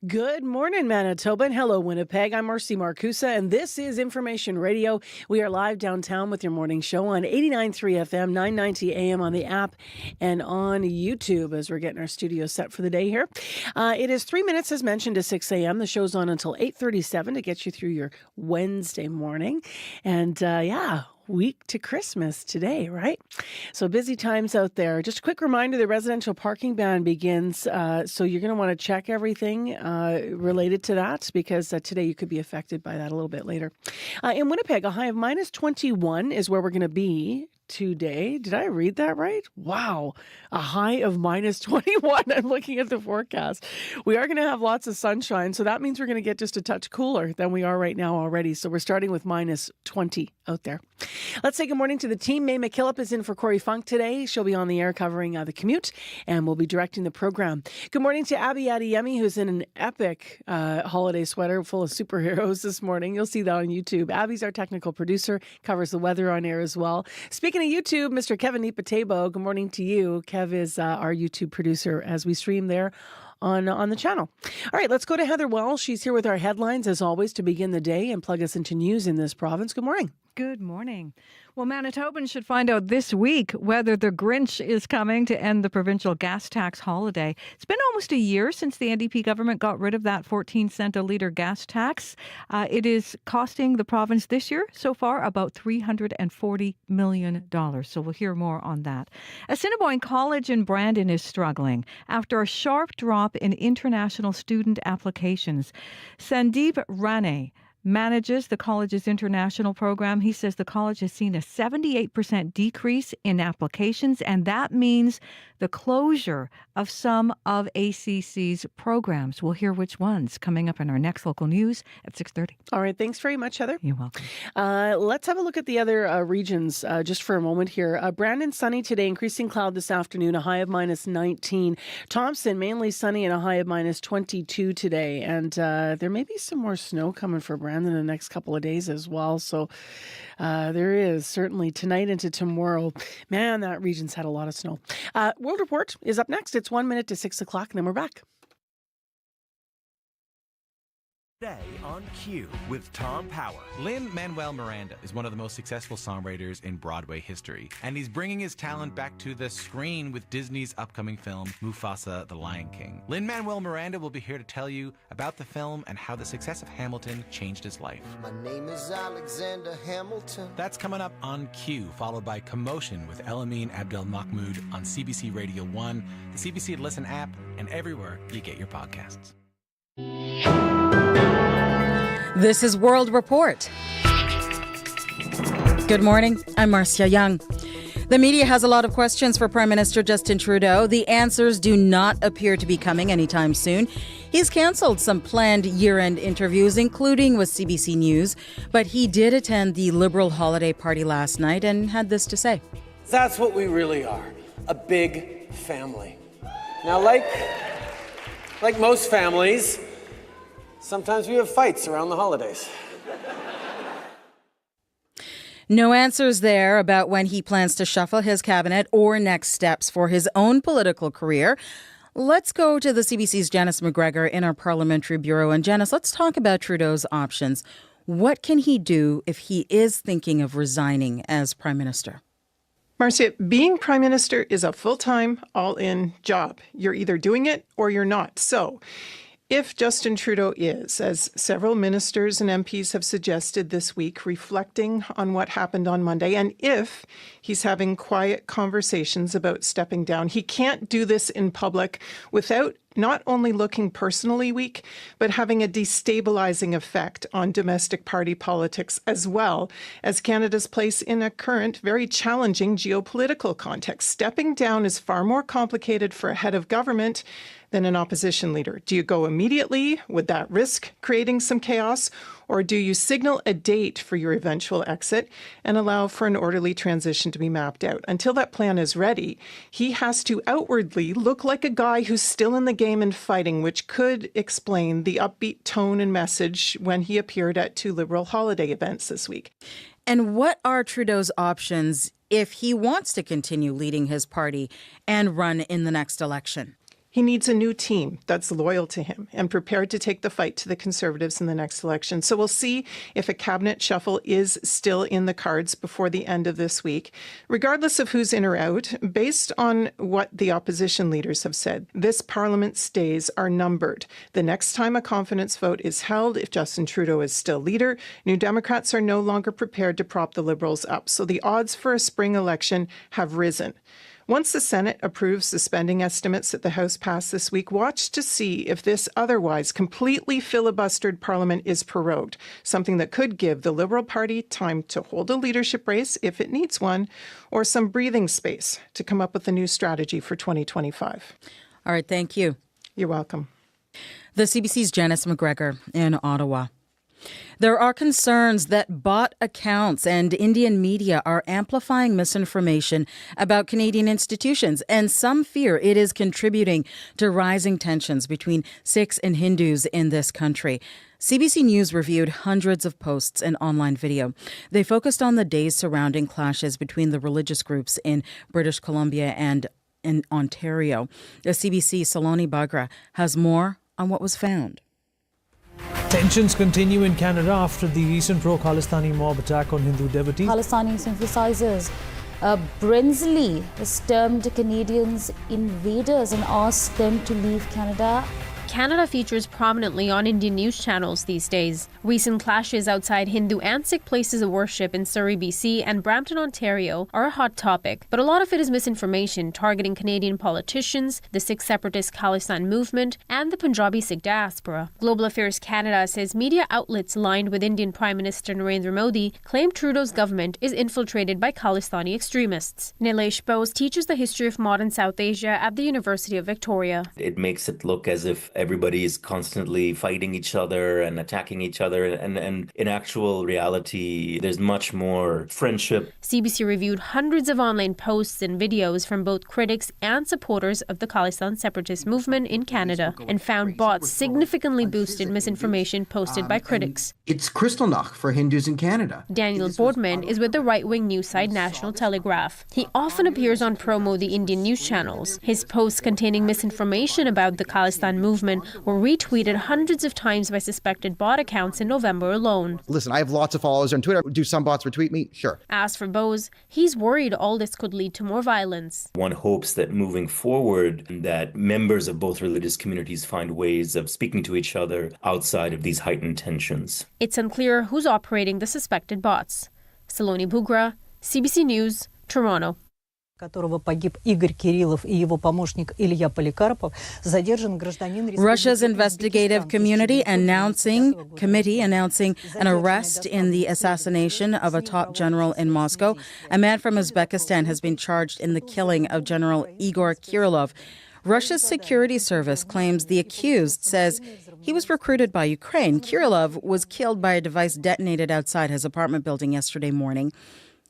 Good morning, Manitoba, and hello, Winnipeg. I'm Marcy Marcusa, and this is Information Radio. We are live downtown with your morning show on 89.3 FM, 990 AM on the app, and on YouTube as we're getting our studio set for the day here. It is 3 minutes, as mentioned, to 6 a.m. The show's on until 8:37 to get you through your Wednesday morning. And week to Christmas today, right? So busy times out there. Just a quick reminder, the residential parking ban begins. So you're going to want to check everything related to that because today you could be affected by that a little bit later. In Winnipeg, a high of minus 21 is where we're going to be today. Did I read that right? Wow. A high of minus 21. I'm looking at the forecast. We are going to have lots of sunshine. So that means we're going to get just a touch cooler than we are right now already. So we're starting with minus 20 out there. Let's say good morning to the team. May McKillop is in for Corey Funk today. She'll be on the air covering the commute and will be directing the program. Good morning to Abby Adeyemi, who's in an epic holiday sweater full of superheroes this morning. You'll see that on YouTube. Abby's our technical producer, covers the weather on air as well. Speaking of YouTube, Mr. Kevin Nipatebo, good morning to you. Kev is our YouTube producer as we stream there on the channel. All right, let's go to Heather Wells. She's here with our headlines, as always, to begin the day and plug us into news in this province. Good morning. Good morning. Well, Manitobans should find out this week whether the Grinch is coming to end the provincial gas tax holiday. It's been almost a year since the NDP government got rid of that 14-cent a litre gas tax. It is costing the province this year, so far, about $340 million. So we'll hear more on that. Assiniboine College in Brandon is struggling after a sharp drop in international student applications. Sandeep Rane manages the college's international program. He says the college has seen a 78% decrease in applications, and that means the closure of some of ACC's programs. We'll hear which ones coming up in our next local news at 6:30. All right. Thanks very much, Heather. You're welcome. Let's have a look at the other regions just for a moment here. Brandon, sunny today, increasing cloud this afternoon, a high of minus 19. Thompson, mainly sunny and a high of minus 22 today. And there may be some more snow coming for Brandon in the next couple of days as well. So there is certainly tonight into tomorrow. Man, that region's had a lot of snow. World Report is up next. It's 1 minute to 6 o'clock, and then we're back. Today on Q with Tom Power. Lin-Manuel Miranda is one of the most successful songwriters in Broadway history, and he's bringing his talent back to the screen with Disney's upcoming film, Mufasa: The Lion King. Lin-Manuel Miranda will be here to tell you about the film and how the success of Hamilton changed his life. My name is Alexander Hamilton. That's coming up on Q, followed by Commotion with Elamine Abdel Mahmoud on CBC Radio 1, the CBC Listen app, and everywhere you get your podcasts. This is World Report. Good morning. I'm Marcia Young. The media has a lot of questions for Prime Minister Justin Trudeau. The answers do not appear to be coming anytime soon. He's cancelled some planned year-end interviews, including with CBC News, but he did attend the Liberal holiday party last night and had this to say. That's what we really are, a big family. Now, like most families, sometimes we have fights around the holidays. No answers there about when he plans to shuffle his cabinet or next steps for his own political career. Let's go to the CBC's Janice McGregor in our parliamentary bureau. And Janice, let's talk about Trudeau's options. What can he do if he is thinking of resigning as Prime Minister? Marcia, being Prime Minister is a full-time, all-in job. You're either doing it or you're not. So if Justin Trudeau is, as several ministers and MPs have suggested this week, reflecting on what happened on Monday, and if he's having quiet conversations about stepping down, he can't do this in public without not only looking personally weak, but having a destabilizing effect on domestic party politics, as well as Canada's place in a current, very challenging geopolitical context. Stepping down is far more complicated for a head of government than an opposition leader. Do you go immediately? Would that risk creating some chaos? Or do you signal a date for your eventual exit and allow for an orderly transition to be mapped out? Until that plan is ready, he has to outwardly look like a guy who's still in the game and fighting, which could explain the upbeat tone and message when he appeared at 2 Liberal holiday events this week. And what are Trudeau's options if he wants to continue leading his party and run in the next election? He needs a new team that's loyal to him and prepared to take the fight to the Conservatives in the next election. So we'll see if a cabinet shuffle is still in the cards before the end of this week. Regardless of who's in or out, based on what the opposition leaders have said, this Parliament's days are numbered. The next time a confidence vote is held, if Justin Trudeau is still leader, New Democrats are no longer prepared to prop the Liberals up. So the odds for a spring election have risen. Once the Senate approves the spending estimates that the House passed this week, watch to see if this otherwise completely filibustered Parliament is prorogued, something that could give the Liberal Party time to hold a leadership race if it needs one, or some breathing space to come up with a new strategy for 2025. All right, thank you. You're welcome. The CBC's Janice McGregor in Ottawa. There are concerns that bot accounts and Indian media are amplifying misinformation about Canadian institutions, and some fear it is contributing to rising tensions between Sikhs and Hindus in this country. CBC News reviewed hundreds of posts and online video. They focused on the days surrounding clashes between the religious groups in British Columbia and in Ontario. The CBC Saloni Bagra has more on what was found. Tensions continue in Canada after the recent pro-Khalistani mob attack on Hindu devotees. Khalistani sympathizers. Brinsley has termed Canadians invaders and asked them to leave Canada. Canada features prominently on Indian news channels these days. Recent clashes outside Hindu and Sikh places of worship in Surrey, BC and Brampton, Ontario are a hot topic, but a lot of it is misinformation targeting Canadian politicians, the Sikh separatist Khalistan movement, and the Punjabi Sikh diaspora. Global Affairs Canada says media outlets aligned with Indian Prime Minister Narendra Modi claim Trudeau's government is infiltrated by Khalistani extremists. Nilesh Bose teaches the history of modern South Asia at the University of Victoria. It makes it look as if everybody is constantly fighting each other and attacking each other. And in actual reality, there's much more friendship. CBC reviewed hundreds of online posts and videos from both critics and supporters of the Khalistan separatist movement in Canada and found bots significantly boosted misinformation posted by critics. It's Kristallnacht for Hindus in Canada. Daniel Boardman is with the right-wing news site National Telegraph. He often appears on pro-Modi Indian news channels. His posts containing misinformation about the Khalistan movement were retweeted hundreds of times by suspected bot accounts in November alone. Listen, I have lots of followers on Twitter. Do some bots retweet me? Sure. As for Bose, he's worried all this could lead to more violence. One hopes that moving forward, that members of both religious communities find ways of speaking to each other outside of these heightened tensions. It's unclear who's operating the suspected bots. Saloni Bagra, CBC News, Toronto. Russia's investigative committee announcing an arrest in the assassination of a top general in Moscow. A man from Uzbekistan has been charged in the killing of General Igor Kirillov. Russia's security service claims the accused says he was recruited by Ukraine. Kirillov was killed by a device detonated outside his apartment building yesterday morning.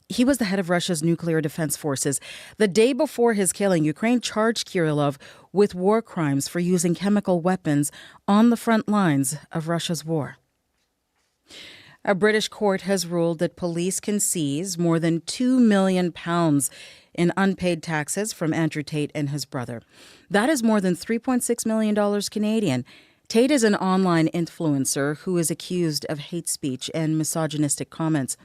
He was the head of Russia's nuclear defense forces. The day before his killing, Ukraine charged Kirillov with war crimes for using chemical weapons on the front lines of Russia's war. A British court has ruled that police can seize more than £2 million in unpaid taxes from Andrew Tate and his brother. That is more than $3.6 million Canadian. Tate is an online influencer who is accused of hate speech and misogynistic comments.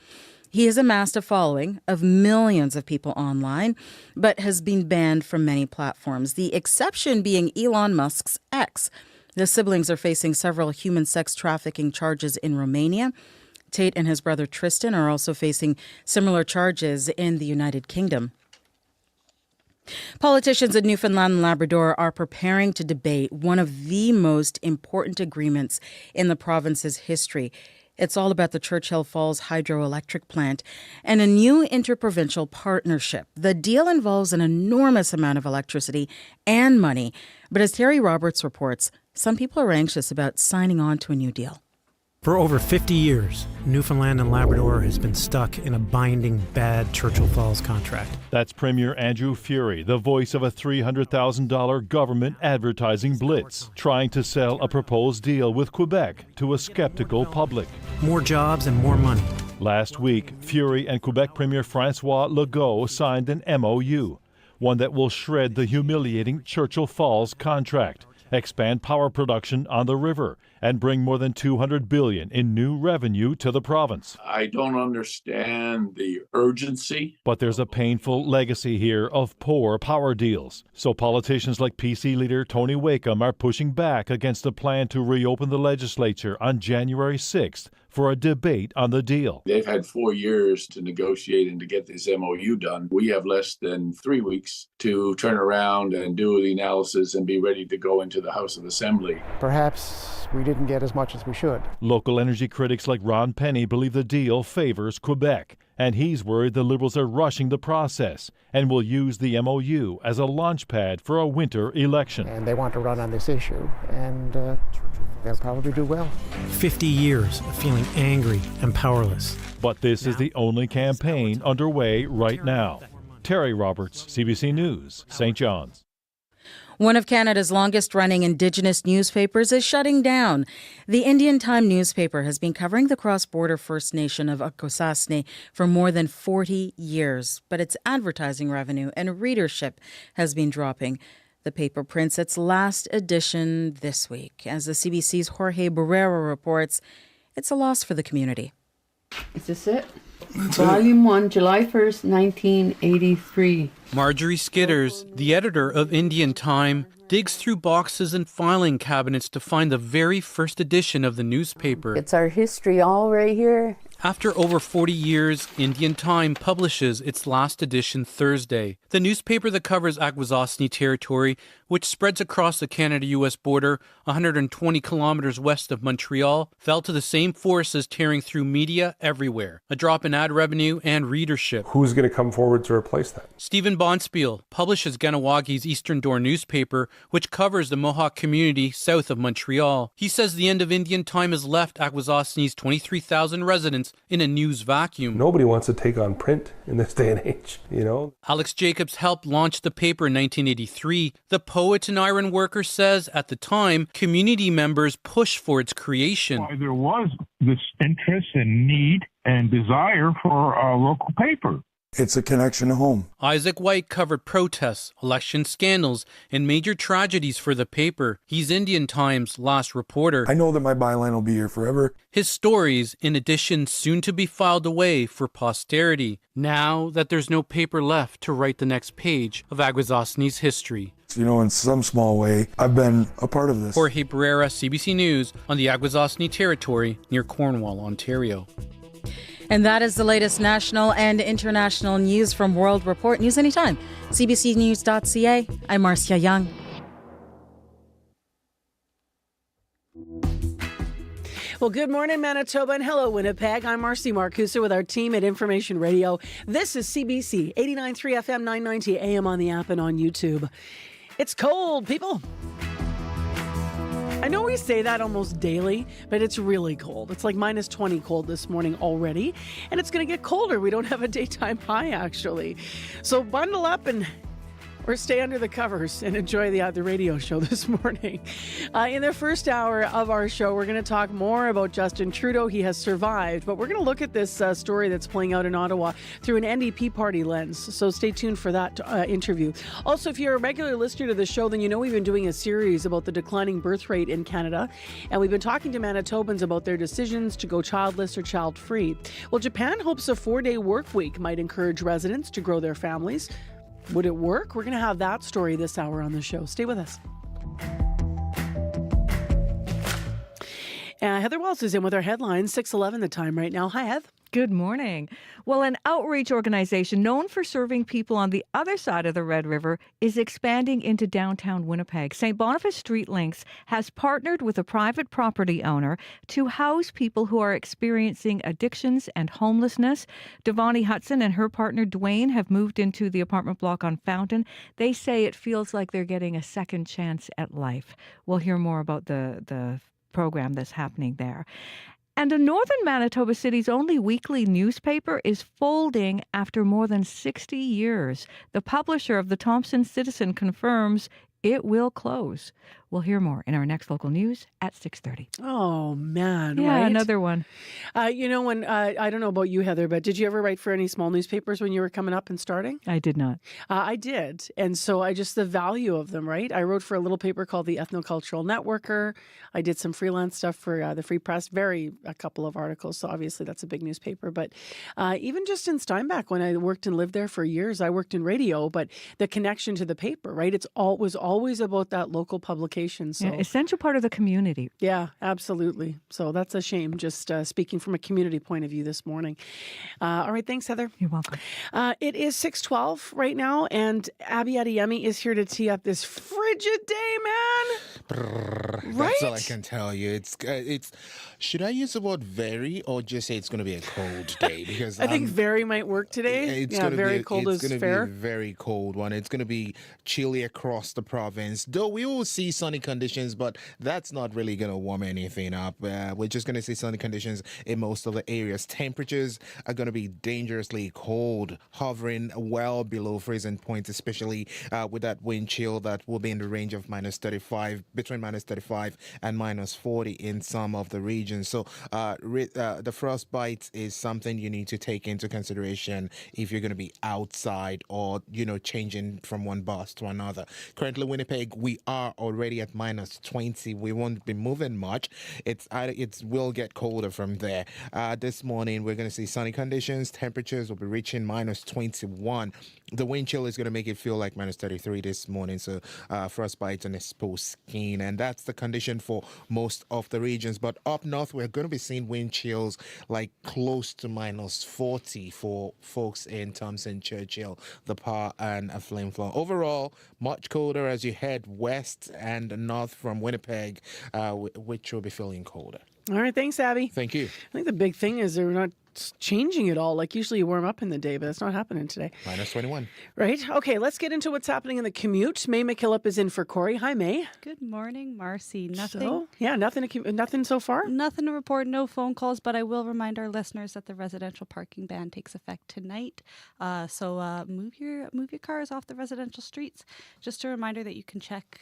He has amassed a following of millions of people online, but has been banned from many platforms, the exception being Elon Musk's X. The siblings are facing several human sex trafficking charges in Romania. Tate and his brother Tristan are also facing similar charges in the United Kingdom. Politicians in Newfoundland and Labrador are preparing to debate one of the most important agreements in the province's history. It's all about the Churchill Falls hydroelectric plant and a new interprovincial partnership. The deal involves an enormous amount of electricity and money. But as Terry Roberts reports, some people are anxious about signing on to a new deal. For over 50 years, Newfoundland and Labrador has been stuck in a binding, bad Churchill Falls contract. That's Premier Andrew Furey, the voice of a $300,000 government advertising blitz, trying to sell a proposed deal with Quebec to a skeptical public. More jobs and more money. Last week, Furey and Quebec Premier François Legault signed an MOU. one that will shred the humiliating Churchill Falls contract, expand power production on the river, and bring more than $200 billion in new revenue to the province. I don't understand the urgency. But there's a painful legacy here of poor power deals. So politicians like PC leader Tony Wakeham are pushing back against a plan to reopen the legislature on January 6th for a debate on the deal. They've had 4 years to negotiate and to get this MOU done. We have less than 3 weeks to turn around and do the analysis and be ready to go into the House of Assembly. Perhaps we didn't get as much as we should. Local energy critics like Ron Penny believe the deal favors Quebec, and he's worried the Liberals are rushing the process and will use the MOU as a launchpad for a winter election. And they want to run on this issue, and they'll probably do well. 50 years of feeling angry and powerless. But this is the only campaign underway right now. Terry Roberts, CBC News, St. John's. One of Canada's longest-running Indigenous newspapers is shutting down. The Indian Time newspaper has been covering the cross-border First Nation of Akwesasne for more than 40 years, but its advertising revenue and readership has been dropping. The paper prints its last edition this week. As the CBC's Jorge Barrera reports, it's a loss for the community. Is this it? Volume 1, July 1st, 1983. Marjorie Skidders, the editor of Indian Time, digs through boxes and filing cabinets to find the very first edition of the newspaper. It's our history all right here. After over 40 years, Indian Time publishes its last edition Thursday. The newspaper that covers Akwesasne territory, which spreads across the Canada-US border 120 kilometers west of Montreal, fell to the same forces tearing through media everywhere. A drop in ad revenue and readership. Who's going to come forward to replace that? Stephen Bonspiel publishes Kanewagi's Eastern Door newspaper, which covers the Mohawk community south of Montreal. He says the end of Indian Time has left Akwesasne's 23,000 residents in a news vacuum. Nobody wants to take on print in this day and age, you know? Alex Jacobs helped launch the paper in 1983. The poet and iron worker says at the time, community members pushed for its creation. Why there was this interest and need and desire for a local paper. It's a connection to home. Isaac White covered protests, election scandals, and major tragedies for the paper. He's Indian Time's last reporter. I know that my byline will be here forever. His stories, in addition, soon to be filed away for posterity, now that there's no paper left to write the next page of Akwesasne's history. You know, in some small way, I've been a part of this. Jorge Barrera, CBC News, on the Akwesasne territory near Cornwall, Ontario. And that is the latest national and international news from World Report. News anytime. CBCnews.ca. I'm Marcia Young. Well, good morning, Manitoba, and hello, Winnipeg. I'm Marcy Marcusa with our team at Information Radio. This is CBC 89.3 FM, 990 AM on the app and on YouTube. It's cold, people. I know we say that almost daily, but it's really cold. It's like minus 20 cold this morning already, and it's going to get colder. We don't have a daytime high, actually. So bundle up or stay under the covers and enjoy the radio show this morning. In the first hour of our show, we're going to talk more about Justin Trudeau. He has survived, but we're going to look at this story that's playing out in Ottawa through an NDP party lens. So stay tuned for that interview. Also, if you're a regular listener to the show, then you know we've been doing a series about the declining birth rate in Canada, and we've been talking to Manitobans about their decisions to go childless or child-free. Well, Japan hopes a 4-day work week might encourage residents to grow their families. Would it work? We're going to have that story this hour on the show. Stay with us. Heather Wells is in with our headlines, 6:11 the time right now. Hi, Heath. Good morning. Well, an outreach organization known for serving people on the other side of the Red River is expanding into downtown Winnipeg. St. Boniface Street Links has partnered with a private property owner to house people who are experiencing addictions and homelessness. Devani Hudson and her partner Dwayne have moved into the apartment block on Fountain. They say it feels like they're getting a second chance at life. We'll hear more about the program that's happening there. And a northern Manitoba city's only weekly newspaper is folding after more than 60 years. The publisher of the Thompson Citizen confirms it will close. We'll hear more in our next local news at 6:30. Oh, man. Yeah, right? another one. When I don't know about you, Heather, but did you ever write for any small newspapers when you were coming up and starting? I did not. I did. And so the value of them, right? I wrote for a little paper called the Ethnocultural Networker. I did some freelance stuff for the Free Press, a couple of articles. So obviously that's a big newspaper. But even just in Steinbach, when I worked and lived there for years, I worked in radio, but the connection to the paper, right? Was always about that local publication. So Yeah, essential part of the community. yeah, absolutely. So that's a shame, just speaking from a community point of view this morning. All right, thanks, Heather. You're welcome. It is 6:12 right now, and Abby Adeyemi is here to tee up this frigid day, man. Right? That's all I can tell you. It's. Should I use the word very or just say it's going to be a cold day? Because I think very might work today. Very cold is fair. It's going to be a very cold one. It's going to be chilly across the province. Though we will see sunny conditions, but that's not really going to warm anything up. We're just going to see sunny conditions in most of the areas. Temperatures are going to be dangerously cold, hovering well below freezing point, especially with that wind chill that will be in the range of -35, between -35 and -40 in some of the regions. So the frostbite is something you need to take into consideration if you're going to be outside or, changing from one bus to another. Currently, Winnipeg, we are already at -20. We won't be moving much. It will get colder from there. This morning, we're going to see sunny conditions. Temperatures will be reaching -21. The wind chill is going to make it feel like -33 this morning. So frostbite on exposed skin. And that's the condition for most of the regions. But up north, we're going to be seeing wind chills like close to -40 for folks in Thompson, Churchill, The Pas, and Flin Flon. Overall, much colder as you head west and north from Winnipeg, which will be feeling colder. All right, thanks, Abby. Thank you. I think the big thing is they're not changing it all. Like usually you warm up in the day, but that's not happening today. -21. Right? Okay, let's get into what's happening in the commute. May McKillop is in for Corey. Hi, May. Good morning, Marcy. Nothing. So, nothing so far? Nothing to report, no phone calls, but I will remind our listeners that the residential parking ban takes effect tonight. So move your cars off the residential streets. Just a reminder that you can check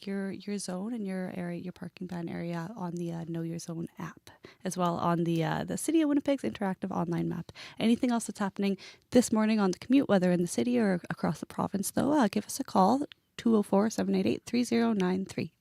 your zone and your area, your parking ban area on the Know Your Zone app, as well on the City of Winnipeg's interactive online map. Anything else that's happening this morning on the commute, whether in the city or across the province, though, give us a call, 204-788-3093.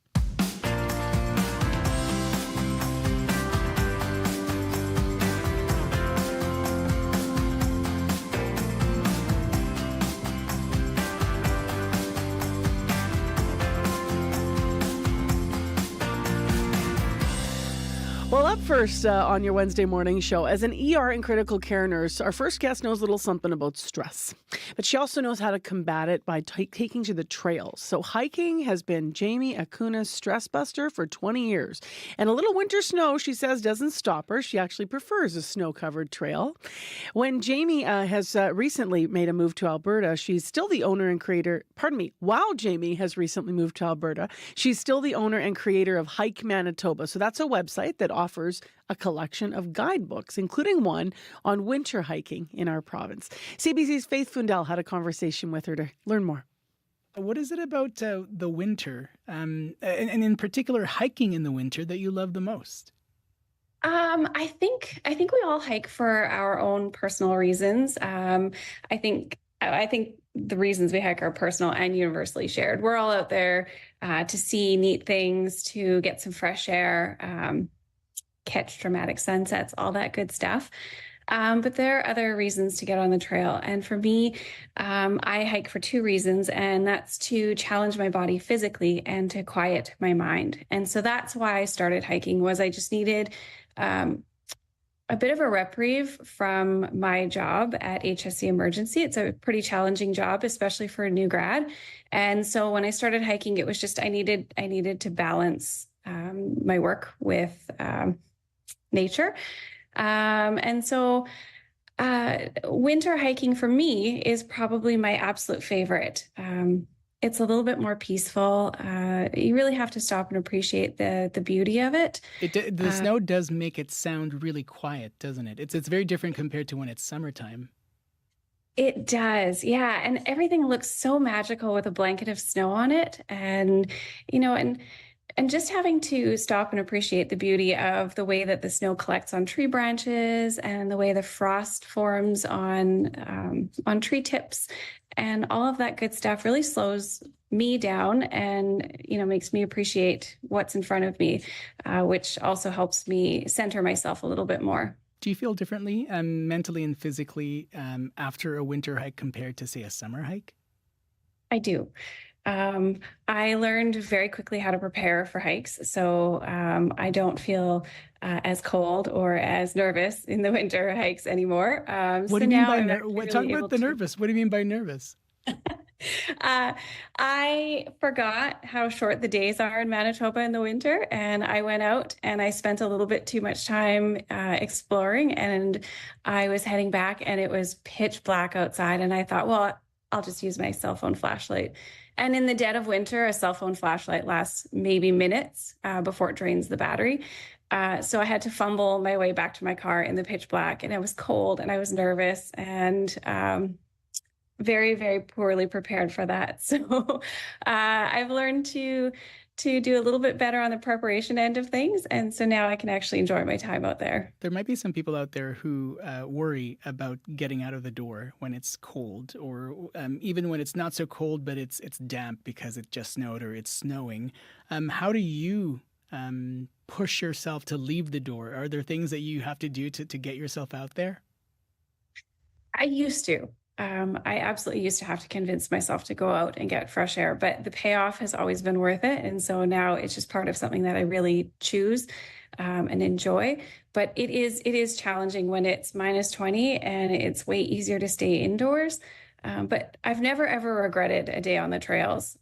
Well, up first on your Wednesday morning show, as an ER and critical care nurse, our first guest knows a little something about stress. But she also knows how to combat it by taking to the trails. So hiking has been Jamie Acuna's stress buster for 20 years. And a little winter snow, she says, doesn't stop her. She actually prefers a snow-covered trail. When Jamie has recently made a move to Alberta, she's still the owner and creator, while Jamie has recently moved to Alberta, she's still the owner and creator of Hike Manitoba. So that's a website that offers a collection of guidebooks, including one on winter hiking in our province. CBC's Faith Fundell had a conversation with her to learn more. What is it about the winter, and in particular hiking in the winter, that you love the most? I think we all hike for our own personal reasons. I think the reasons we hike are personal and universally shared. We're all out there to see neat things, to get some fresh air, catch dramatic sunsets, all that good stuff. But there are other reasons to get on the trail. And for me, I hike for two reasons, and that's to challenge my body physically and to quiet my mind. And so that's why I started hiking, was I just needed a bit of a reprieve from my job at HSC Emergency. It's a pretty challenging job, especially for a new grad. And so when I started hiking, it was just I needed to balance my work with nature. And so winter hiking for me is probably my absolute favorite. It's a little bit more peaceful. You really have to stop and appreciate the beauty of it. The snow does make it sound really quiet, doesn't it? It's very different compared to when it's summertime. It does, yeah. And everything looks so magical with a blanket of snow on it. And, and just having to stop and appreciate the beauty of the way that the snow collects on tree branches and the way the frost forms on tree tips and all of that good stuff really slows me down and, makes me appreciate what's in front of me, which also helps me center myself a little bit more. Do you feel differently mentally and physically after a winter hike compared to, say, a summer hike? I do. I learned very quickly how to prepare for hikes, so I don't feel as cold or as nervous in the winter hikes anymore. What do you mean by nervous? Talk about the nervous. What do you mean by nervous? I forgot how short the days are in Manitoba in the winter, and I went out and I spent a little bit too much time exploring, and I was heading back and it was pitch black outside, and I thought, well, I'll just use my cell phone flashlight. And in the dead of winter, a cell phone flashlight lasts maybe minutes before it drains the battery. So I had to fumble my way back to my car in the pitch black, and it was cold and I was nervous and very, very poorly prepared for that. So I've learned to do a little bit better on the preparation end of things. And so now I can actually enjoy my time out there. There might be some people out there who worry about getting out of the door when it's cold or even when it's not so cold, but it's damp because it just snowed or it's snowing. How do you push yourself to leave the door? Are there things that you have to do to get yourself out there? I used to. I absolutely used to have to convince myself to go out and get fresh air, but the payoff has always been worth it. And so now it's just part of something that I really choose and enjoy. But it is challenging when it's minus 20 and it's way easier to stay indoors. But I've never, ever regretted a day on the trails,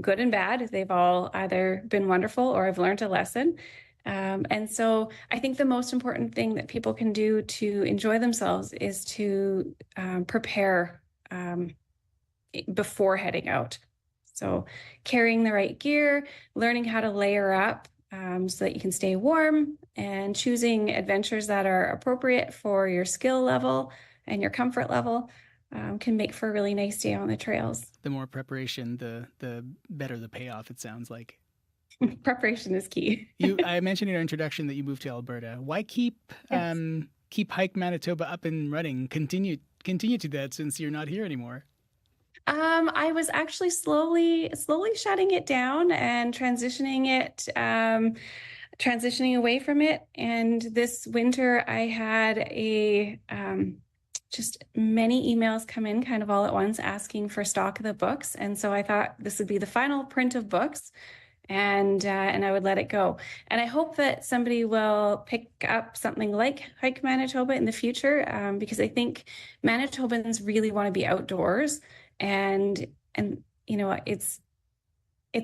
good and bad. They've all either been wonderful or I've learned a lesson. And so I think the most important thing that people can do to enjoy themselves is to prepare before heading out. So carrying the right gear, learning how to layer up so that you can stay warm, and choosing adventures that are appropriate for your skill level and your comfort level can make for a really nice day on the trails. The more preparation, the better the payoff, it sounds like. Preparation is key. I mentioned in your introduction that you moved to Alberta. Why keep Hike Manitoba up and running? Continue to that since you're not here anymore. I was actually slowly shutting it down and transitioning away from it. And this winter, I had just many emails come in kind of all at once asking for stock of the books. And so I thought this would be the final print of books. And I would let it go. And I hope that somebody will pick up something like Hike Manitoba in the future, because I think Manitobans really want to be outdoors, and it's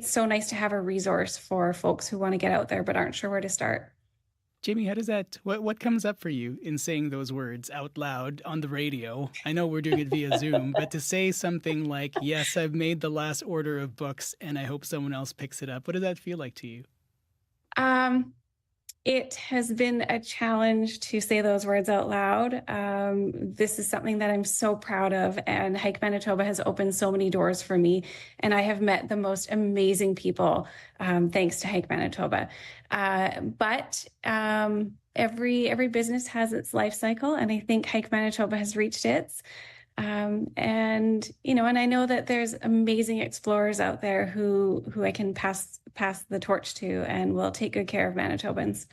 so nice to have a resource for folks who want to get out there but aren't sure where to start. Jamie, how does what comes up for you in saying those words out loud on the radio? I know we're doing it via Zoom, but to say something like, yes, I've made the last order of books and I hope someone else picks it up. What does that feel like to you? It has been a challenge to say those words out loud. This is something that I'm so proud of, and Hike Manitoba has opened so many doors for me, and I have met the most amazing people thanks to Hike Manitoba. But every business has its life cycle, and I think Hike Manitoba has reached its. And I know that there's amazing explorers out there who I can pass the torch to, and will take good care of Manitobans.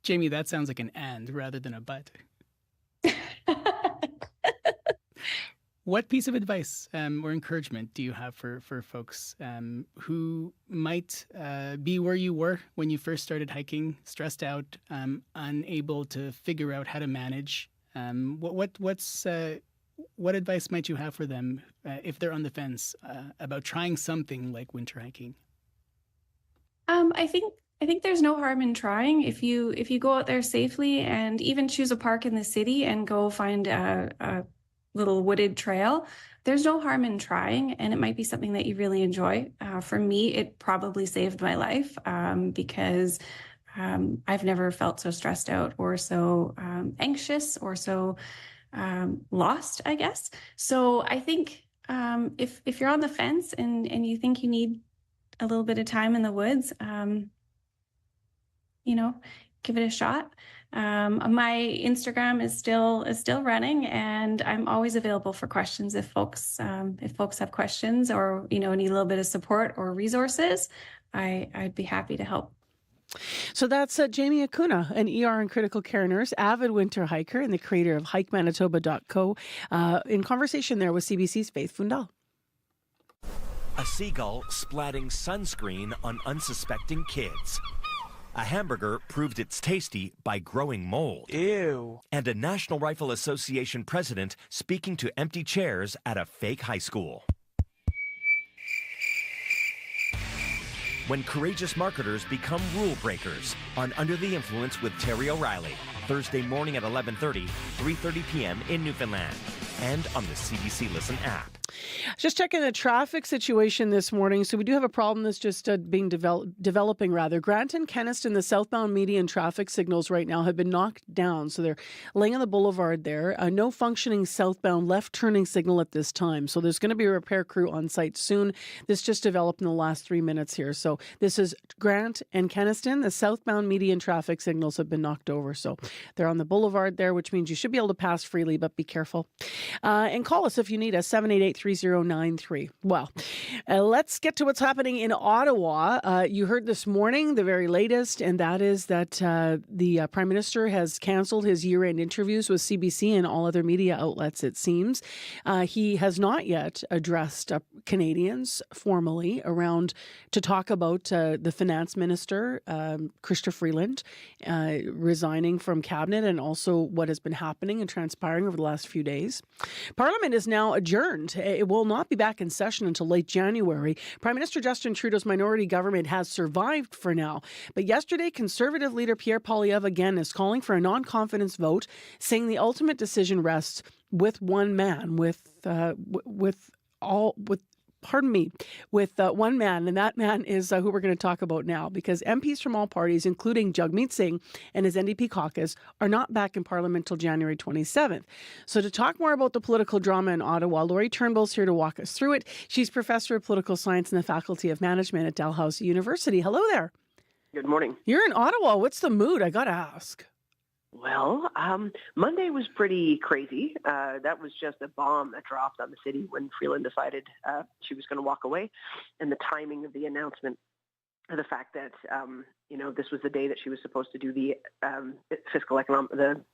Jamie, that sounds like an and rather than a but. What piece of advice or encouragement do you have for folks who might be where you were when you first started hiking, stressed out, unable to figure out how to manage? What advice might you have for them if they're on the fence about trying something like winter hiking? I think there's no harm in trying. If you go out there safely and even choose a park in the city and go find a little wooded trail, there's no harm in trying, and it might be something that you really enjoy. For me, it probably saved my life because I've never felt so stressed out or so anxious or so lost, I guess. So I think if you're on the fence and you think you need a little bit of time in the woods, give it a shot. My Instagram is still running, and I'm always available for questions if folks have questions or need a little bit of support or resources. I'd be happy to help. So that's Jamie Acuna, an ER and critical care nurse, avid winter hiker, and the creator of HikeManitoba.co, in conversation there with CBC's Faith Fundal. A seagull splatting sunscreen on unsuspecting kids. A hamburger proved it's tasty by growing mold. Ew. And a National Rifle Association president speaking to empty chairs at a fake high school. When courageous marketers become rule breakers on Under the Influence with Terry O'Reilly. Thursday morning at 11:30, 3:30 p.m. in Newfoundland. And on the CBC Listen app. Just checking the traffic situation this morning. So we do have a problem that's just being developing. Grant and Kenniston, the southbound median traffic signals right now have been knocked down. So they're laying on the boulevard there. No functioning southbound left turning signal at this time. So there's going to be a repair crew on site soon. This just developed in the last 3 minutes here. So this is Grant and Kenniston. The southbound median traffic signals have been knocked over. So they're on the boulevard there, which means you should be able to pass freely, but be careful. And call us if you need us, 788-3093. Well, let's get to what's happening in Ottawa. You heard this morning, the very latest, and that is that the Prime Minister has canceled his year-end interviews with CBC and all other media outlets, it seems. He has not yet addressed Canadians formally around to talk about the Finance Minister, Chrystia Freeland, resigning from Cabinet, and also what has been happening and transpiring over the last few days. Parliament is now adjourned. It will not be back in session until late January. Prime Minister Justin Trudeau's minority government has survived for now. But yesterday, Conservative leader Pierre Poilievre again is calling for a non-confidence vote, saying the ultimate decision rests with one man, with one man, and that man is who we're going to talk about now, because MPs from all parties, including Jagmeet Singh and his NDP caucus, are not back in Parliament till January 27th. So to talk more about the political drama in Ottawa, Laurie Turnbull's here to walk us through it. She's Professor of Political Science in the Faculty of Management at Dalhousie University. Hello there. Good morning. You're in Ottawa. What's the mood? I got to ask. Well, Monday was pretty crazy. That was just a bomb that dropped on the city when Freeland decided she was going to walk away. And the timing of the announcement, the fact that, this was the day that she was supposed to do the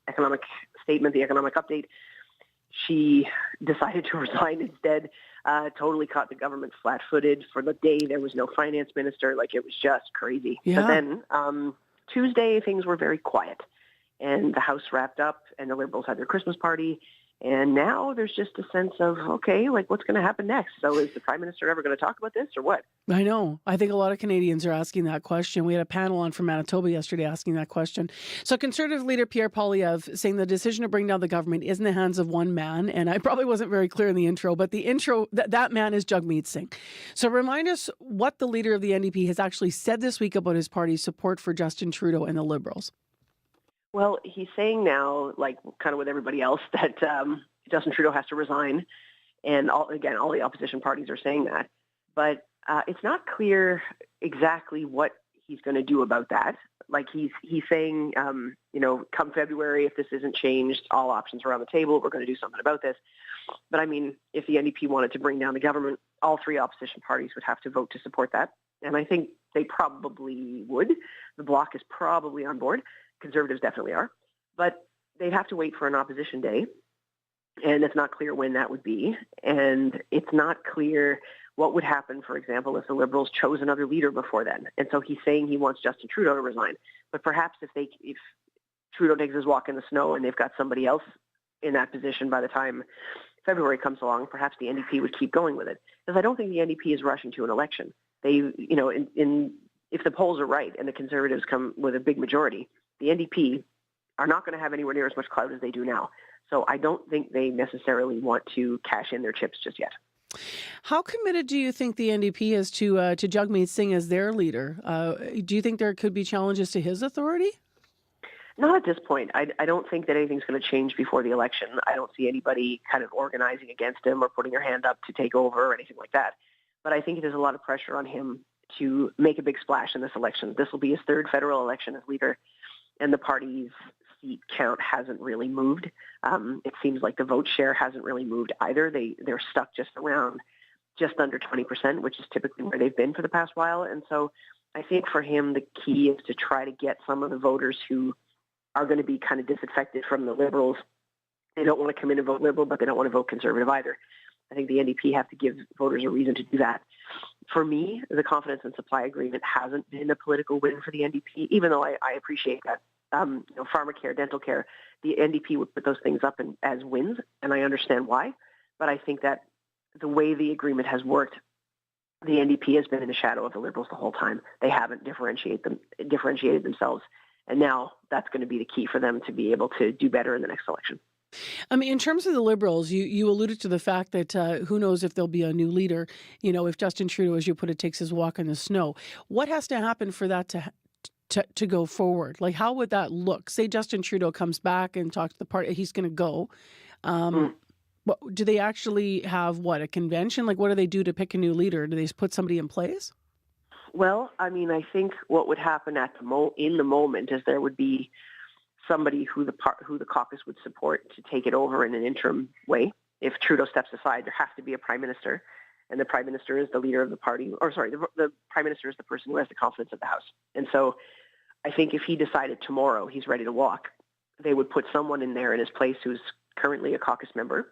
economic statement, the economic update. She decided to resign instead, totally caught the government flat-footed. For the day, there was no finance minister. It was just crazy. Yeah. But then Tuesday, things were very quiet. And the House wrapped up, and the Liberals had their Christmas party. And now there's just a sense of, okay, what's going to happen next? So is the Prime Minister ever going to talk about this or what? I know. I think a lot of Canadians are asking that question. We had a panel on from Manitoba yesterday asking that question. So Conservative leader Pierre Poilievre saying the decision to bring down the government is in the hands of one man. And I probably wasn't very clear in the intro, but the intro, that man is Jagmeet Singh. So remind us what the leader of the NDP has actually said this week about his party's support for Justin Trudeau and the Liberals. Well, he's saying now, kind of with everybody else, that Justin Trudeau has to resign. And all the opposition parties are saying that. But it's not clear exactly what he's going to do about that. He's saying, come February, if this isn't changed, all options are on the table. We're going to do something about this. But if the NDP wanted to bring down the government, all three opposition parties would have to vote to support that. And I think they probably would. The Bloc is probably on board. Conservatives definitely are, but they'd have to wait for an opposition day, and it's not clear when that would be, and it's not clear what would happen, for example, if the Liberals chose another leader before then. And so he's saying he wants Justin Trudeau to resign, but perhaps if Trudeau takes his walk in the snow and they've got somebody else in that position by the time February comes along, perhaps the NDP would keep going with it, because I don't think the NDP is rushing to an election. They, if the polls are right and the Conservatives come with a big majority, the NDP are not going to have anywhere near as much clout as they do now. So I don't think they necessarily want to cash in their chips just yet. How committed do you think the NDP is to Jagmeet Singh as their leader? Do you think there could be challenges to his authority? Not at this point. I don't think that anything's going to change before the election. I don't see anybody kind of organizing against him or putting their hand up to take over or anything like that. But I think there's a lot of pressure on him to make a big splash in this election. This will be his third federal election as leader, and the party's seat count hasn't really moved. It seems like the vote share hasn't really moved either. They're stuck just under 20%, which is typically where they've been for the past while. And so I think for him, the key is to try to get some of the voters who are going to be kind of disaffected from the Liberals. They don't want to come in and vote Liberal, but they don't want to vote Conservative either. I think the NDP have to give voters a reason to do that. For me, the confidence and supply agreement hasn't been a political win for the NDP, even though I appreciate that. Pharmacare, dental care, the NDP would put those things up as wins, and I understand why. But I think that the way the agreement has worked, the NDP has been in the shadow of the Liberals the whole time. They haven't differentiated themselves. And now that's going to be the key for them to be able to do better in the next election. I mean, in terms of the Liberals, you alluded to the fact that who knows if there'll be a new leader, if Justin Trudeau, as you put it, takes his walk in the snow. What has to happen for that to go forward? Like, how would that look? Say Justin Trudeau comes back and talks to the party, he's going to go. Do they actually have, a convention? Like, what do they do to pick a new leader? Do they put somebody in place? Well, I mean, I think what would happen in the moment is there would be somebody who the caucus would support to take it over in an interim way. If Trudeau steps aside, there has to be a prime minister, and the prime minister is the leader of the party. Or sorry, the prime minister is the person who has the confidence of the House. And so I think if he decided tomorrow he's ready to walk, they would put someone in there in his place who's currently a caucus member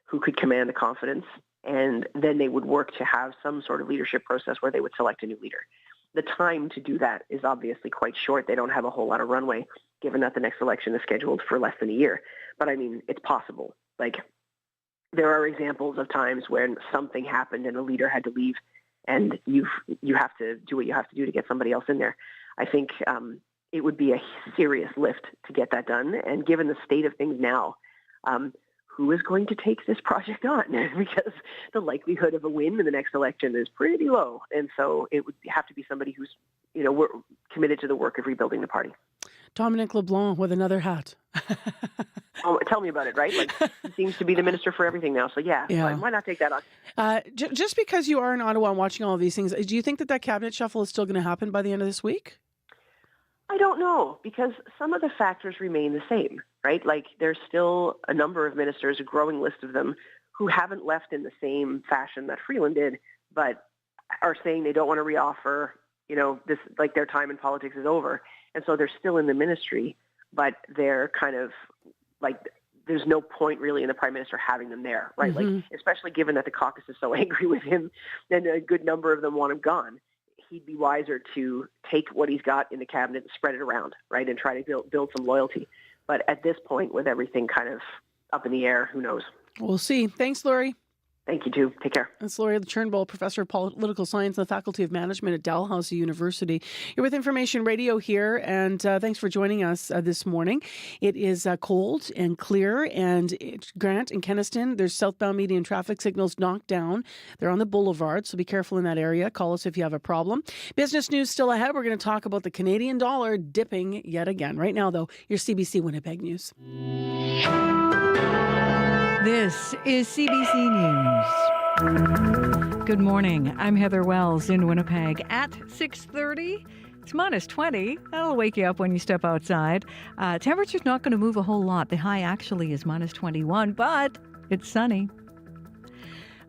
who could command the confidence, and then they would work to have some sort of leadership process where they would select a new leader. The time to do that is obviously quite short. They don't have a whole lot of runway, given that the next election is scheduled for less than a year. But I mean, it's possible. Like, there are examples of times when something happened and a leader had to leave, and you have to do what you have to do to get somebody else in there. I think it would be a serious lift to get that done. And given the state of things now, who is going to take this project on? Because the likelihood of a win in the next election is pretty low. And so it would have to be somebody who's, we're committed to the work of rebuilding the party. Dominic LeBlanc with another hat. Oh, tell me about it, right? Like, he seems to be the minister for everything now. So yeah. Why not take that on? Just because you are in Ottawa and watching all of these things, do you think that cabinet shuffle is still going to happen by the end of this week? I don't know, because some of the factors remain the same, right? Like, there's still a number of ministers, a growing list of them, who haven't left in the same fashion that Freeland did, but are saying they don't want to reoffer, this, like, their time in politics is over. And so they're still in the ministry, but they're kind of like, there's no point really in the prime minister having them there, right? Mm-hmm. Like, especially given that the caucus is so angry with him and a good number of them want him gone. He'd be wiser to take what he's got in the cabinet and spread it around, right, and try to build some loyalty. But at this point, with everything kind of up in the air, who knows? We'll see. Thanks, Laurie. Thank you, too. Take care. That's Laurie Turnbull, Professor of Political Science and the Faculty of Management at Dalhousie University. You're with Information Radio here, and thanks for joining us this morning. It is cold and clear, and Grant and Kenaston, there's southbound median traffic signals knocked down. They're on the boulevard, so be careful in that area. Call us if you have a problem. Business news still ahead. We're going to talk about the Canadian dollar dipping yet again. Right now, though, your CBC Winnipeg News. This is CBC News. Good morning. I'm Heather Wells in Winnipeg at 6:30. It's minus 20. That'll wake you up when you step outside. Temperature's not going to move a whole lot. The high actually is minus 21, but it's sunny.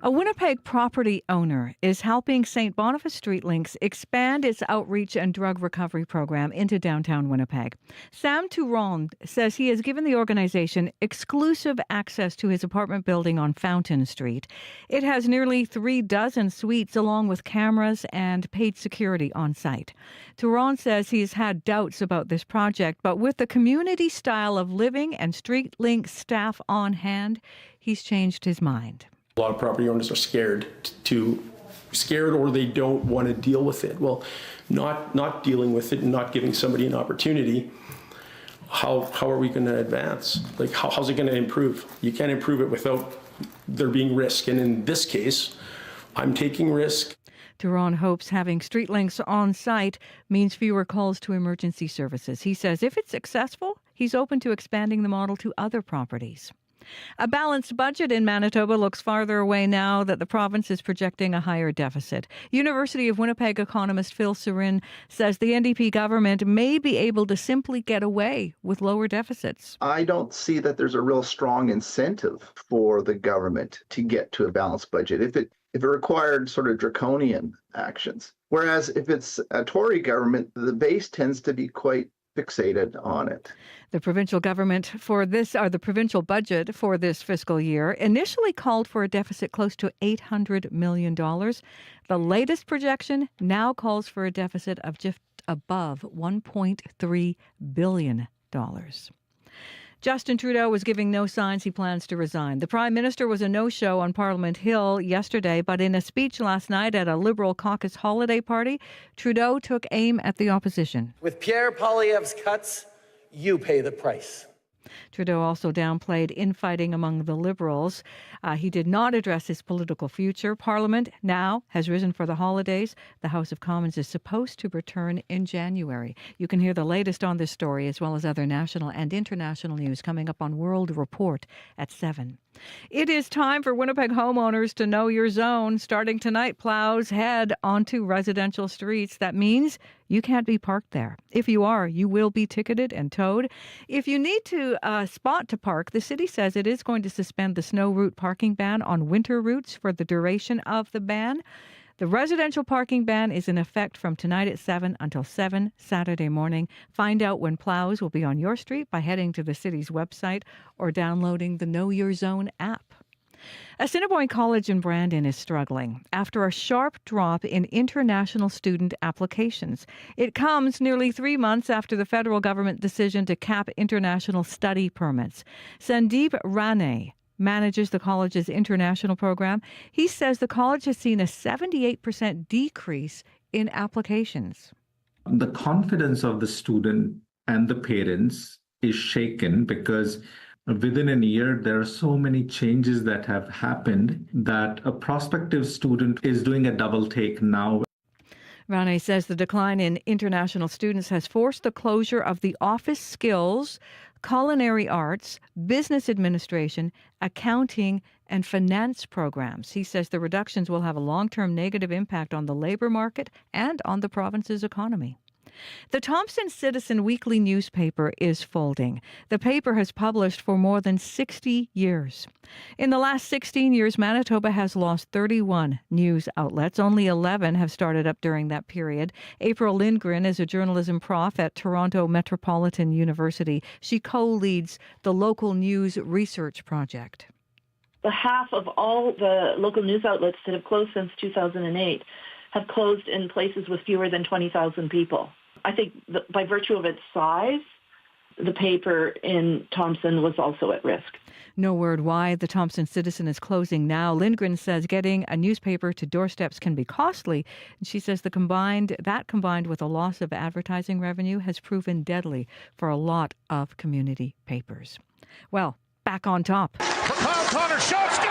A Winnipeg property owner is helping St. Boniface Street Links expand its outreach and drug recovery program into downtown Winnipeg. Sam Touron says he has given the organization exclusive access to his apartment building on Fountain Street. It has nearly 36 suites along with cameras and paid security on site. Touron says he's had doubts about this project, but with the community style of living and Street Link staff on hand, he's changed his mind. A lot of property owners are scared or they don't want to deal with it. Well, not dealing with it and not giving somebody an opportunity, how are we going to advance? Like, how's it going to improve? You can't improve it without there being risk. And in this case, I'm taking risk. Touron hopes having Street Links on site means fewer calls to emergency services. He says if it's successful, he's open to expanding the model to other properties. A balanced budget in Manitoba looks farther away now that the province is projecting a higher deficit. University of Winnipeg economist Phil Serin says the NDP government may be able to simply get away with lower deficits. I don't see that there's a real strong incentive for the government to get to a balanced budget if it required sort of draconian actions. Whereas if it's a Tory government, the base tends to be quite fixated on it. The provincial government for this, or the provincial budget for this fiscal year, initially called for a deficit close to $800 million. The latest projection now calls for a deficit of just above $1.3 billion. Justin Trudeau was giving no signs he plans to resign. The Prime Minister was a no-show on Parliament Hill yesterday, but in a speech last night at a Liberal caucus holiday party, Trudeau took aim at the opposition. With Pierre Poilievre's cuts, you pay the price. Trudeau also downplayed infighting among the Liberals. He did not address his political future. Parliament now has risen for the holidays. The House of Commons is supposed to return in January. You can hear the latest on this story as well as other national and international news coming up on World Report at 7. It is time for Winnipeg homeowners to know your zone. Starting tonight, plows head onto residential streets. That means you can't be parked there. If you are, you will be ticketed and towed. If you need to spot to park, the city says it is going to suspend the snow route parking ban on winter routes for the duration of the ban. The residential parking ban is in effect from tonight at 7 until 7 Saturday morning. Find out when plows will be on your street by heading to the city's website or downloading the Know Your Zone app. Assiniboine College in Brandon is struggling after a sharp drop in international student applications. It comes nearly 3 months after the federal government decision to cap international study permits. Sandeep Rane manages the college's international program. He says the college has seen a 78% decrease in applications. The confidence of the student and the parents is shaken because within a year, there are so many changes that have happened that a prospective student is doing a double take now. Rane says the decline in international students has forced the closure of the office skills, culinary arts, business administration, accounting, and finance programs. He says the reductions will have a long-term negative impact on the labor market and on the province's economy. The Thompson Citizen weekly newspaper is folding. The paper has published for more than 60 years. In the last 16 years, Manitoba has lost 31 news outlets. Only 11 have started up during that period. April Lindgren is a journalism prof at Toronto Metropolitan University. She co-leads the Local News Research Project. The half of all the local news outlets that have closed since 2008 have closed in places with fewer than 20,000 people. I think that by virtue of its size, the paper in Thompson was also at risk. No word why the Thompson Citizen is closing now. Lindgren says getting a newspaper to doorsteps can be costly. And she says combined with a loss of advertising revenue has proven deadly for a lot of community papers. Well, back on top. Kyle Connor shot scores!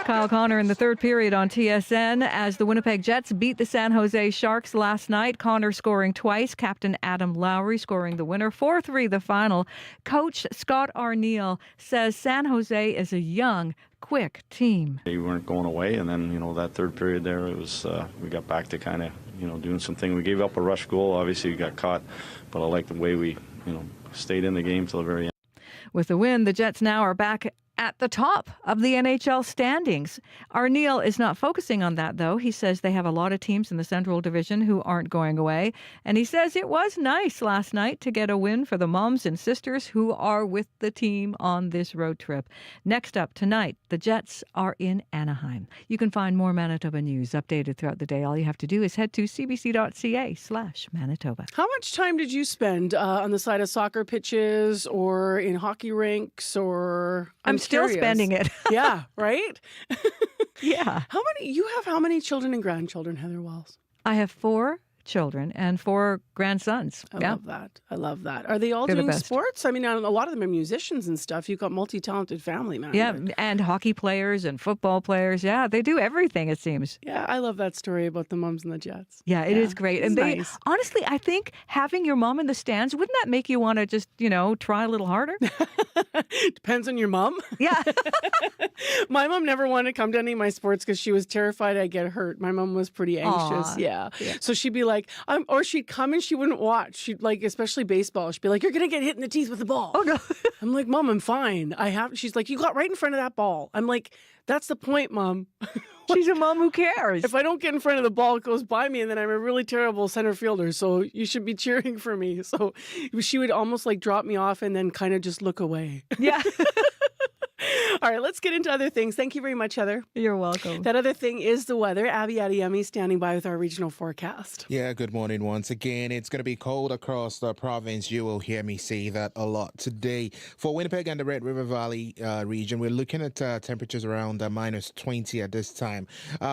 Kyle Connor in the third period on TSN as the Winnipeg Jets beat the San Jose Sharks last night. Connor scoring twice, Captain Adam Lowry scoring the winner. 4-3 the final. Coach Scott Arneal says San Jose is a young, quick team. They weren't going away, and then, that third period there, it was we got back to kind of, doing something. We gave up a rush goal. Obviously, we got caught, but I like the way we, stayed in the game till the very end. With the win, the Jets now are back at the top of the NHL standings. Arneal is not focusing on that, though. He says they have a lot of teams in the Central Division who aren't going away. And he says it was nice last night to get a win for the moms and sisters who are with the team on this road trip. Next up tonight, the Jets are in Anaheim. You can find more Manitoba news updated throughout the day. All you have to do is head to cbc.ca/Manitoba. How much time did you spend on the side of soccer pitches or in hockey rinks or... I'm still spending it. Yeah, right? Yeah. How many children and grandchildren, Heather Walls? I have 4 children and 4 grandsons. I love that. I love that. Are they all They're the doing best. sports? I mean, a lot of them are musicians and stuff. You've got multi-talented family, man. Yeah, But- and hockey players and football players. Yeah, they do everything, it seems. yeah, I love that story about the mums and the Jets. Yeah, it is great. it's And they nice. honestly, I think having your mom in the stands, wouldn't that make you want to just, try a little harder? Depends on your mom. Yeah. My mom never wanted to come to any of my sports because she was terrified I'd get hurt. My mom was pretty anxious. Aw. Yeah. So she'd be like, or she'd come and she wouldn't watch. She'd like, especially baseball. She'd be like, "You're going to get hit in the teeth with the ball." Oh, no. I'm like, "Mom, I'm fine. She's like, "You got right in front of that ball." I'm like, "That's the point, Mom." She's a mom who cares. If I don't get in front of the ball, it goes by me, and then I'm a really terrible center fielder. So you should be cheering for me. So she would almost like drop me off and then kind of just look away. Yeah. All right, let's get into other things. Thank you very much, Heather. You're welcome. That other thing is the weather. Abby Adeyemi standing by with our regional forecast. Yeah, good morning once again. It's going to be cold across the province. You will hear me say that a lot today. For Winnipeg and the Red River Valley region, we're looking at temperatures around minus 20 at this time.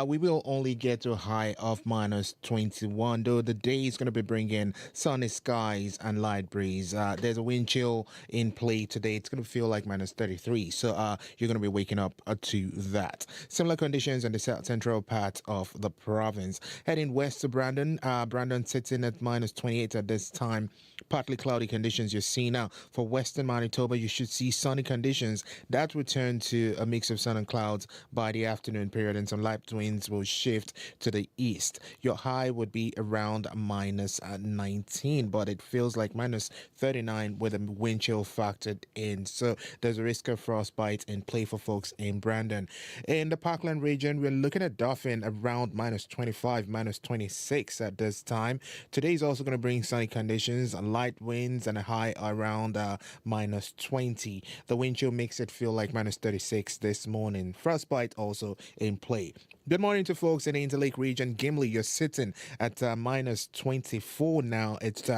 We will only get to a high of minus 21, though the day is going to be bringing sunny skies and light breeze. There's a wind chill in play today. It's going to feel like minus 33. So you're going to be waking up to that. Similar conditions in the south central part of the province. Heading west to Brandon. Brandon sits in at minus 28 at this time. Partly cloudy conditions you see now. For western Manitoba, you should see sunny conditions. That will turn to a mix of sun and clouds by the afternoon period, and some light winds will shift to the east. Your high would be around minus 19, but it feels like minus 39 with a wind chill factored in. So there's a risk of frostbite in play for folks in Brandon. In the Parkland region, we're looking at Dauphin around minus 25, minus 26 at this time. Today is also going to bring sunny conditions, light winds, and a high around minus 20. The wind chill makes it feel like minus 36 this morning. Frostbite also in play. Good morning to folks in the Interlake region. Gimli, you're sitting at minus 24 now. It's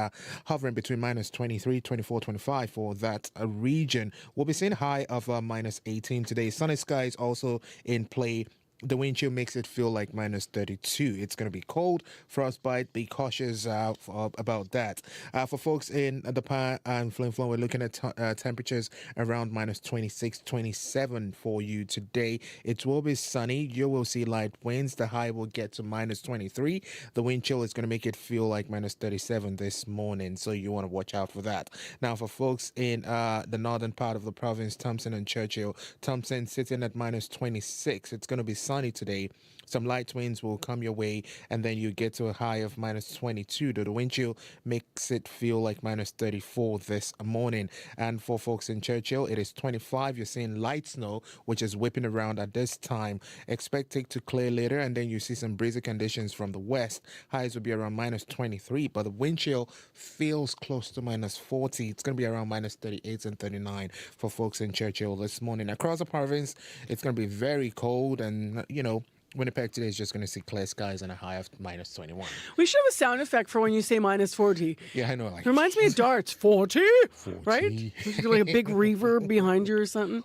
hovering between minus 23, 24, 25 for that region. We'll be seeing a high of minus 18 today. Sunny skies also in play. The wind chill makes it feel like minus 32. It's going to be cold, frostbite. Be cautious about that. For folks in the Pa and Flin Flon, we're looking at temperatures around minus 26, 27 for you today. It will be sunny. You will see light winds. The high will get to minus 23. The wind chill is going to make it feel like minus 37 this morning, so you want to watch out for that. Now, for folks in the northern part of the province, Thompson and Churchill, Thompson sitting at minus 26. It's going to be sunny today. Some light winds will come your way, and then you get to a high of minus 22. The wind chill makes it feel like minus 34 this morning. And for folks in Churchill, it is 25. You're seeing light snow, which is whipping around at this time. Expect it to clear later, and then you see some breezy conditions from the west. Highs will be around minus 23, but the wind chill feels close to minus 40. It's going to be around minus 38 and 39 for folks in Churchill this morning. Across the province, it's going to be very cold, and, Winnipeg today is just going to see clear skies and a high of minus 21. We should have a sound effect for when you say minus 40. Yeah, I know. It reminds me of darts. 40? Right? Like a big reverb behind you or something.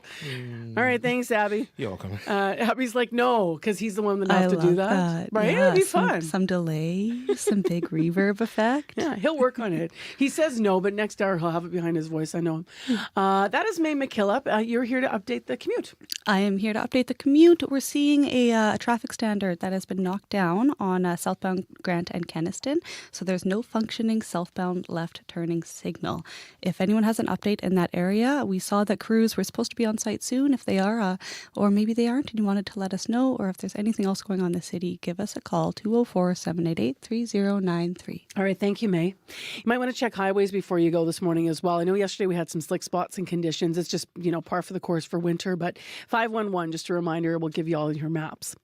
All right, thanks, Abby. You're welcome. Abby's like, no, because he's the one that has to do that. Right? Yeah, It'd be fun. Some delay, some big reverb effect. Yeah, he'll work on it. He says no, but next hour he'll have it behind his voice. I know him. That is May McKillop. You're here to update the commute. I am here to update the commute. We're seeing a traffic standard that has been knocked down on southbound Grant and Kenniston. So there's no functioning southbound left turning signal. If anyone has an update in that area, we saw that crews were supposed to be on site soon. If they are, or maybe they aren't, and you wanted to let us know, or if there's anything else going on in the city, give us a call, 204-788-3093. All right, thank you, May. You might want to check highways before you go this morning as well. I know yesterday we had some slick spots and conditions. It's just, par for the course for winter, but 511, just a reminder, we'll give you all your maps.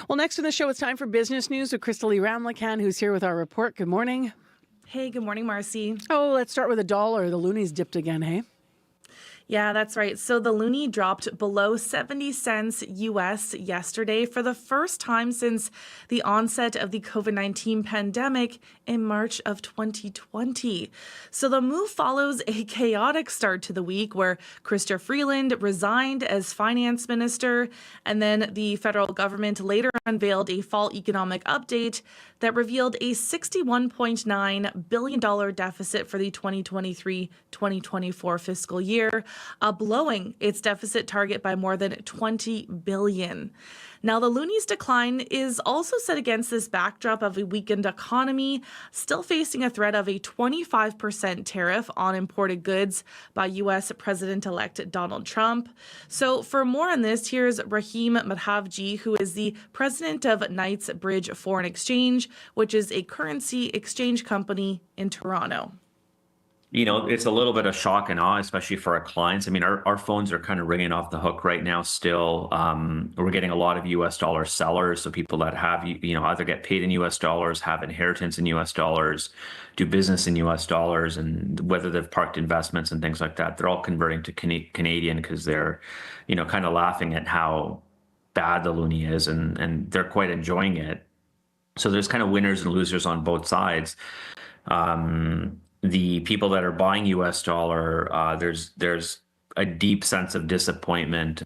Well, next in the show, it's time for business news with Crystalie Ramlakan, who's here with our report. Good morning. Hey, good morning, Marcy. Oh, let's start with $1. The loonies dipped again, hey? Yeah, that's right. So the loonie dropped below 70 cents US yesterday for the first time since the onset of the COVID-19 pandemic in March of 2020. So the move follows a chaotic start to the week where Chrystia Freeland resigned as finance minister, and then the federal government later unveiled a fall economic update that revealed a $61.9 billion deficit for the 2023-2024 fiscal year, blowing its deficit target by more than $20 billion. Now, the loonie's decline is also set against this backdrop of a weakened economy, still facing a threat of a 25% tariff on imported goods by U.S. President-elect Donald Trump. So for more on this, here's Rahim Madhavji, who is the president of Knights Bridge Foreign Exchange, which is a currency exchange company in Toronto. You know, it's a little bit of shock and awe, especially for our clients. I mean, our phones are kind of ringing off the hook right now still. We're getting a lot of US dollar sellers, so people that have, either get paid in US dollars, have inheritance in US dollars, do business in US dollars, and whether they've parked investments and things like that, they're all converting to Canadian because they're, kind of laughing at how bad the loonie is, and they're quite enjoying it. So there's kind of winners and losers on both sides. The people that are buying US dollar, there's a deep sense of disappointment.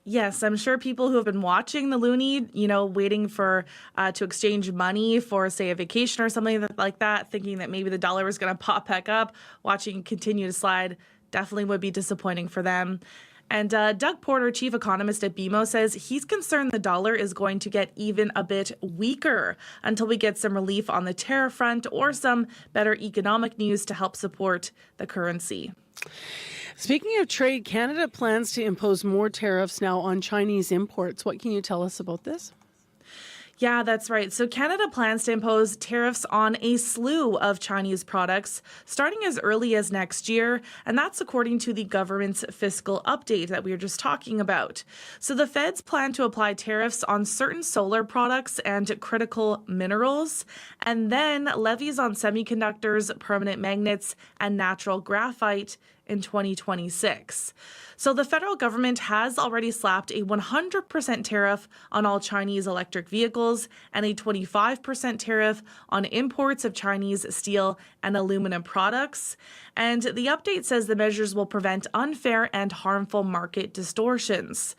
Yes, I'm sure people who have been watching the loonie, waiting for to exchange money for, say, a vacation or something like that, thinking that maybe the dollar was going to pop back up, watching it continue to slide, definitely would be disappointing for them. And Doug Porter, chief economist at BMO, says he's concerned the dollar is going to get even a bit weaker until we get some relief on the tariff front or some better economic news to help support the currency. Speaking of trade, Canada plans to impose more tariffs now on Chinese imports. What can you tell us about this? Yeah, that's right. So Canada plans to impose tariffs on a slew of Chinese products starting as early as next year, and that's according to the government's fiscal update that we were just talking about. So the feds plan to apply tariffs on certain solar products and critical minerals, and then levies on semiconductors, permanent magnets, and natural graphite in 2026. So the federal government has already slapped a 100% tariff on all Chinese electric vehicles and a 25% tariff on imports of Chinese steel and aluminum products. And the update says the measures will prevent unfair and harmful market distortions.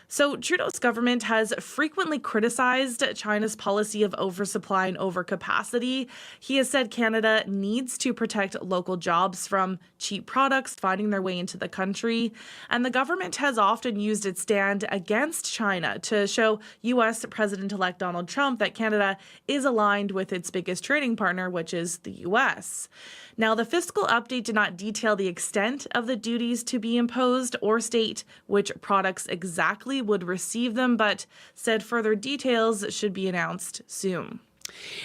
So Trudeau's government has frequently criticized China's policy of oversupply and overcapacity. He has said Canada needs to protect local jobs from cheap products finding their way into the country. And the government has often used its stand against China to show U.S. President-elect Donald Trump that Canada is aligned with its biggest trading partner, which is the U.S. Now, the fiscal update did not detail the extent of the duties to be imposed or state which products exactly would receive them, but said further details should be announced soon.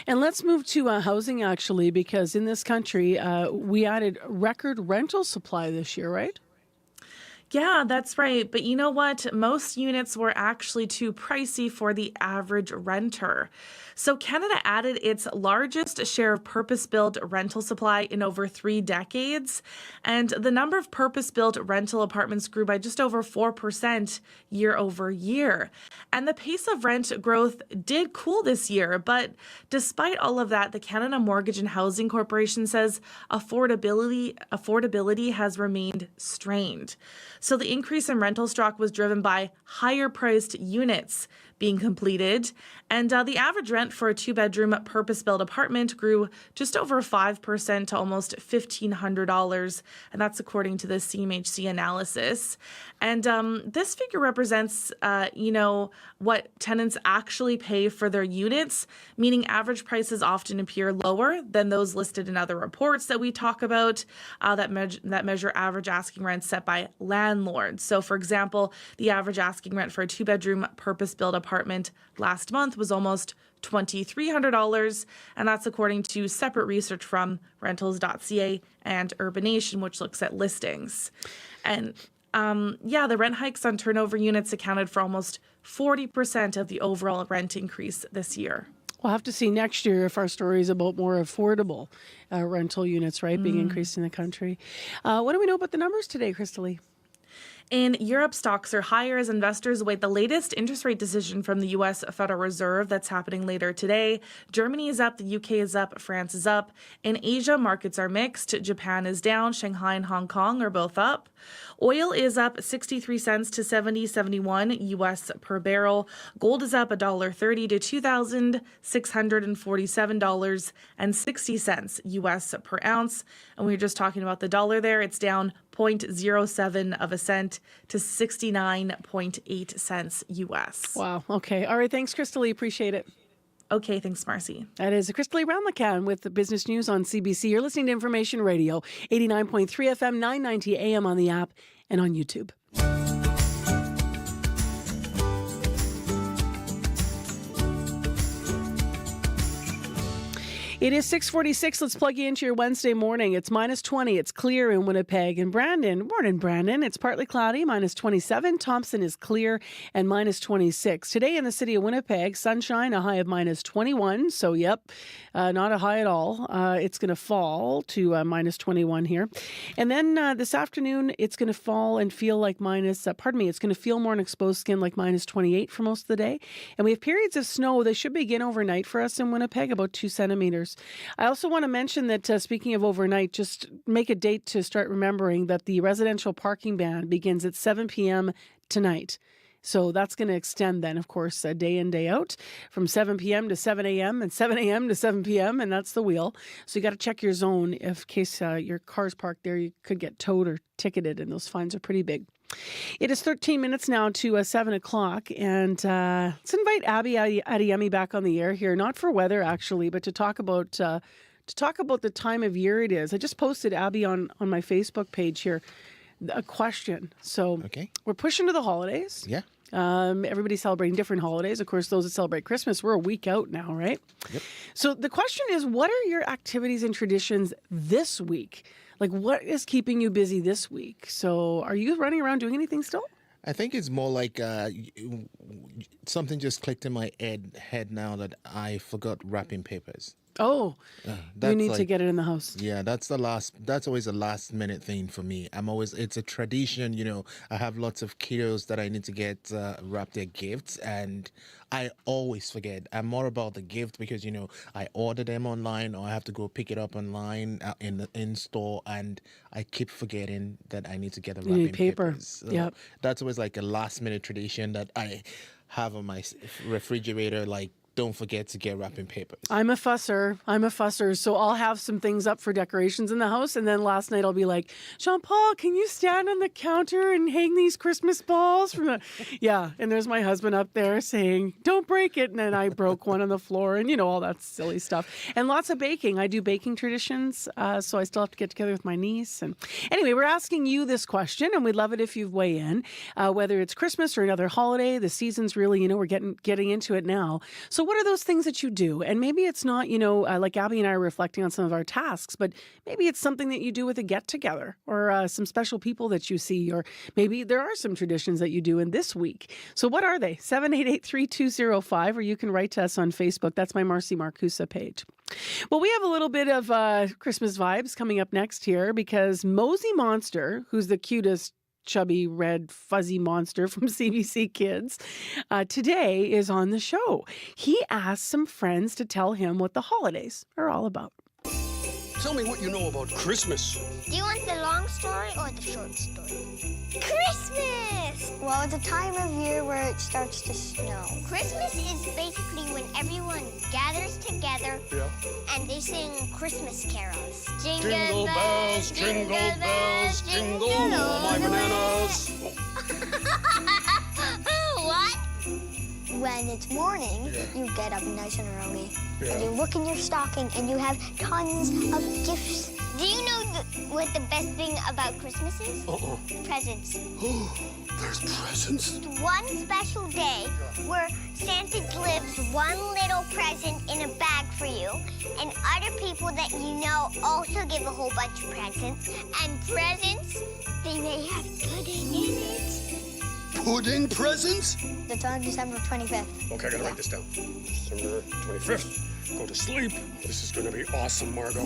And let's move to housing, actually, because in this country, we added record rental supply this year, right? Yeah, that's right. But you know what? Most units were actually too pricey for the average renter. So Canada added its largest share of purpose-built rental supply in over 3 decades. And the number of purpose-built rental apartments grew by just over 4% year over year. And the pace of rent growth did cool this year. But despite all of that, the Canada Mortgage and Housing Corporation says affordability has remained strained. So the increase in rental stock was driven by higher priced units being completed, and the average rent for a 2-bedroom purpose-built apartment grew just over 5% to almost $1,500, and that's according to the CMHC analysis. And this figure represents, what tenants actually pay for their units, meaning average prices often appear lower than those listed in other reports that we talk about that measure average asking rents set by landlords. So, for example, the average asking rent for a 2-bedroom purpose-built apartment last month was almost $2,300, and that's according to separate research from rentals.ca and Urbanation, which looks at listings. And the rent hikes on turnover units accounted for almost 40% of the overall rent increase this year. We'll have to see next year if our story is about more affordable rental units, right, being increased in the country. What do we know about the numbers today, Crystalie? In Europe, stocks are higher as investors await the latest interest rate decision from the U.S. Federal Reserve that's happening later today. Germany is up, the U.K. is up, France is up. In Asia, markets are mixed. Japan is down, Shanghai and Hong Kong are both up. Oil is up 63 cents to $70.71 U.S. per barrel. Gold is up $1.30 to $2,647.60 U.S. per ounce. And we were just talking about the dollar there. It's down 0.07 of a cent to 69.8 cents U.S. Wow. Okay. All right. Thanks, Crystalie. Appreciate it. Okay. Thanks, Marcy. That is Crystalie Ramlakan with the Business News on CBC. You're listening to Information Radio, 89.3 FM, 990 AM on the app and on YouTube. It is 6:46. Let's plug you into your Wednesday morning. It's minus 20. It's clear in Winnipeg and Brandon. Morning, Brandon. It's partly cloudy, minus 27. Thompson is clear and minus 26. Today in the city of Winnipeg, sunshine, a high of minus 21. So, not a high at all. It's going to fall to minus 21 here. And then this afternoon, it's going to fall and feel like it's going to feel more in exposed skin like minus 28 for most of the day. And we have periods of snow. They should begin overnight for us in Winnipeg, about 2 centimeters. I also want to mention that speaking of overnight, just make a date to start remembering that the residential parking ban begins at 7 p.m. tonight. So that's going to extend then, of course, day in, day out from 7 p.m. to 7 a.m. and 7 a.m. to 7 p.m. And that's the wheel. So you got to check your zone in case your car's parked there. You could get towed or ticketed, and those fines are pretty big. It is 13 minutes now to 7 o'clock, and let's invite Abby Adeyemi back on the air here, not for weather actually, but to talk about the time of year it is. I just posted, Abby, on my Facebook page here a question. So we're pushing to the holidays. Yeah. Everybody's celebrating different holidays. Of course, those that celebrate Christmas, we're a week out now, right? Yep. So the question is, what are your activities and traditions this week? Like, what is keeping you busy this week? So are you running around doing anything still? I think it's more like something just clicked in my head now that I forgot wrapping papers. Oh, you need to get it in the house. Yeah, that's always a last minute thing for me. It's a tradition, I have lots of kiddos that I need to get wrap their gifts, and I always forget. I'm more about the gift because, I order them online or I have to go pick it up online in store, and I keep forgetting that I need to get the wrapping paper. papers. So yep. That's always like a last minute tradition that I have on my refrigerator, like, don't forget to get wrapping papers. I'm a fusser. So I'll have some things up for decorations in the house. And then last night I'll be like, Jean-Paul, can you stand on the counter and hang these Christmas balls? Yeah. And there's my husband up there saying, don't break it. And then I broke one on the floor and, all that silly stuff. And lots of baking. I do baking traditions. So I still have to get together with my niece. And anyway, we're asking you this question, and we'd love it if you weigh in, whether it's Christmas or another holiday. The season's really, we're getting into it now. So what are those things that you do? And maybe it's not, like Abby and I are reflecting on some of our tasks, but maybe it's something that you do with a get-together or some special people that you see, or maybe there are some traditions that you do in this week. So what are they? 788-3205, or you can write to us on Facebook. That's my Marcy Marcusa page. Well, we have a little bit of Christmas vibes coming up next here because Mosey Monster, who's the cutest chubby, red, fuzzy monster from CBC Kids, today is on the show. He asked some friends to tell him what the holidays are all about. Tell me what you know about Christmas. Do you want the long story or the short story? Christmas! Well, it's a time of year where it starts to snow. Christmas is basically when everyone gathers together and they sing Christmas carols. Jingle bells, jingle bells, jingle all my bananas. What? When it's morning, you get up nice and early. And you look in your stocking and you have tons of gifts. Do you know what the best thing about Christmas is? Presents. There's presents? One special day where Santa delivers one little present in a bag for you, and other people that you know also give a whole bunch of presents. And presents, they may have pudding in it. pudding presents? That's on December 25th. Okay, I gotta write this down. December 25th. Go to sleep. This is gonna be awesome, Margot.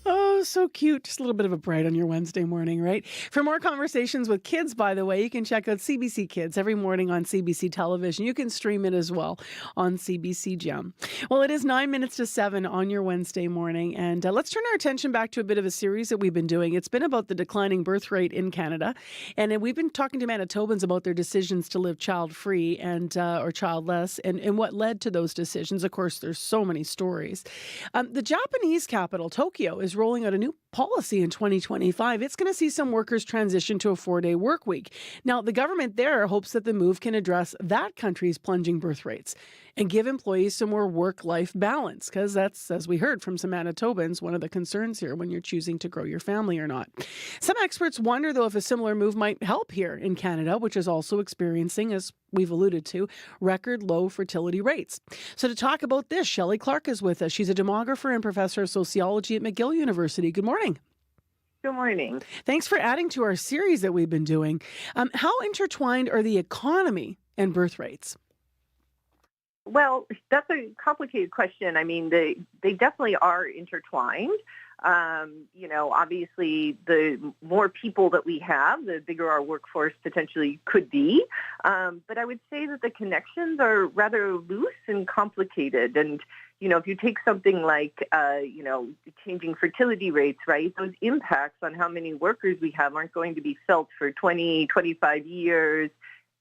Oh, so cute. Just a little bit of a bright on your Wednesday morning, right? For more conversations with kids, by the way, you can check out CBC Kids every morning on CBC television. You can stream it as well on CBC Gem. Well, it is 9 minutes to 7 on your Wednesday morning, and let's turn our attention back to a bit of a series that we've been doing. It's been about the declining birth rate in Canada, and we've been talking to Manitobans about their decisions to live child-free and or childless, and what led to those decisions. Of course, there's so many stories. The Japanese capital, Tokyo, is rolling out a new policy in 2025. It's going to see some workers transition to a 4-day work week. Now, the government there hopes that the move can address that country's plunging birth rates and give employees some more work-life balance, because that's, as we heard from some Manitobans, one of the concerns here when you're choosing to grow your family or not. Some experts wonder, though, if a similar move might help here in Canada, which is also experiencing, as we've alluded to, record low fertility rates. So to talk about this, Shelley Clark is with us. She's a demographer and professor of sociology at McGill University. Good morning. Good morning. Thanks for adding to our series that we've been doing. How intertwined are the economy and birth rates? Well, that's a complicated question. I mean, they definitely are intertwined. Obviously, the more people that we have, the bigger our workforce potentially could be. But I would say that the connections are rather loose and complicated. And, if you take something like, changing fertility rates, right, those impacts on how many workers we have aren't going to be felt for 20, 25 years.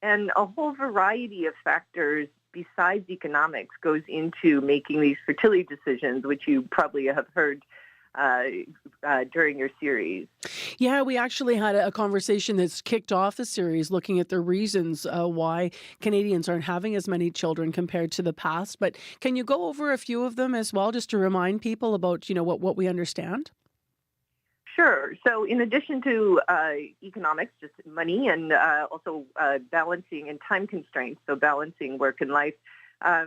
And a whole variety of factors besides economics goes into making these fertility decisions, which you probably have heard during your series. Yeah, we actually had a conversation that's kicked off the series looking at the reasons why Canadians aren't having as many children compared to the past. But can you go over a few of them as well, just to remind people about, what we understand? Sure. So in addition to economics, just money, and also balancing and time constraints, so balancing work and life,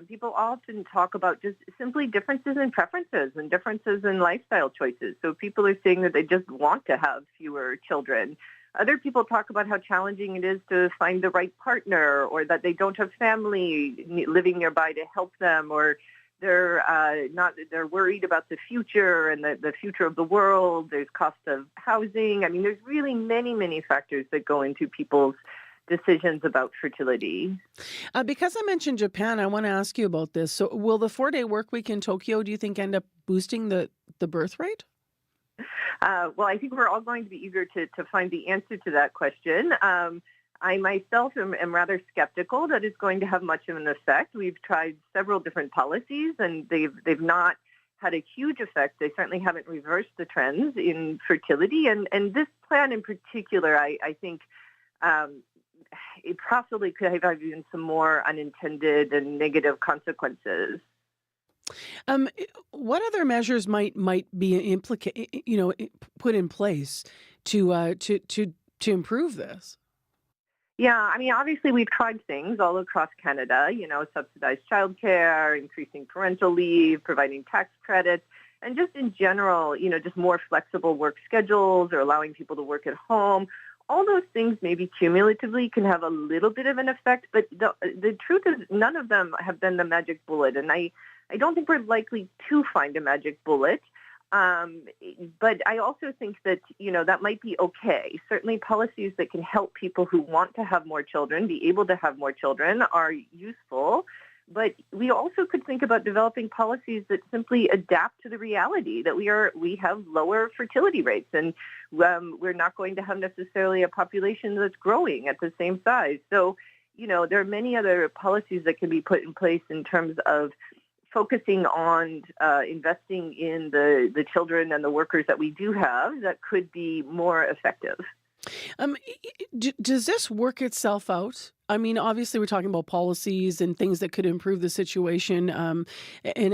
people often talk about just simply differences in preferences and differences in lifestyle choices. So people are saying that they just want to have fewer children. Other people talk about how challenging it is to find the right partner, or that they don't have family living nearby to help them, or they're worried about the future and the future of the world. There's cost of housing. I mean, there's really many, many factors that go into people's decisions about fertility. Because I mentioned Japan, I want to ask you about this. So will the 4-day work week in Tokyo, do you think, end up boosting the birth rate? Well, I think we're all going to be eager to find the answer to that question. I myself am rather skeptical that it's going to have much of an effect. We've tried several different policies, and they've not had a huge effect. They certainly haven't reversed the trends in fertility. And this plan in particular, I think it possibly could have even some more unintended and negative consequences. What other measures might be put in place to improve this? Yeah, I mean, obviously we've tried things all across Canada, subsidized childcare, increasing parental leave, providing tax credits, and just in general, just more flexible work schedules or allowing people to work at home. All those things maybe cumulatively can have a little bit of an effect, but the truth is none of them have been the magic bullet. And I don't think we're likely to find a magic bullet. But I also think that, that might be okay. Certainly policies that can help people who want to have more children be able to have more children are useful. But we also could think about developing policies that simply adapt to the reality that we have lower fertility rates, and we're not going to have necessarily a population that's growing at the same size. So, there are many other policies that can be put in place in terms of focusing on investing in the children and the workers that we do have that could be more effective. Does this work itself out? I mean, obviously, we're talking about policies and things that could improve the situation. And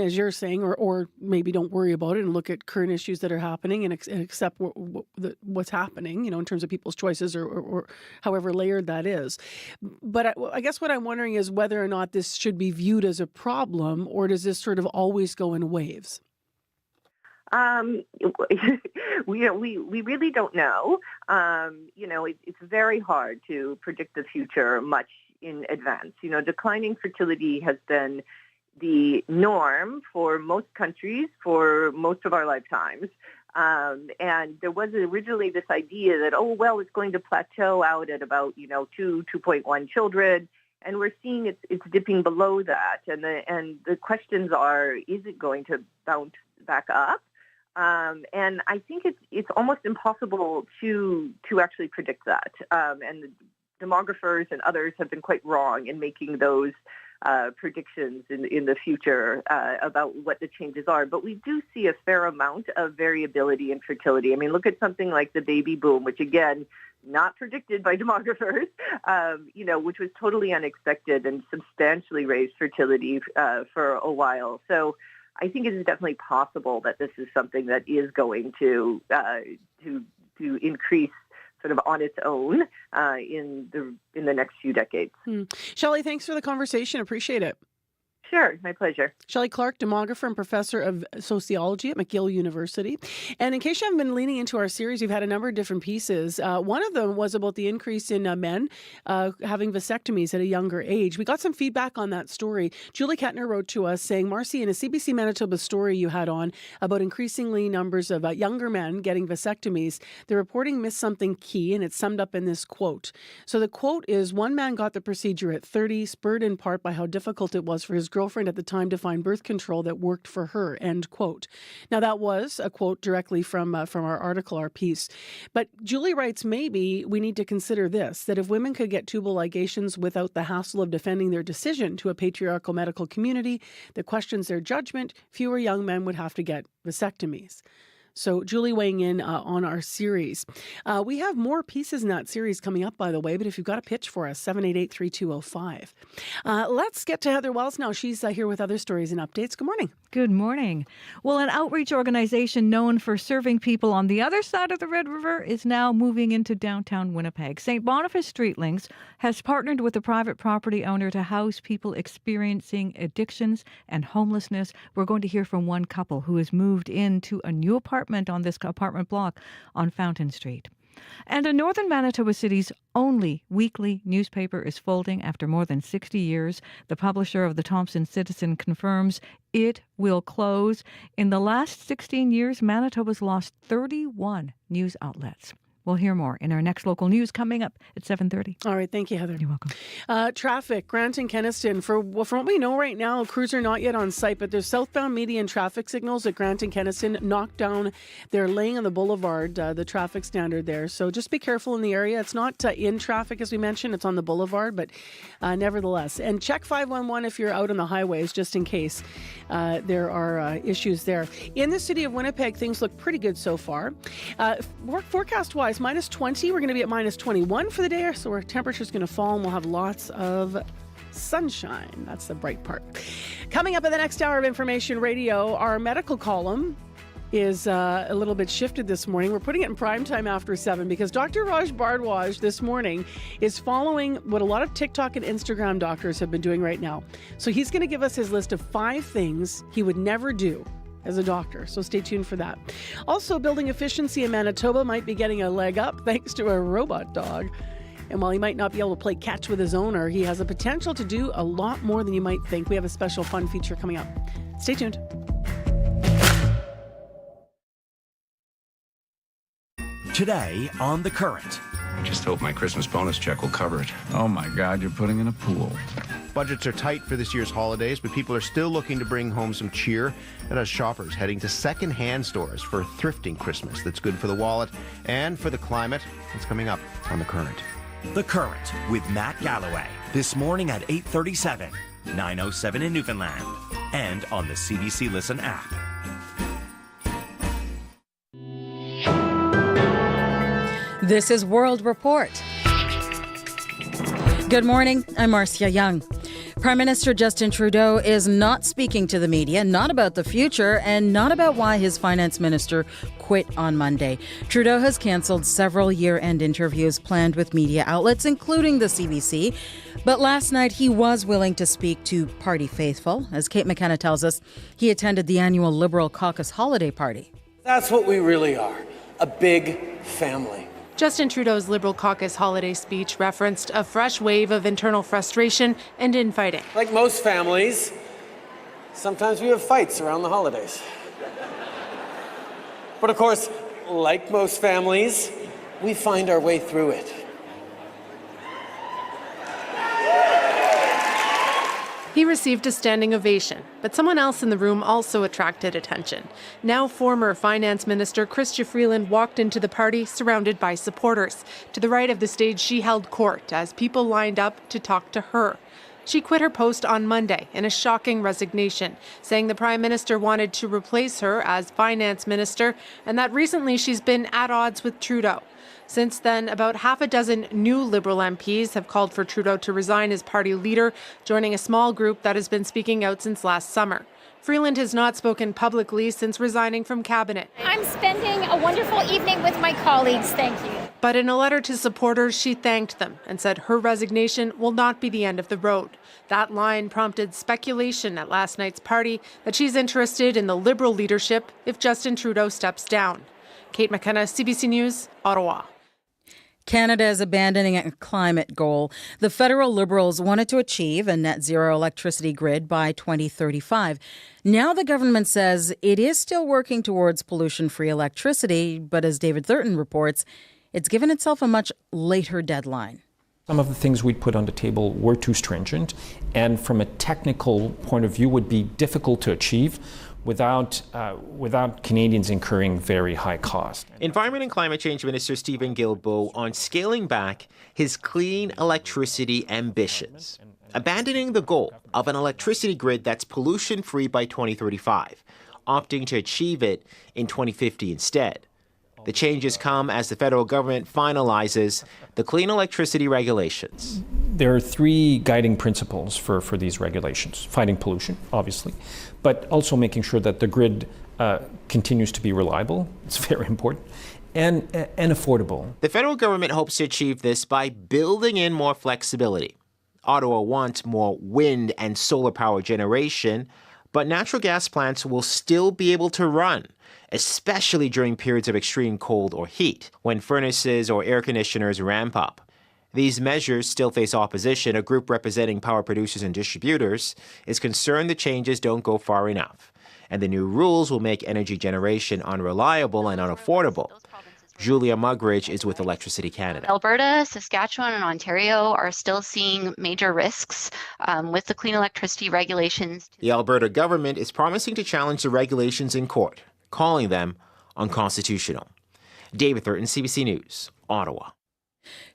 as you're saying, or maybe don't worry about it and look at current issues that are happening and accept what's happening, in terms of people's choices or however layered that is. But I guess what I'm wondering is whether or not this should be viewed as a problem, or does this sort of always go in waves? We really don't know. It's very hard to predict the future much in advance. Declining fertility has been the norm for most countries for most of our lifetimes. And there was originally this idea that, it's going to plateau out at about, 2.1 children. And we're seeing it's dipping below that. And the questions are, is it going to bounce back up? And I think it's almost impossible to actually predict that. And the demographers and others have been quite wrong in making those predictions in the future about what the changes are. But we do see a fair amount of variability in fertility. I mean, look at something like the baby boom, which again, not predicted by demographers, which was totally unexpected and substantially raised fertility for a while. So I think it is definitely possible that this is something that is going to increase sort of on its own in the next few decades. Shelley, thanks for the conversation. Appreciate it. Sure, my pleasure. Shelley Clark, demographer and professor of sociology at McGill University. And in case you haven't been leaning into our series, we've had a number of different pieces. One of them was about the increase in men having vasectomies at a younger age. We got some feedback on that story. Julie Kettner wrote to us saying, Marcy, in a CBC Manitoba story you had on about increasingly numbers of younger men getting vasectomies, the reporting missed something key, and it's summed up in this quote. So the quote is, one man got the procedure at 30, spurred in part by how difficult it was for his girlfriend at the time to find birth control that worked for her, end quote. Now, that was a quote directly from our article, our piece. But Julie writes, maybe we need to consider this, that if women could get tubal ligations without the hassle of defending their decision to a patriarchal medical community that questions their judgment, fewer young men would have to get vasectomies. So Julie weighing in on our series. We have more pieces in that series coming up, by the way, but if you've got a pitch for us, 788-3205. Let's get to Heather Wells now. She's here with other stories and updates. Good morning. Good morning. Well, an outreach organization known for serving people on the other side of the Red River is now moving into downtown Winnipeg. St. Boniface Streetlinks has partnered with a private property owner to house people experiencing addictions and homelessness. We're going to hear from one couple who has moved into a new apartment on this apartment block on Fountain Street. And a northern Manitoba city's only weekly newspaper is folding after more than 60 years. The publisher of the Thompson Citizen confirms it will close. In the last 16 years, Manitoba's lost 31 news outlets. We'll hear more in our next local news coming up at 7:30. All right. Thank you, Heather. You're welcome. Traffic, Grant and Kenniston. From what we know right now, crews are not yet on site, but there's southbound median traffic signals at Grant and Kenniston knocked down. They're laying on the boulevard, the traffic standard there. So just be careful in the area. It's not in traffic, as we mentioned. It's on the boulevard, but nevertheless. And check 511 if you're out on the highways, just in case there are issues there. In the city of Winnipeg, things look pretty good so far. Forecast-wise, minus 20. We're going to be at minus 21 for the day, so our temperature's going to fall and we'll have lots of sunshine. That's the bright part. Coming up in the next hour of Information Radio, our medical column is a little bit shifted this morning. We're putting it in prime time after 7 because Dr. Raj Bhardwaj this morning is following what a lot of TikTok and Instagram doctors have been doing right now. So he's going to give us his list of 5 things he would never do as a doctor, so stay tuned for that. Also, building efficiency in Manitoba might be getting a leg up thanks to a robot dog. And while he might not be able to play catch with his owner, he has a potential to do a lot more than you might think. We have a special fun feature coming up. Stay tuned. Today on The Current. I just hope my Christmas bonus check will cover it. Oh my God, you're putting in a pool. Budgets are tight for this year's holidays, but people are still looking to bring home some cheer. And as shoppers heading to second-hand stores for thrifting Christmas that's good for the wallet and for the climate. It's coming up on The Current. The Current with Matt Galloway. This morning at 8:37, 9:07 in Newfoundland, and on the CBC Listen app. This is World Report. Good morning, I'm Marcia Young. Prime Minister Justin Trudeau is not speaking to the media, not about the future, and not about why his finance minister quit on Monday. Trudeau has cancelled several year-end interviews planned with media outlets, including the CBC. But last night, he was willing to speak to party faithful. As Kate McKenna tells us, he attended the annual Liberal Caucus holiday party. That's what we really are, a big family. Justin Trudeau's Liberal caucus holiday speech referenced a fresh wave of internal frustration and infighting. Like most families, sometimes we have fights around the holidays. But of course, like most families, we find our way through it. He received a standing ovation, but someone else in the room also attracted attention. Now former Finance Minister Chrystia Freeland walked into the party surrounded by supporters. To the right of the stage, she held court as people lined up to talk to her. She quit her post on Monday in a shocking resignation, saying the Prime Minister wanted to replace her as Finance Minister and that recently she's been at odds with Trudeau. Since then, about half a dozen new Liberal MPs have called for Trudeau to resign as party leader, joining a small group that has been speaking out since last summer. Freeland has not spoken publicly since resigning from cabinet. I'm spending a wonderful evening with my colleagues, thank you. But in a letter to supporters, she thanked them and said her resignation will not be the end of the road. That line prompted speculation at last night's party that she's interested in the Liberal leadership if Justin Trudeau steps down. Kate McKenna, CBC News, Ottawa. Canada is abandoning a climate goal. The federal Liberals wanted to achieve a net zero electricity grid by 2035. Now the government says it is still working towards pollution-free electricity, but as David Thurton reports, it's given itself a much later deadline. Some of the things we'd put on the table were too stringent, and from a technical point of view would be difficult to achieve without Canadians incurring very high costs. Environment and Climate Change Minister Stephen Guilbeault on scaling back his clean electricity ambitions, abandoning the goal of an electricity grid that's pollution-free by 2035, opting to achieve it in 2050 instead. The changes come as the federal government finalizes the clean electricity regulations. There are three guiding principles for these regulations. Fighting pollution, obviously, but also making sure that the grid continues to be reliable. It's very important. And affordable. The federal government hopes to achieve this by building in more flexibility. Ottawa wants more wind and solar power generation, but natural gas plants will still be able to run, especially during periods of extreme cold or heat, when furnaces or air conditioners ramp up. These measures still face opposition. A group representing power producers and distributors is concerned the changes don't go far enough, and the new rules will make energy generation unreliable and unaffordable. Julia Mugridge is with Electricity Canada. Alberta, Saskatchewan, and Ontario are still seeing major risks with the clean electricity regulations. The Alberta government is promising to challenge the regulations in court, calling them unconstitutional. David Thurton, CBC News, Ottawa.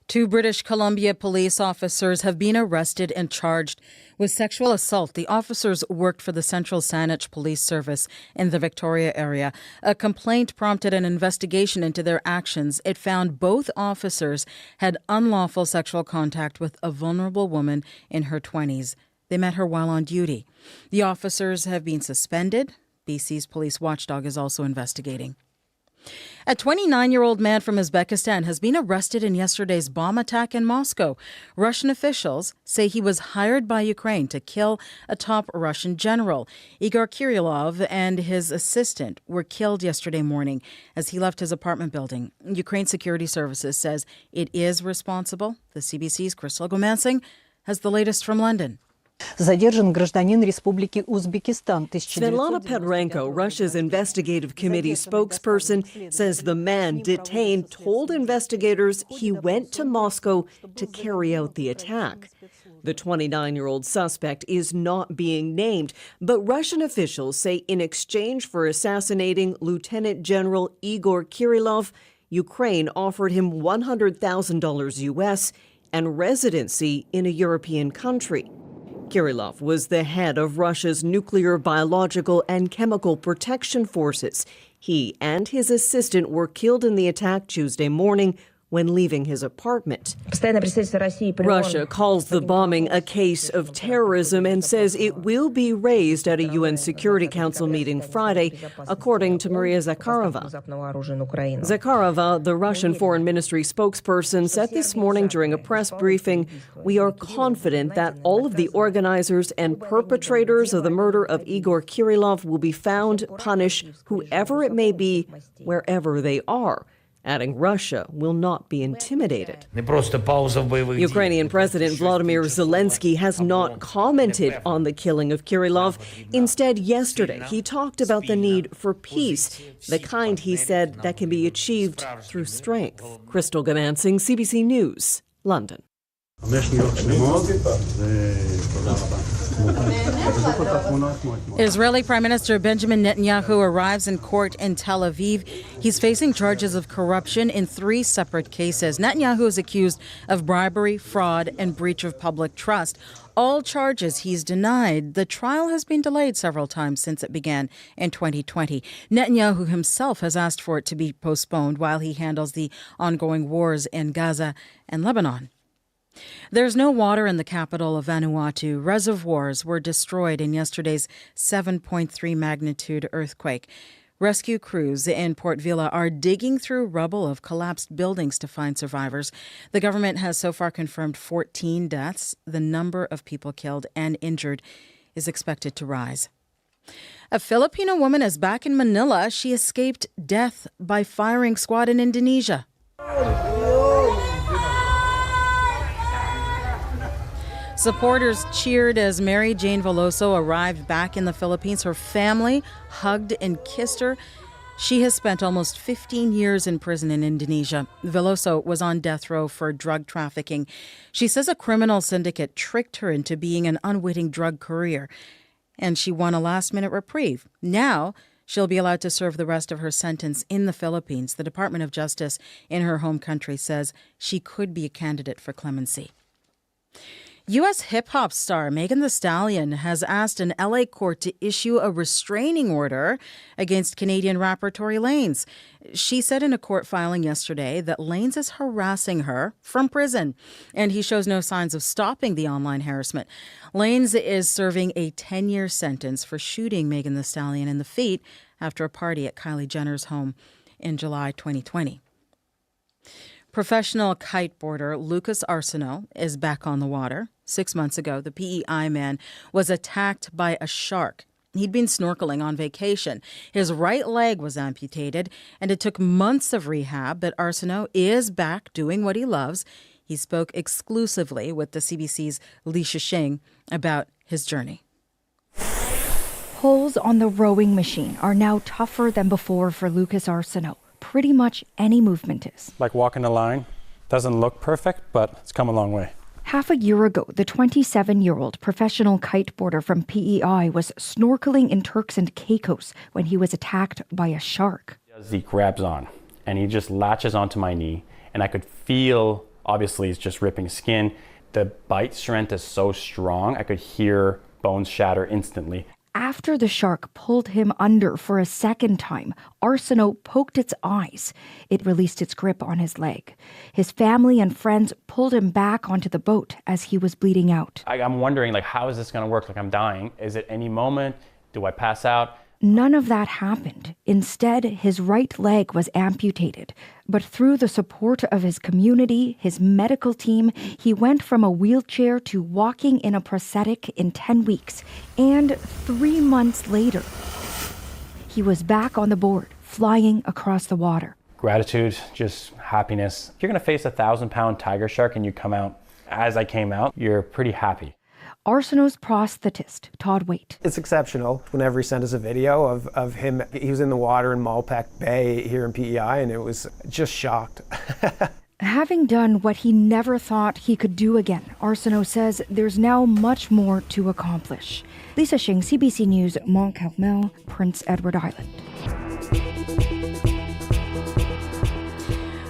2 British Columbia police officers have been arrested and charged with sexual assault. The officers worked for the Central Saanich Police Service in the Victoria area. A complaint prompted an investigation into their actions. It found both officers had unlawful sexual contact with a vulnerable woman in her 20s. They met her while on duty. The officers have been suspended. BC's police watchdog is also investigating. A 29-year-old man from Uzbekistan has been arrested in yesterday's bomb attack in Moscow. Russian officials say he was hired by Ukraine to kill a top Russian general. Igor Kirillov and his assistant were killed yesterday morning as he left his apartment building. Ukraine Security Services says it is responsible. The CBC's Crystal Gomansing has the latest from London. Задержан гражданин Республики Узбекистан. Svetlana Pedrenko, Russia's investigative committee spokesperson, says the man detained told investigators he went to Moscow to carry out the attack. The 29-year-old suspect is not being named, but Russian officials say in exchange for assassinating Lieutenant General Igor Kirillov, Ukraine offered him $100,000 US and residency in a European country. Kirillov was the head of Russia's nuclear, biological, and chemical protection forces. He and his assistant were killed in the attack Tuesday morning when leaving his apartment. Russia calls the bombing a case of terrorism and says it will be raised at a UN Security Council meeting Friday, according to Maria Zakharova. Zakharova, the Russian Foreign Ministry spokesperson, said this morning during a press briefing, "We are confident that all of the organizers and perpetrators of the murder of Igor Kirillov will be found, punished, whoever it may be, wherever they are," adding Russia will not be intimidated. Ukrainian President Vladimir Zelensky has not commented on the killing of Kirillov. Instead, yesterday, he talked about the need for peace, the kind, he said, that can be achieved through strength. Crystal Gamansing, CBC News, London. Israeli Prime Minister Benjamin Netanyahu arrives in court in Tel Aviv. He's facing charges of corruption in 3 separate cases. Netanyahu is accused of bribery, fraud, and breach of public trust. All charges he's denied. The trial has been delayed several times since it began in 2020. Netanyahu himself has asked for it to be postponed while he handles the ongoing wars in Gaza and Lebanon. There's no water in the capital of Vanuatu. Reservoirs were destroyed in yesterday's 7.3 magnitude earthquake. Rescue crews in Port Vila are digging through rubble of collapsed buildings to find survivors. The government has so far confirmed 14 deaths. The number of people killed and injured is expected to rise. A Filipino woman is back in Manila. She escaped death by firing squad in Indonesia. Supporters cheered as Mary Jane Veloso arrived back in the Philippines. Her family hugged and kissed her. She has spent almost 15 years in prison in Indonesia. Veloso was on death row for drug trafficking. She says a criminal syndicate tricked her into being an unwitting drug courier, and she won a last-minute reprieve. Now, she'll be allowed to serve the rest of her sentence in the Philippines. The Department of Justice in her home country says she could be a candidate for clemency. U.S. hip-hop star Megan Thee Stallion has asked an L.A. court to issue a restraining order against Canadian rapper Tory Lanez. She said in a court filing yesterday that Lanez is harassing her from prison, and he shows no signs of stopping the online harassment. Lanez is serving a 10-year sentence for shooting Megan Thee Stallion in the feet after a party at Kylie Jenner's home in July 2020. Professional kiteboarder Lucas Arsenault is back on the water. 6 months ago, the PEI man was attacked by a shark. He'd been snorkeling on vacation. His right leg was amputated, and it took months of rehab, but Arsenault is back doing what he loves. He spoke exclusively with the CBC's Li Shishing about his journey. Pulls on the rowing machine are now tougher than before for Lucas Arsenault. Pretty much any movement is. Like walking the line. Doesn't look perfect, but it's come a long way. Half a year ago, the 27-year-old professional kiteboarder from PEI was snorkeling in Turks and Caicos when he was attacked by a shark. He grabs on, and he just latches onto my knee, and I could feel, obviously, he's just ripping skin. The bite strength is so strong, I could hear bones shatter instantly. After the shark pulled him under for a second time, Arsenault poked its eyes. It released its grip on his leg. His family and friends pulled him back onto the boat as he was bleeding out. I'm wondering, how is this going to work? I'm dying. Is it any moment? Do I pass out? None of that happened. Instead, his right leg was amputated. But through the support of his community, his medical team, he went from a wheelchair to walking in a prosthetic in 10 weeks. And 3 months later, he was back on the board, flying across the water. Gratitude, just happiness. If you're going to face a 1,000-pound tiger shark and you come out as I came out, you're pretty happy. Arsenault's prosthetist, Todd Waite. It's exceptional. Whenever he sent us a video of him, he was in the water in Malpeque Bay here in PEI, and it was just shocked. Having done what he never thought he could do again, Arsenault says there's now much more to accomplish. Lisa Shing, CBC News, Mont Carmel, Prince Edward Island.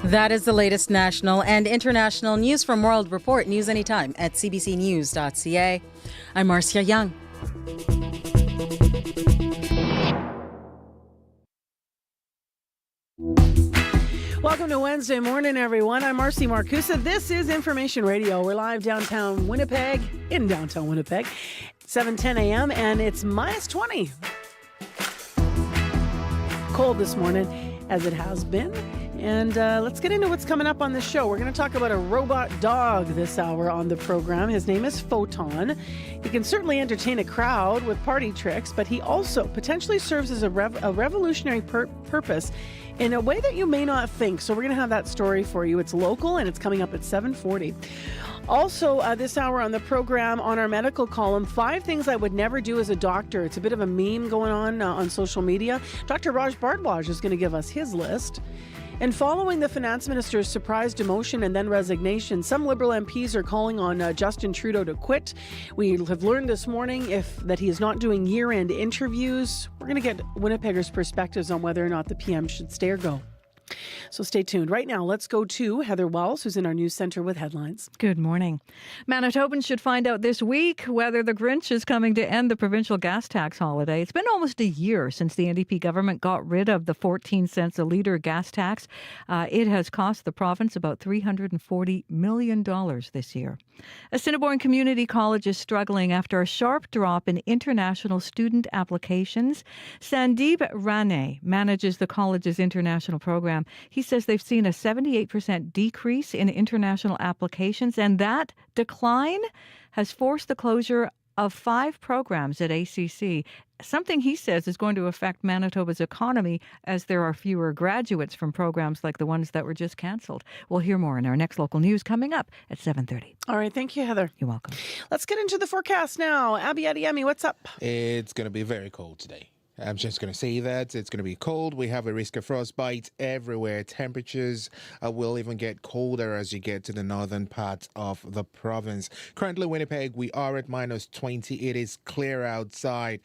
That is the latest national and international news from World Report. News anytime at cbcnews.ca. I'm Marcia Young. Welcome to Wednesday morning, everyone. I'm Marcy Marcusa. This is Information Radio. We're live downtown Winnipeg, in downtown Winnipeg, 7:10 a.m., and it's minus 20. Cold this morning, as it has been. And let's get into what's coming up on the show. We're going to talk about a robot dog this hour on the program. His name is Photon. He can certainly entertain a crowd with party tricks, but he also potentially serves as a revolutionary purpose in a way that you may not think. So we're going to have that story for you. It's local, and it's coming up at 7:40. Also, this hour on the program, on our medical column, 5 things I would never do as a doctor. It's a bit of a meme going on social media. Dr. Raj Bhardwaj is going to give us his list. And following the finance minister's surprise demotion and then resignation, some Liberal MPs are calling on Justin Trudeau to quit. We have learned this morning that he is not doing year-end interviews. We're going to get Winnipeggers' perspectives on whether or not the PM should stay or go. So stay tuned. Right now, let's go to Heather Wells, who's in our news center with headlines. Good morning. Manitobans should find out this week whether the Grinch is coming to end the provincial gas tax holiday. It's been almost a year since the NDP government got rid of the 14 cents a litre gas tax. It has cost the province about $340 million this year. Assiniboine Community College is struggling after a sharp drop in international student applications. Sandeep Rane manages the college's international program. He says they've seen a 78% decrease in international applications, and that decline has forced the closure of 5 programs at ACC, something he says is going to affect Manitoba's economy as there are fewer graduates from programs like the ones that were just cancelled. We'll hear more in our next local news coming up at 7:30. All right. Thank you, Heather. You're welcome. Let's get into the forecast now. Abby Adiemi, what's up? It's going to be very cold today. I'm just going to say that it's going to be cold. We have a risk of frostbite everywhere. Temperatures will even get colder as you get to the northern part of the province. Currently, Winnipeg, we are at minus 20. It is clear outside.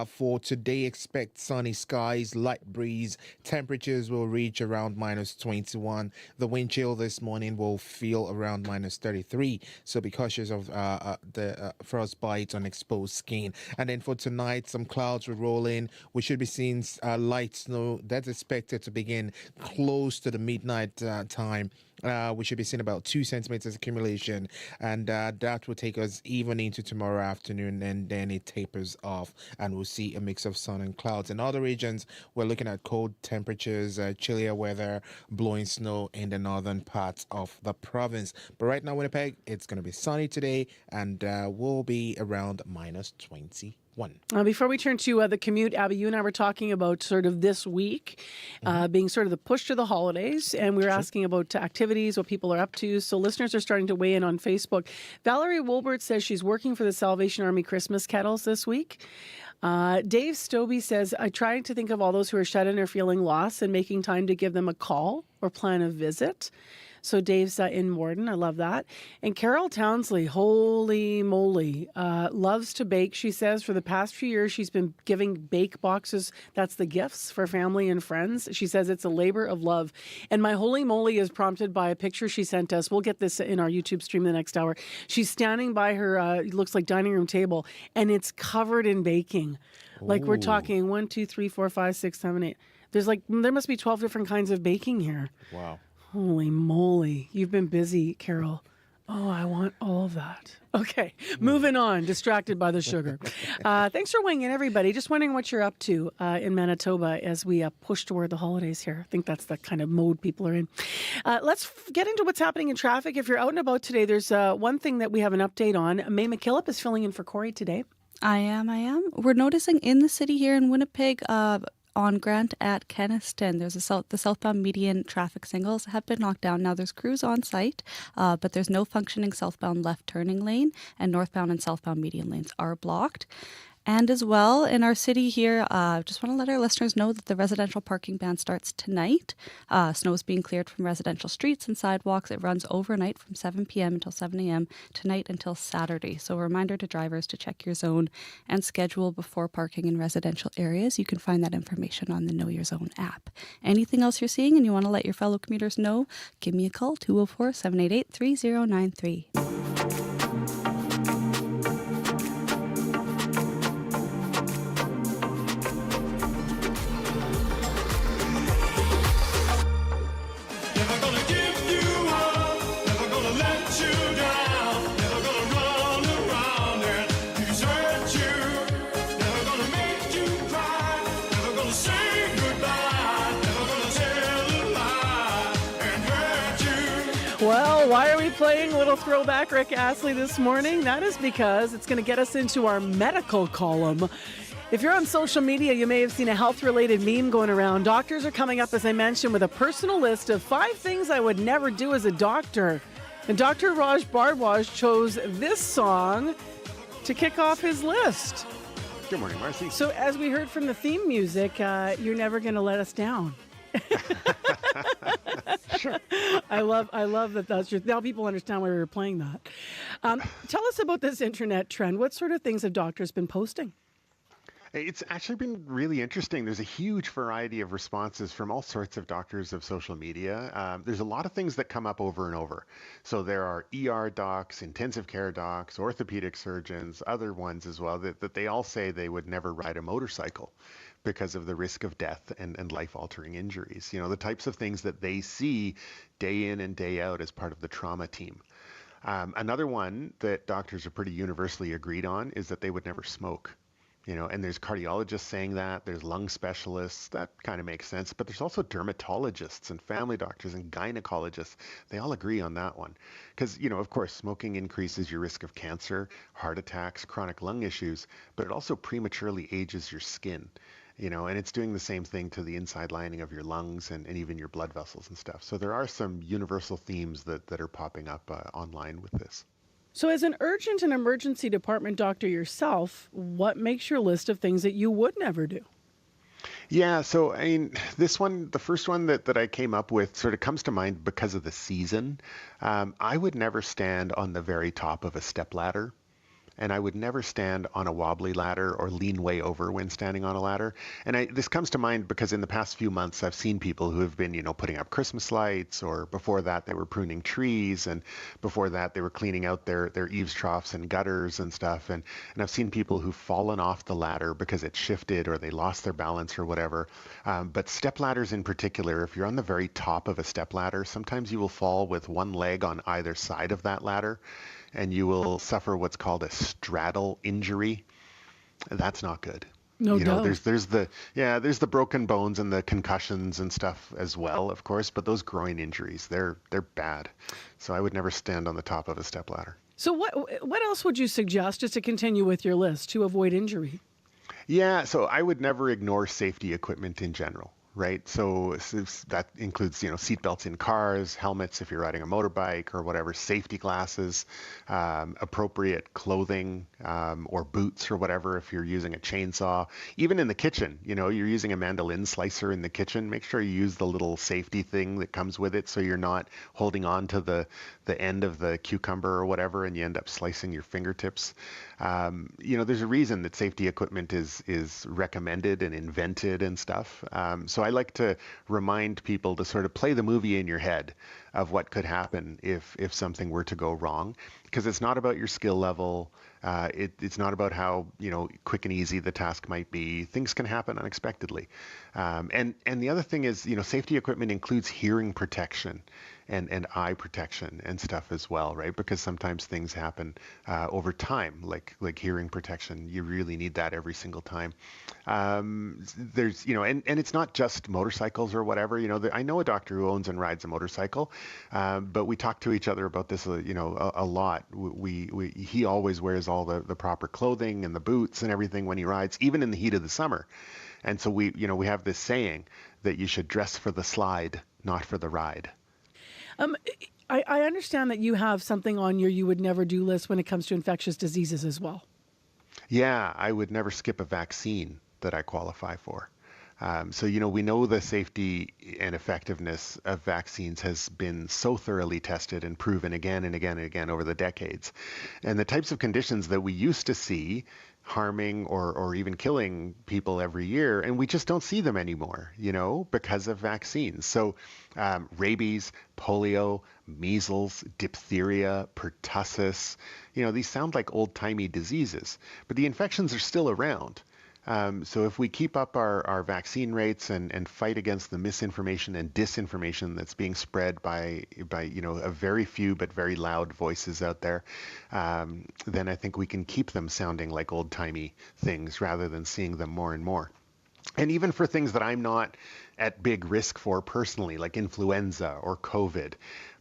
For today, expect sunny skies, light breeze. Temperatures will reach around minus 21. The wind chill this morning will feel around minus 33. So be cautious of the frostbite on exposed skin. And then for tonight, some clouds will roll in. We should be seeing light snow that's expected to begin close to the midnight time. We should be seeing about 2 centimeters accumulation, and that will take us even into tomorrow afternoon, and then it tapers off, and we'll see a mix of sun and clouds. In other regions, we're looking at cold temperatures, chillier weather, blowing snow in the northern parts of the province. But right now, Winnipeg, it's going to be sunny today, and we'll be around minus 20. Before we turn to the commute, Abby, you and I were talking about sort of this week being sort of the push to the holidays, and we were asking about activities, what people are up to. So listeners are starting to weigh in on Facebook. Valerie Wolbert says she's working for the Salvation Army Christmas kettles this week. Dave Stobie says, I try to think of all those who are shut in or feeling lost and making time to give them a call or plan a visit. So Dave's in Morden. I love that. And Carol Townsley, holy moly, loves to bake. She says for the past few years, she's been giving bake boxes. That's the gifts for family and friends. She says it's a labor of love. And my holy moly is prompted by a picture she sent us. We'll get this in our YouTube stream the next hour. She's standing by her, looks like dining room table, and it's covered in baking. Like we're talking 1, 2, 3, 4, 5, 6, 7, 8. There must be 12 different kinds of baking here. Wow. Holy moly. You've been busy, Carol. Oh, I want all of that. Okay, moving on. Distracted by the sugar. Thanks for weighing in, everybody. Just wondering what you're up to in Manitoba as we push toward the holidays here. I think that's the kind of mode people are in. Let's get into what's happening in traffic. If you're out and about today, there's one thing that we have an update on. May McKillop is filling in for Corey today. I am. We're noticing in the city here in Winnipeg, on Grant at Kenniston, there's the southbound median traffic signals have been knocked down. Now there's crews on site, but there's no functioning southbound left turning lane, and northbound and southbound median lanes are blocked. And as well, in our city here, just want to let our listeners know that the residential parking ban starts tonight. Snow is being cleared from residential streets and sidewalks. It runs overnight from 7 p.m. until 7 a.m. tonight until Saturday. So a reminder to drivers to check your zone and schedule before parking in residential areas. You can find that information on the Know Your Zone app. Anything else you're seeing and you want to let your fellow commuters know, give me a call, 204-788-3093. Well, why are we playing a little throwback Rick Astley this morning? That is because it's going to get us into our medical column. If you're on social media, you may have seen a health-related meme going around. Doctors are coming up, as I mentioned, with a personal list of 5 things I would never do as a doctor. And Dr. Raj Bardwaj chose this song to kick off his list. Good morning, Marcy. So as we heard from the theme music, you're never going to let us down. Sure. I love that that's your, now people understand why we were playing that. Tell us about this internet trend. What sort of things have doctors been posting? It's actually been really interesting. There's a huge variety of responses from all sorts of doctors of social media. There's a lot of things that come up over and over. So there are ER docs, intensive care docs, orthopedic surgeons, other ones as well, that they all say they would never ride a motorcycle because of the risk of death and life-altering injuries. You know, the types of things that they see day in and day out as part of the trauma team. Another one that doctors are pretty universally agreed on is that they would never smoke. You know, and there's cardiologists saying that, there's lung specialists, that kind of makes sense, but there's also dermatologists and family doctors and gynecologists. They all agree on that one. Because, you know, of course, smoking increases your risk of cancer, heart attacks, chronic lung issues, but it also prematurely ages your skin. You know, and it's doing the same thing to the inside lining of your lungs and even your blood vessels and stuff. So there are some universal themes that are popping up online with this. So as an urgent and emergency department doctor yourself, what makes your list of things that you would never do? Yeah, so I mean, this one, the first one that I came up with sort of comes to mind because of the season. I would never stand on the very top of a stepladder. And I would never stand on a wobbly ladder or lean way over when standing on a ladder. And this comes to mind because in the past few months, I've seen people who have been, you know, putting up Christmas lights, or before that, they were pruning trees, and before that, they were cleaning out their eaves troughs and gutters and stuff. And I've seen people who've fallen off the ladder because it shifted or they lost their balance or whatever. But step ladders in particular, if you're on the very top of a step ladder, sometimes you will fall with one leg on either side of that ladder, and you will suffer what's called a straddle injury. That's not good. No doubt. doubt. There's the broken bones and the concussions and stuff as well, of course, but those groin injuries, they're bad. So I would never stand on the top of a stepladder. So what else would you suggest, just to continue with your list, to avoid injury? Yeah, so I would never ignore safety equipment in general. Right. So that includes, you know, seatbelts in cars, helmets if you're riding a motorbike or whatever, safety glasses, appropriate clothing, or boots or whatever if you're using a chainsaw. Even in the kitchen, you know, you're using a mandolin slicer in the kitchen, make sure you use the little safety thing that comes with it so you're not holding on to the end of the cucumber or whatever and you end up slicing your fingertips. You know, there's a reason that safety equipment is recommended and invented and stuff. So I like to remind people to sort of play the movie in your head of what could happen if something were to go wrong, because it's not about your skill level. It's not about how, you know, quick and easy the task might be. Things can happen unexpectedly. And the other thing is, you know, safety equipment includes hearing protection and eye protection and stuff as well, right? Because sometimes things happen over time, like hearing protection. You really need that every single time. There's, you know, and it's not just motorcycles or whatever. You know, I know a doctor who owns and rides a motorcycle, but we talk to each other about this, you know, a lot. He always wears all the proper clothing and the boots and everything when he rides, even in the heat of the summer. And so we have this saying that you should dress for the slide, not for the ride. I understand that you have something on your you would never do list when it comes to infectious diseases as well. Yeah, I would never skip a vaccine that I qualify for. So, you know, we know the safety and effectiveness of vaccines has been so thoroughly tested and proven again and again and again over the decades. And the types of conditions that we used to see harming or even killing people every year, and we just don't see them anymore, you know, because of vaccines. So rabies, polio, measles, diphtheria, pertussis, you know, these sound like old-timey diseases, but the infections are still around. So if we keep up our vaccine rates and fight against the misinformation and disinformation that's being spread by you know, a very few but very loud voices out there, then I think we can keep them sounding like old-timey things rather than seeing them more and more. And even for things that I'm not at big risk for personally, like influenza or COVID,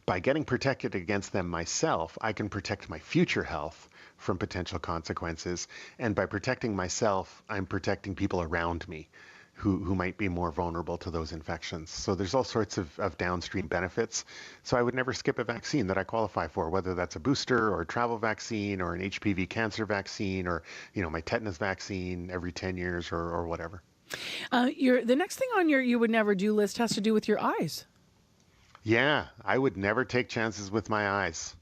by getting protected against them myself, I can protect my future health from potential consequences. And by protecting myself, I'm protecting people around me who might be more vulnerable to those infections. So there's all sorts of downstream benefits. So I would never skip a vaccine that I qualify for, whether that's a booster or a travel vaccine or an HPV cancer vaccine or, my tetanus vaccine every 10 years or whatever. The next thing on your you would never do list has to do with your eyes. Yeah, I would never take chances with my eyes.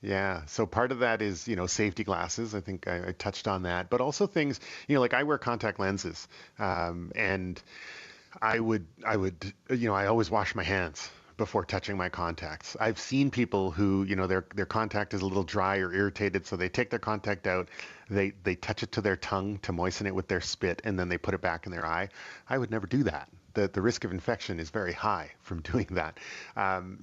Yeah, so part of that is, safety glasses. I think I touched on that, but also things, like I wear contact lenses, and I always wash my hands before touching my contacts. I've seen people who, their contact is a little dry or irritated, so they take their contact out, they touch it to their tongue to moisten it with their spit, and then they put it back in their eye. I would never do that. The risk of infection is very high from doing that. I've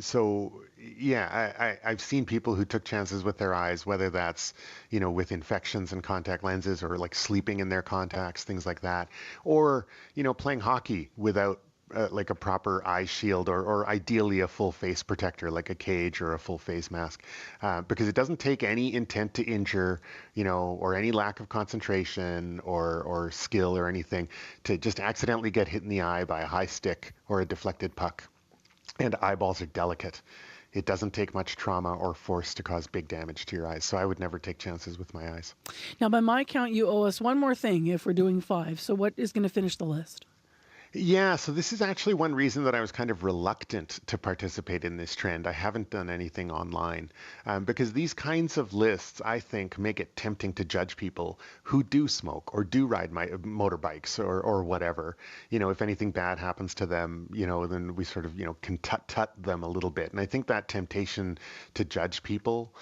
seen people who took chances with their eyes, whether that's, with infections and contact lenses or like sleeping in their contacts, things like that, or, playing hockey without like a proper eye shield or ideally a full face protector like a cage or a full face mask, because it doesn't take any intent to injure, or any lack of concentration or skill or anything to just accidentally get hit in the eye by a high stick or a deflected puck. And eyeballs are delicate. It doesn't take much trauma or force to cause big damage to your eyes. So I would never take chances with my eyes. Now, by my count, you owe us one more thing if we're doing 5. So what is going to finish the list? Yeah, so this is actually one reason that I was kind of reluctant to participate in this trend. I haven't done anything online because these kinds of lists, I think, make it tempting to judge people who do smoke or do ride motorbikes or whatever. If anything bad happens to them, then we sort of, can tut them a little bit. And I think that temptation to judge people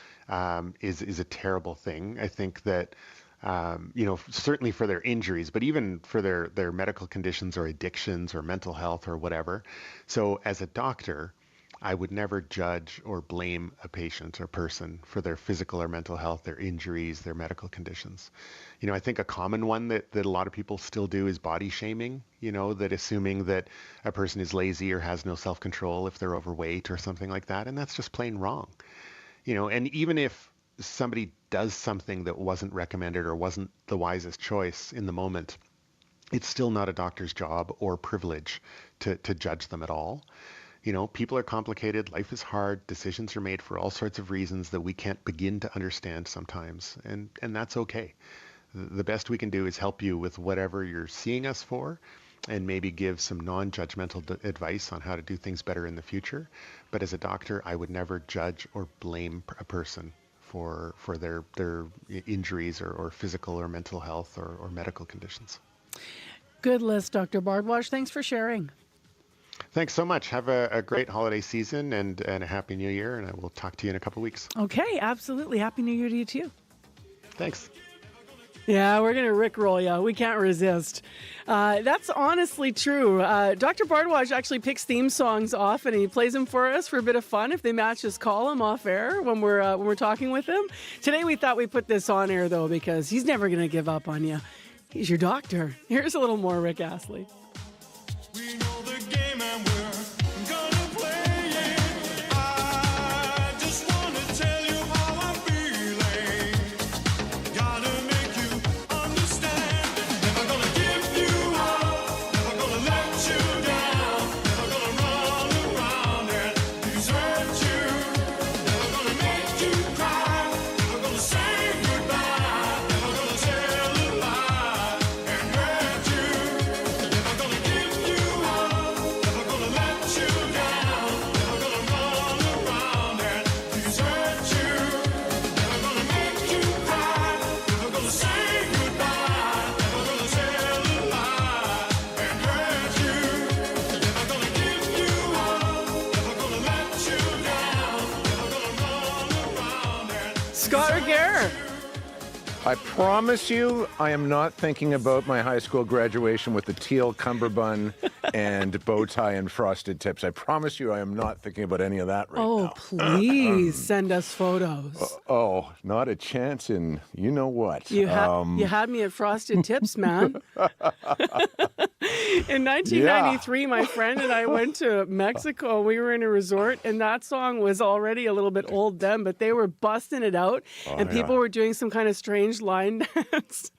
is a terrible thing. I think that certainly for their injuries, but even for their medical conditions or addictions or mental health or whatever. So as a doctor, I would never judge or blame a patient or person for their physical or mental health, their injuries, their medical conditions. I think a common one that a lot of people still do is body shaming, that assuming that a person is lazy or has no self-control if they're overweight or something like that. And that's just plain wrong. And even if somebody does something that wasn't recommended or wasn't the wisest choice in the moment, it's still not a doctor's job or privilege to judge them at all. People are complicated, life is hard, decisions are made for all sorts of reasons that we can't begin to understand sometimes, and that's okay. The best we can do is help you with whatever you're seeing us for and maybe give some non-judgmental advice on how to do things better in the future. But as a doctor, I would never judge or blame a person for their injuries or physical or mental health or medical conditions. Good list, Dr. Bardwash. Thanks for sharing. Thanks so much. Have a great holiday season and a Happy New Year, and I will talk to you in a couple weeks. Okay, absolutely. Happy New Year to you too. Thanks. Yeah, we're going to rickroll you. We can't resist. That's honestly true. Dr. Bardwash actually picks theme songs often, and he plays them for us for a bit of fun. If they match his column off air when we're talking with him. Today we thought we'd put this on air, though, because he's never going to give up on you. He's your doctor. Here's a little more Rick Astley. I promise you, I am not thinking about my high school graduation with the teal cummerbund and bow tie and frosted tips. I promise you, I am not thinking about any of that right now. Oh, please send us photos. Not a chance in you know what. You had me at frosted tips, man. In 1993, my friend and I went to Mexico. We were in a resort, and that song was already a little bit old then, but they were busting it out, and people were doing some kind of strange line dance.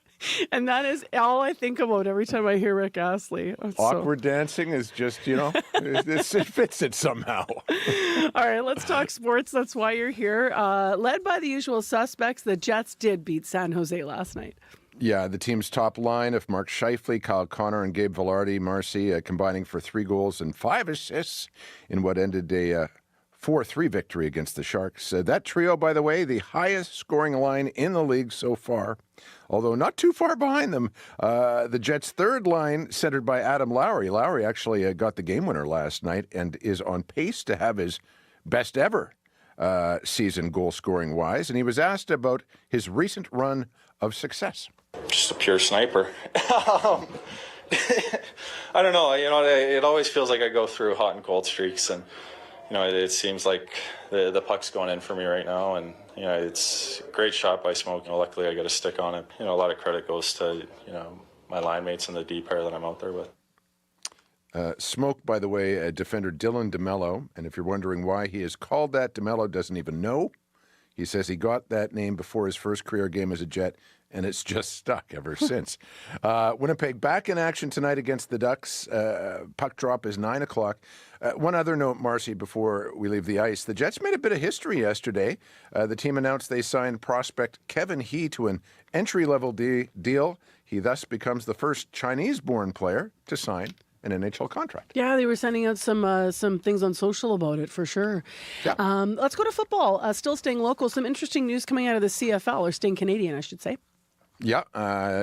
And that is all I think about every time I hear Rick Astley. Awkward dancing is just, it fits it somehow. All right, let's talk sports. That's why you're here. Led by the usual suspects, the Jets did beat San Jose last night. Yeah, the team's top line of Mark Scheifele, Kyle Connor, and Gabe Vilardi, Marcy, combining for 3 goals and 5 assists in what ended a 4-3 victory against the Sharks. That trio, by the way, the highest scoring line in the league so far, although not too far behind them. The Jets' third line, centered by Adam Lowry. Lowry actually got the game winner last night and is on pace to have his best ever season goal scoring wise. And he was asked about his recent run of success. Just a pure sniper. I don't know. It always feels like I go through hot and cold streaks, and it seems like the puck's going in for me right now, and it's a great shot by Smoke. Luckily, I got a stick on it. A lot of credit goes to my line mates and the D pair that I'm out there with. Smoke, by the way, defender Dylan DeMello, and if you're wondering why he is called that, DeMello doesn't even know. He says he got that name before his first career game as a Jet, and it's just stuck ever since. Winnipeg back in action tonight against the Ducks. Puck drop is 9 o'clock. One other note, Marcy, before we leave the ice. The Jets made a bit of history yesterday. The team announced they signed prospect Kevin He to an entry-level deal. He thus becomes the first Chinese-born player to sign an NHL contract. Yeah, they were sending out some things on social about it for sure. Yeah. Let's go to football. Still staying local. Some interesting news coming out of the CFL, or staying Canadian, I should say. Yeah,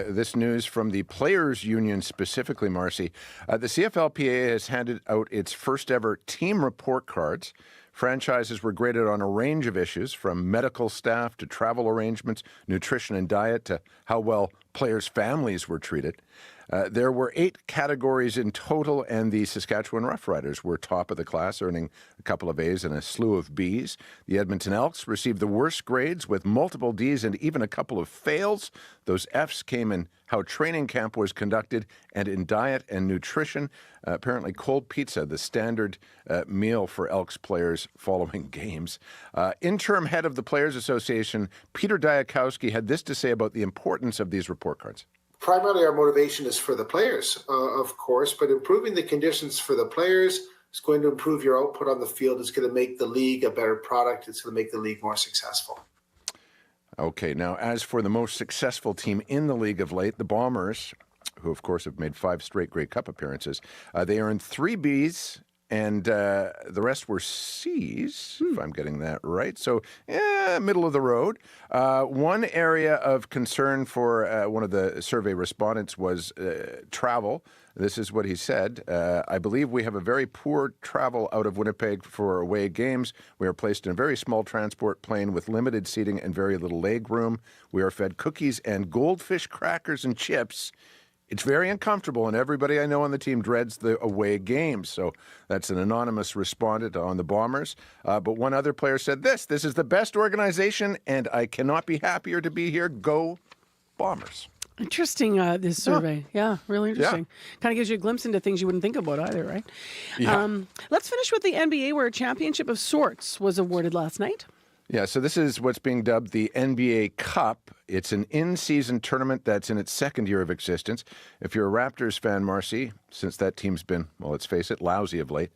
this news from the Players Union specifically, Marcy. The CFLPA has handed out its first ever team report cards. Franchises were graded on a range of issues, from medical staff to travel arrangements, nutrition and diet, to how well players' families were treated. There were 8 categories in total, and the Saskatchewan Roughriders were top of the class, earning a couple of A's and a slew of B's. The Edmonton Elks received the worst grades, with multiple D's and even a couple of fails. Those F's came in how training camp was conducted and in diet and nutrition. Apparently cold pizza, the standard meal for Elks players following games. Interim head of the Players Association, Peter Diakowski, had this to say about the importance of these report cards. Primarily, our motivation is for the players, of course, but improving the conditions for the players is going to improve your output on the field. It's going to make the league a better product. It's going to make the league more successful. Okay, now as for the most successful team in the league of late, the Bombers, who of course have made 5 straight Grey Cup appearances, they earned 3 Bs, and the rest were C's, if I'm getting that right. So, middle of the road. One area of concern for one of the survey respondents was travel. This is what he said. I believe we have a very poor travel out of Winnipeg for away games. We are placed in a very small transport plane with limited seating and very little leg room. We are fed cookies and goldfish crackers and chips. It's very uncomfortable, and everybody I know on the team dreads the away games. So that's an anonymous respondent on the Bombers. But one other player said this is the best organization, and I cannot be happier to be here. Go Bombers. Interesting, this survey. Yeah, really interesting. Yeah. Kind of gives you a glimpse into things you wouldn't think about either, right? Yeah. Let's finish with the NBA, where a championship of sorts was awarded last night. Yeah, so this is what's being dubbed the NBA Cup. It's an in-season tournament that's in its second year of existence. If you're a Raptors fan, Marcy, since that team's been, well, let's face it, lousy of late,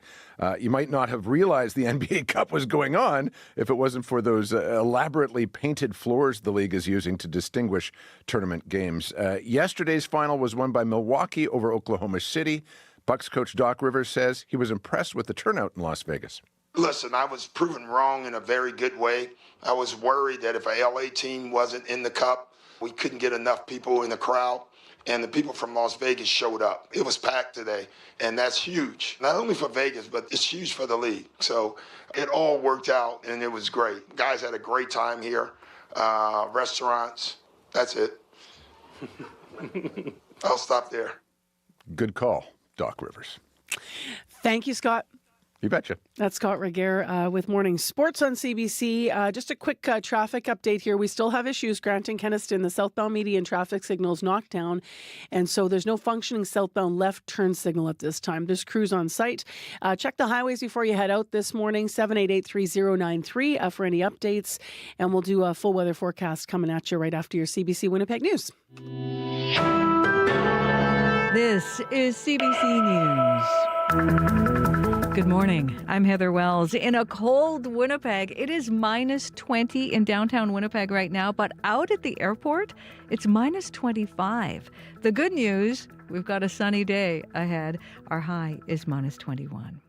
you might not have realized the NBA Cup was going on if it wasn't for those elaborately painted floors the league is using to distinguish tournament games. Yesterday's final was won by Milwaukee over Oklahoma City. Bucks coach Doc Rivers says he was impressed with the turnout in Las Vegas. Listen, I was proven wrong in a very good way. I was worried that if a LA team wasn't in the Cup, we couldn't get enough people in the crowd. And the people from Las Vegas showed up. It was packed today, and that's huge. Not only for Vegas, but it's huge for the league. So it all worked out, and it was great. Guys had a great time here. Restaurants, that's it. I'll stop there. Good call, Doc Rivers. Thank you, Scott. You betcha. That's Scott Regehr with Morning Sports on CBC. Just a quick traffic update here. We still have issues granting Keniston. The southbound median traffic signal is knocked down, and so there's no functioning southbound left turn signal at this time. There's crews on site. Check the highways before you head out this morning, 788-3093 for any updates, and we'll do a full weather forecast coming at you right after your CBC Winnipeg News. This is CBC News. Good morning. I'm Heather Wells. In a cold Winnipeg, it is minus 20 in downtown Winnipeg right now, but out at the airport, it's minus 25. The good news, we've got a sunny day ahead. Our high is minus 21.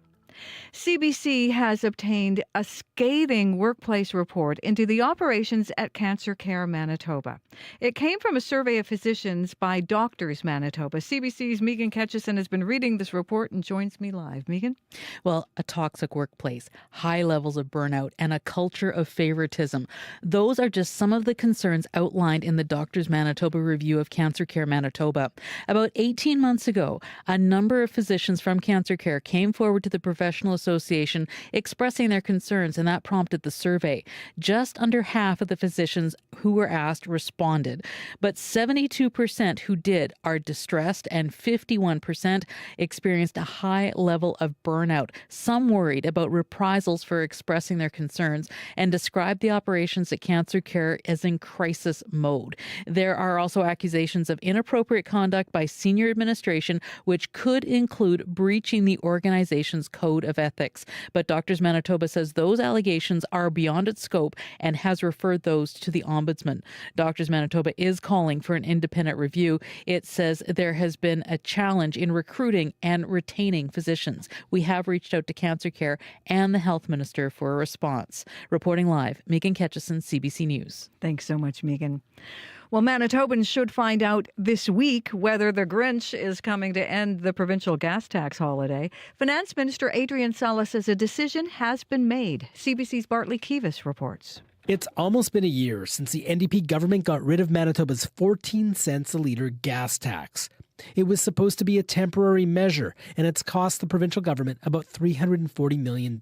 CBC has obtained a scathing workplace report into the operations at Cancer Care Manitoba. It came from a survey of physicians by Doctors Manitoba. CBC's Megan Ketchison has been reading this report and joins me live. Megan? Well, a toxic workplace, high levels of burnout, and a culture of favoritism. Those are just some of the concerns outlined in the Doctors Manitoba review of Cancer Care Manitoba. About 18 months ago, a number of physicians from Cancer Care came forward to the Professional Association expressing their concerns, and that prompted the survey. Just under half of the physicians who were asked responded, but 72% who did are distressed, and 51% experienced a high level of burnout. Some worried about reprisals for expressing their concerns and described the operations at Cancer Care as in crisis mode. There are also accusations of inappropriate conduct by senior administration, which could include breaching the organization's code of ethics. But Doctors Manitoba says those allegations are beyond its scope and has referred those to the Ombudsman. Doctors Manitoba is calling for an independent review. It says there has been a challenge in recruiting and retaining physicians. We have reached out to Cancer Care and the Health Minister for a response. Reporting live, Megan Ketchison, CBC News. Thanks so much, Megan. Well, Manitobans should find out this week whether the Grinch is coming to end the provincial gas tax holiday. Finance Minister Adrian Sala says a decision has been made. CBC's Bartley Kivas reports. It's almost been a year since the NDP government got rid of Manitoba's 14 cents a litre gas tax. It was supposed to be a temporary measure, and it's cost the provincial government about $340 million.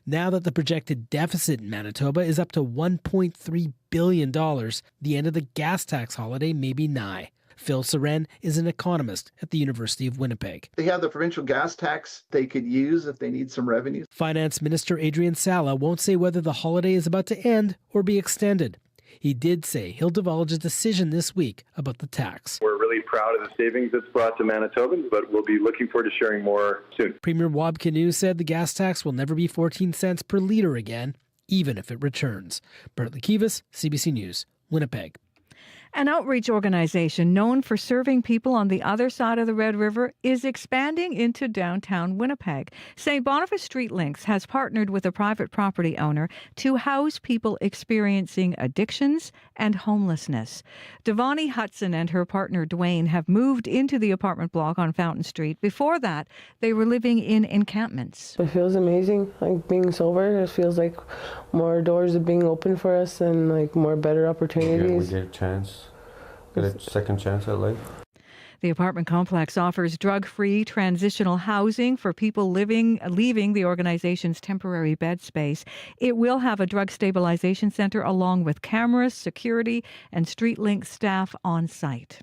Now that the projected deficit in Manitoba is up to $1.3 billion, the end of the gas tax holiday may be nigh. Phil Soren is an economist at the University of Winnipeg. They have the provincial gas tax they could use if they need some revenue. Finance Minister Adrian Sala won't say whether the holiday is about to end or be extended. He did say he'll divulge a decision this week about the tax. We're really proud of the savings it's brought to Manitobans, but we'll be looking forward to sharing more soon. Premier Wab Kinew said the gas tax will never be 14 cents per litre again, even if it returns. Bartley Kivas, CBC News, Winnipeg. An outreach organization known for serving people on the other side of the Red River is expanding into downtown Winnipeg. St. Boniface Street Links has partnered with a private property owner to house people experiencing addictions and homelessness. Devani Hudson and her partner Dwayne have moved into the apartment block on Fountain Street. Before that, they were living in encampments. It feels amazing, like being sober. It feels like more doors are being opened for us and like more better opportunities. We get a chance. Get a second chance at life. The apartment complex offers drug-free transitional housing for people leaving the organization's temporary bed space. It will have a drug stabilization center along with cameras, security, and StreetLink staff on site.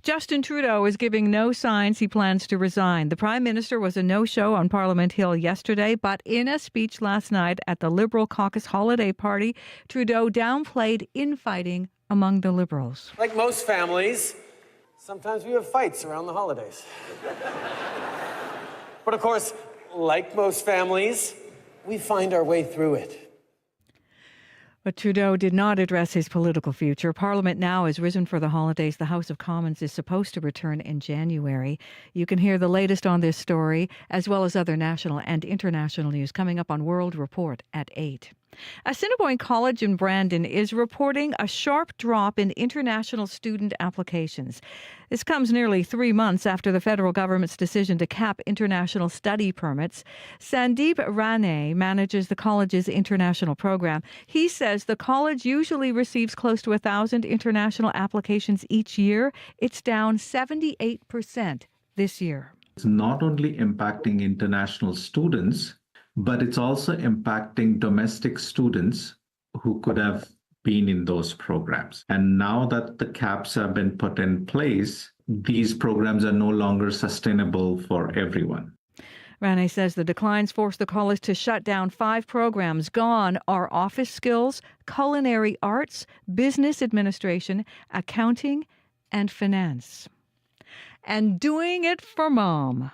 Justin Trudeau is giving no signs he plans to resign. The Prime Minister was a no-show on Parliament Hill yesterday, but in a speech last night at the Liberal caucus holiday party, Trudeau downplayed infighting among the Liberals. Like most families, sometimes we have fights around the holidays. But of course, like most families, we find our way through it. But Trudeau did not address his political future. Parliament now has risen for the holidays. The House of Commons is supposed to return in January. You can hear the latest on this story, as well as other national and international news, coming up on World Report at 8. Assiniboine College in Brandon is reporting a sharp drop in international student applications. This comes nearly 3 months after the federal government's decision to cap international study permits. Sandeep Rane manages the college's international program. He says the college usually receives close to 1,000 international applications each year. It's down 78% this year. It's not only impacting international students, but it's also impacting domestic students who could have been in those programs. And now that the caps have been put in place, these programs are no longer sustainable for everyone. Rane says the declines forced the college to shut down 5 programs. Gone are office skills, culinary arts, business administration, accounting, and finance. And doing it for Mom.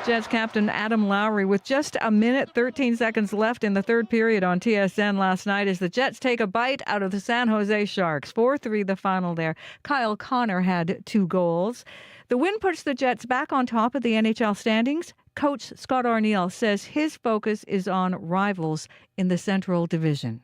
Jets captain Adam Lowry with just a minute 13 seconds left in the third period on TSN last night as the Jets take a bite out of the San Jose Sharks. 4-3 the final there. Kyle Connor had 2 goals. The win puts the Jets back on top of the NHL standings. Coach Scott Arniel says his focus is on rivals in the Central Division.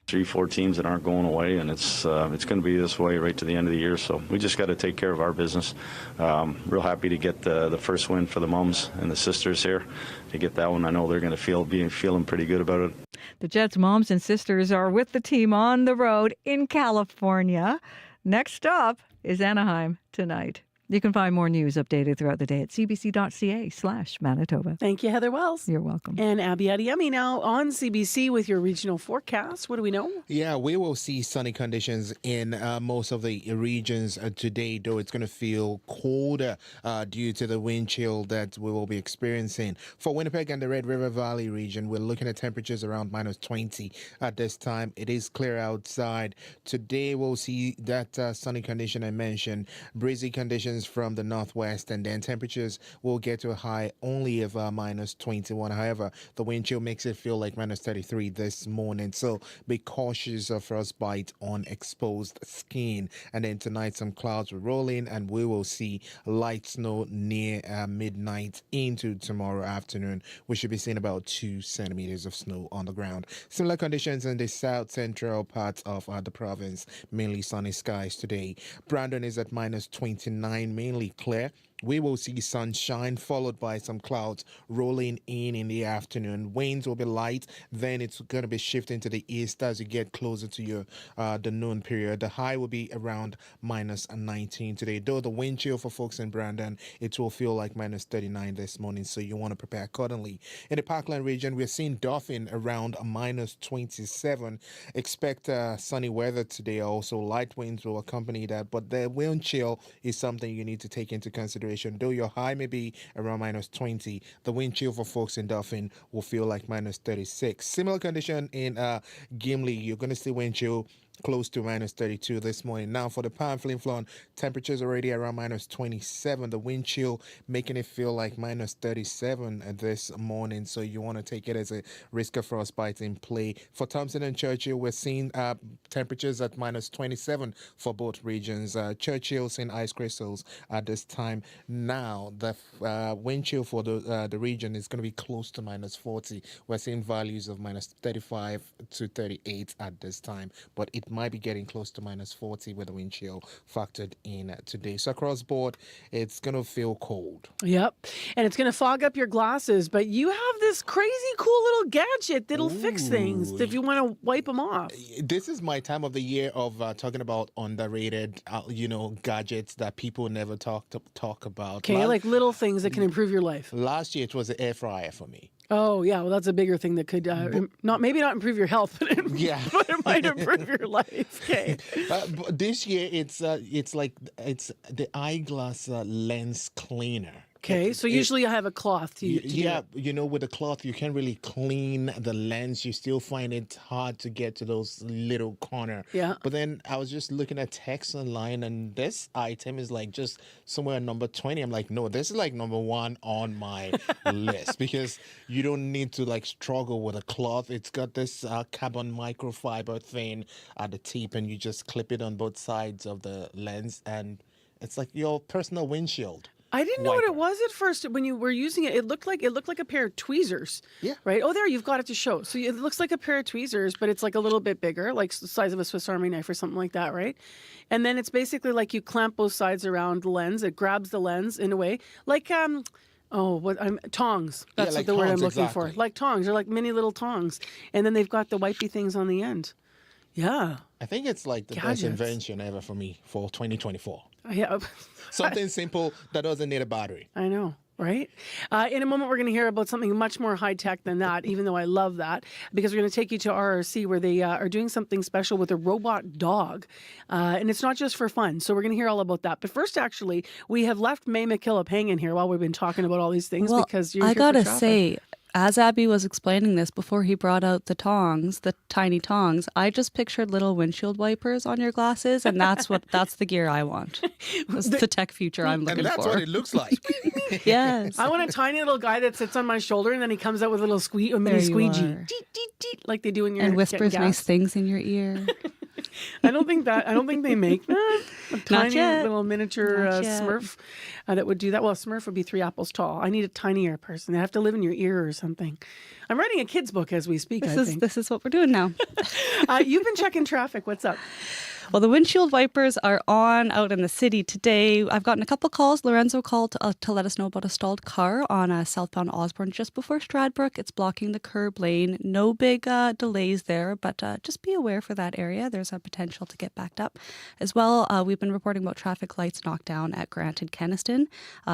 3-4 teams that aren't going away, and it's going to be this way right to the end of the year. So we just got to take care of our business. Real happy to get the first win for the moms and the sisters here. To get that one, I know they're going to be feeling pretty good about it. The Jets' moms and sisters are with the team on the road in California. Next stop is Anaheim tonight. You can find more news updated throughout the day at cbc.ca/Manitoba. Thank you, Heather Wells. You're welcome. And Abby Adiyemi now on CBC with your regional forecast. What do we know? Yeah, we will see sunny conditions in most of the regions today, though it's going to feel colder due to the wind chill that we will be experiencing. For Winnipeg and the Red River Valley region, we're looking at temperatures around -20 at this time. It is clear outside. Today, we'll see that sunny condition I mentioned, breezy conditions from the northwest, and then temperatures will get to a high only of -21. However, the wind chill makes it feel like -33 this morning, so be cautious of frostbite on exposed skin. And then tonight some clouds will roll in and we will see light snow near midnight into tomorrow afternoon. We should be seeing about 2 centimeters of snow on the ground. Similar conditions in the south central parts of the province, mainly sunny skies today. Brandon is at -29, mainly clear. We will see sunshine followed by some clouds rolling in the afternoon. Winds will be light, then it's going to be shifting to the east as you get closer to your the noon period. The high will be around -19 today. Though the wind chill for folks in Brandon, it will feel like -39 this morning, so you want to prepare accordingly. In the Parkland region, we're seeing Dauphin around -27. Expect sunny weather today. Also, light winds will accompany that, but the wind chill is something you need to take into consideration. Though your high may be around -20, the wind chill for folks in Dauphin will feel like -36. Similar condition in Gimli. You're going to see wind chill close to -32 this morning. Now for the Pamphlet Flon, temperatures already around -27. The wind chill making it feel like -37 this morning. So you want to take it as a risk of frostbite in play. For Thompson and Churchill, we're seeing temperatures at -27 for both regions. Churchill seeing ice crystals at this time. Now the wind chill for the region is going to be close to -40. We're seeing values of -35 to 38 at this time, but it might be getting close to -40 with the wind chill factored in today. So across board, it's going to feel cold. Yep. And it's going to fog up your glasses, but you have this crazy cool little gadget that'll fix things if you want to wipe them off. This is my time of the year of talking about underrated, gadgets that people never talk about. Okay, like little things that can improve your life. Last year, it was the air fryer for me. Oh, yeah. Well, that's a bigger thing that could maybe not improve your health, but it might improve your life. Okay. But this year, it's the eyeglass lens cleaner. Okay, so usually I have a cloth to yeah, with the cloth, you can't really clean the lens. You still find it hard to get to those little corner. Yeah. But then I was just looking at text online, and this item is like just somewhere number 20. I'm like, no, this is like number 1 on my list because you don't need to like struggle with a cloth. It's got this carbon microfiber thing at the tip, and you just clip it on both sides of the lens, and it's like your personal windshield. I didn't know what it was at first. When you were using it, it looked like a pair of tweezers. Yeah. Right? Oh, there, you've got it to show. So it looks like a pair of tweezers, but it's like a little bit bigger, like the size of a Swiss Army knife or something like that, right? And then it's basically like you clamp both sides around the lens. It grabs the lens in a way. Like, tongs. That's like the word I'm tongs, looking exactly. for. Like tongs. They're like mini little tongs. And then they've got the wipey things on the end. Yeah. I think it's like the Gadgets. best invention ever for me for 2024. Yeah. Something simple that doesn't need a battery. I know. Right? In a moment, we're going to hear about something much more high-tech than that, even though I love that, because we're going to take you to RRC where they are doing something special with a robot dog. And it's not just for fun. So we're going to hear all about that. But first, actually, we have left May McKillop hanging here while we've been talking about all these things because you're I here gotta for traffic. say, as Abby was explaining this before he brought out the tongs, the tiny tongs, I just pictured little windshield wipers on your glasses, and that's the gear I want. That's the tech future I'm looking for. And that's what it looks like. Yes. I want a tiny little guy that sits on my shoulder and then he comes out with a little a mini There you squeegee. are. Deet, deet, deet, like they do in your And whispers getting nice gas. things in your ear. I don't think they make that. A tiny yet. little miniature Not yet. Smurf that would do that. Well, a Smurf would be 3 apples tall. I need a tinier person. They have to live in your ear or something. I'm writing a kid's book as we speak, I think. This is what we're doing now. You've been checking traffic. What's up? Well, the windshield wipers are on out in the city today. I've gotten a couple calls. Lorenzo called to let us know about a stalled car on southbound Osborne just before Stradbrook. It's blocking the curb lane. No big delays there, but just be aware for that area. There's a potential to get backed up. As well, we've been reporting about traffic lights knocked down at Grant and Kenniston.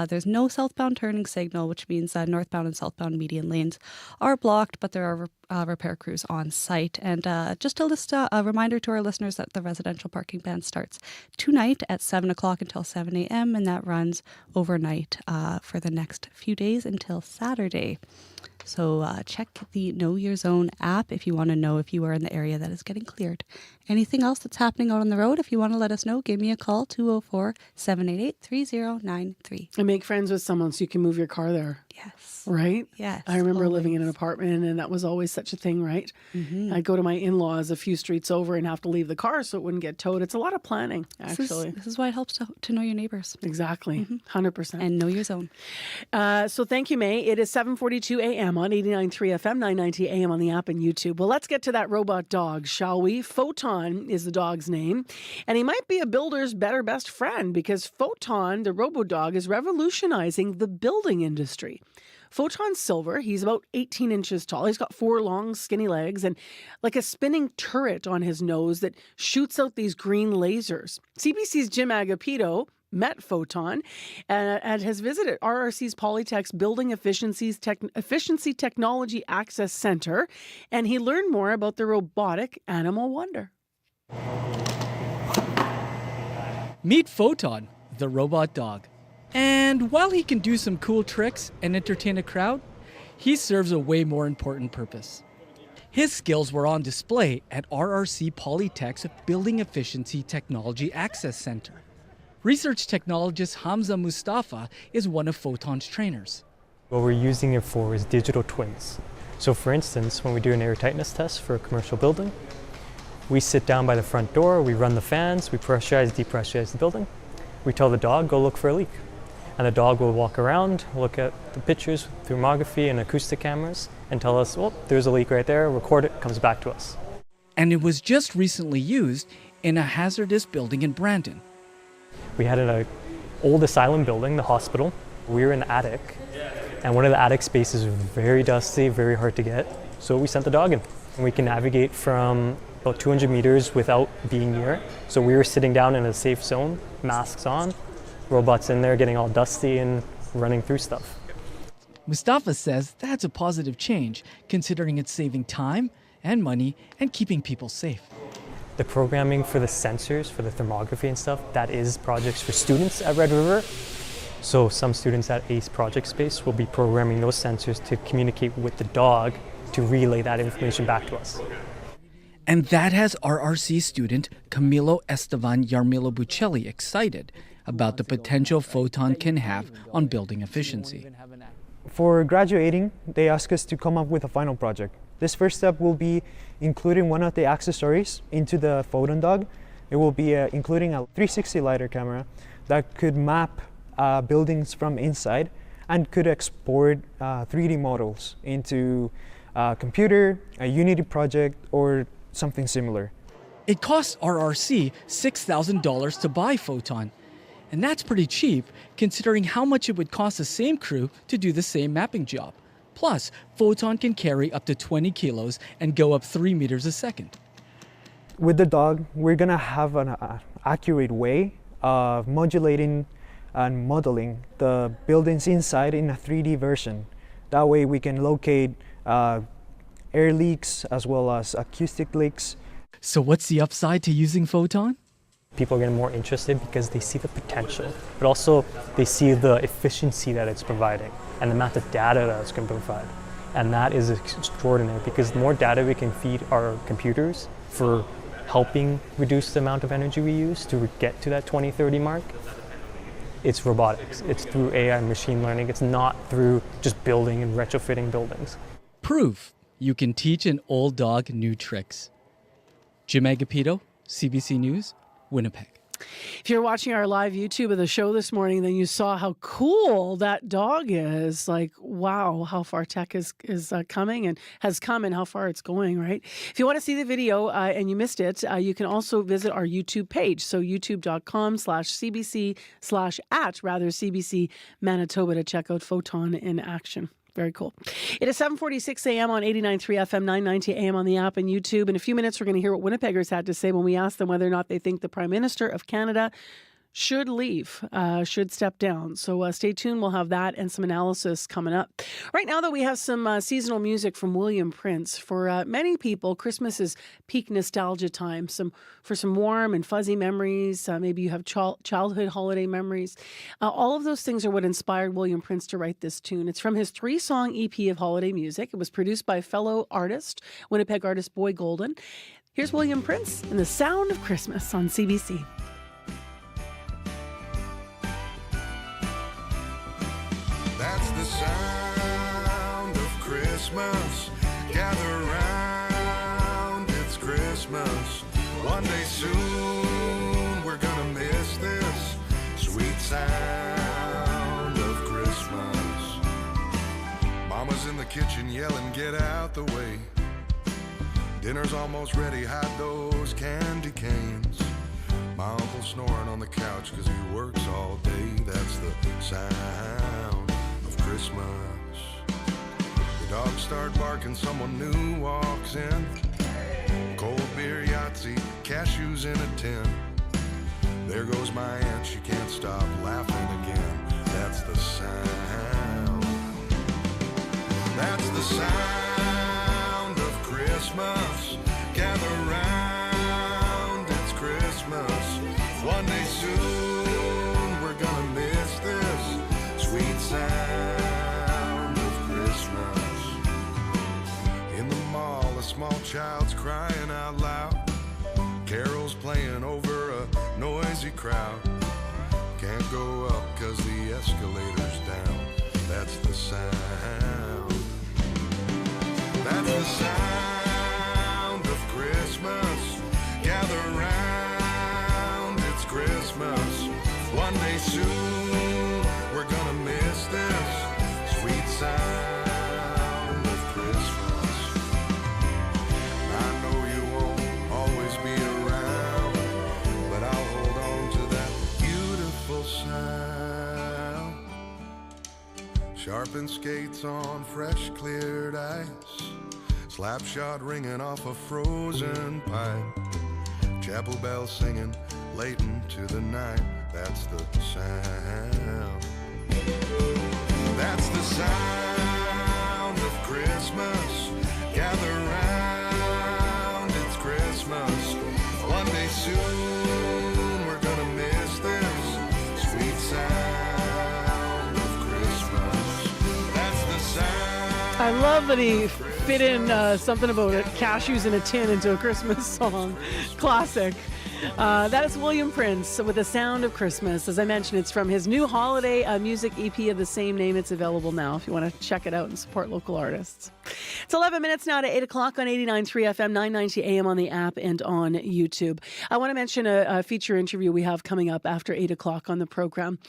There's no southbound turning signal, which means northbound and southbound median lanes are blocked, but there are repair crews on site. And just a reminder to our listeners that the residential parking ban starts tonight at 7 o'clock until 7 a.m. and that runs overnight for the next few days until Saturday. So check the Know Your Zone app if you want to know if you are in the area that is getting cleared. Anything else that's happening out on the road, if you want to let us know, give me a call, 204-788-3093. And make friends with someone so you can move your car there. Yes. Right? Yes. I remember always. living in an apartment and that was always such a thing, right? Mm-hmm. I'd go to my in-laws a few streets over and have to leave the car so it wouldn't get towed. It's a lot of planning, actually. This is why it helps to know your neighbors. Exactly. 100%. And know your zone. So thank you, May. It is 7:42 a.m. on 89.3 FM, 990 a.m. on the app and YouTube. Well, let's get to that robot dog, shall we? Photon is the dog's name. And he might be a builder's best friend because Photon, the robo-dog, is revolutionizing the building industry. Photon's silver. He's about 18 inches tall. He's got 4 long, skinny legs and like a spinning turret on his nose that shoots out these green lasers. CBC's Jim Agapito met Photon and has visited RRC's Polytech's Building Efficiency Technology Access Center, and he learned more about the robotic animal wonder. Meet Photon, the robot dog. And while he can do some cool tricks and entertain a crowd, he serves a way more important purpose. His skills were on display at RRC Polytech's Building Efficiency Technology Access Center. Research technologist Hamza Mustafa is one of Photon's trainers. What we're using it for is digital twins. So for instance, when we do an airtightness test for a commercial building, we sit down by the front door, we run the fans, we pressurize, depressurize the building. We tell the dog, go look for a leak. And the dog will walk around, look at the pictures, thermography and acoustic cameras, and tell us, well, there's a leak right there, record it, comes back to us. And it was just recently used in a hazardous building in Brandon. We had an old asylum building, the hospital. We were in the attic, and one of the attic spaces was very dusty, very hard to get. So we sent the dog in. And we can navigate from about 200 meters without being near it. So we were sitting down in a safe zone, masks on, robots in there getting all dusty and running through stuff. Mustafa says that's a positive change, considering it's saving time and money and keeping people safe. The programming for the sensors, for the thermography and stuff, that is projects for students at Red River. So some students at ACE Project Space will be programming those sensors to communicate with the dog to relay that information back to us. And that has RRC student Camilo Esteban Yarmilo Buccelli excited about the potential Photon can have on building efficiency. For graduating, they ask us to come up with a final project. This first step will be including one of the accessories into the Photon dog. It will be including a 360 lidar camera that could map buildings from inside and could export 3D models into a computer, a Unity project, or something similar. It costs RRC $6,000 to buy Photon. And that's pretty cheap, considering how much it would cost the same crew to do the same mapping job. Plus, Photon can carry up to 20 kilos and go up 3 meters a second. With the dog, we're gonna have an accurate way of modulating and modeling the buildings inside in a 3D version. That way we can locate air leaks as well as acoustic leaks. So what's the upside to using Photon? People are getting more interested because they see the potential, but also they see the efficiency that it's providing and the amount of data that it's going to provide. And that is extraordinary because the more data we can feed our computers for helping reduce the amount of energy we use to get to that 2030 mark, it's robotics. It's through AI and machine learning. It's not through just building and retrofitting buildings. Proof you can teach an old dog new tricks. Jim Agapito, CBC News, Winnipeg. If you're watching our live YouTube of the show this morning, then you saw how cool that dog is. Like, wow, how far tech is coming and has come and how far it's going, right? If you want to see the video and you missed it, you can also visit our YouTube page. So youtube.com/CBC/CBC Manitoba to check out Photon in action. Very cool. It is 7:46 a.m. on 89.3 FM, 990 a.m. on the app and YouTube. In a few minutes, we're going to hear what Winnipeggers had to say when we asked them whether or not they think the Prime Minister of Canada should leave, should step down. So stay tuned. We'll have that and some analysis coming up. Right now, though, we have some seasonal music from William Prince. For many people, Christmas is peak nostalgia time. For some warm and fuzzy memories. Maybe you have childhood holiday memories. All of those things are what inspired William Prince to write this tune. It's from his 3-song EP of holiday music. It was produced by fellow artist, Winnipeg artist Boy Golden. Here's William Prince and the Sound of Christmas on CBC. That's the sound of Christmas. Gather round, it's Christmas. One day soon we're gonna miss this sweet sound of Christmas. Mama's in the kitchen yelling, get out the way. Dinner's almost ready, hide those candy canes. My uncle's snoring on the couch cause he works all day. That's the sound of Christmas. The dogs start barking, someone new walks in. Cold beer, Yahtzee, cashews in a tin. There goes my aunt, she can't stop laughing again. That's the sound. That's the sound of Christmas. Gather round, it's Christmas. One day soon we're gonna miss this sweet sound of Christmas. In the mall, a small child's crying out loud. Carols playing over a noisy crowd. Can't go up cause the escalator's down. That's the sound. That's the sound of Christmas. Gather round, it's Christmas. One day soon we're gonna miss this sweet sound of Christmas. I know you won't always be around, but I'll hold on to that beautiful sound. Sharpened skates on fresh cleared ice. Slapshot ringing off a frozen pipe. Chapel bells singing late into the night. That's the sound. That's the sound of Christmas. Gather round, it's Christmas. One day soon we're gonna miss this sweet sound of Christmas. That's the sound. I love that he fit in something about it, cashews in a tin, into a Christmas song. Classic. That is William Prince with The Sound of Christmas. As I mentioned, it's from his new holiday music EP of the same name. It's available now if you want to check it out and support local artists. It's 11 minutes now to 8 o'clock on 89.3 FM, 990 AM on the app and on YouTube. I want to mention a feature interview we have coming up after 8 o'clock on the program.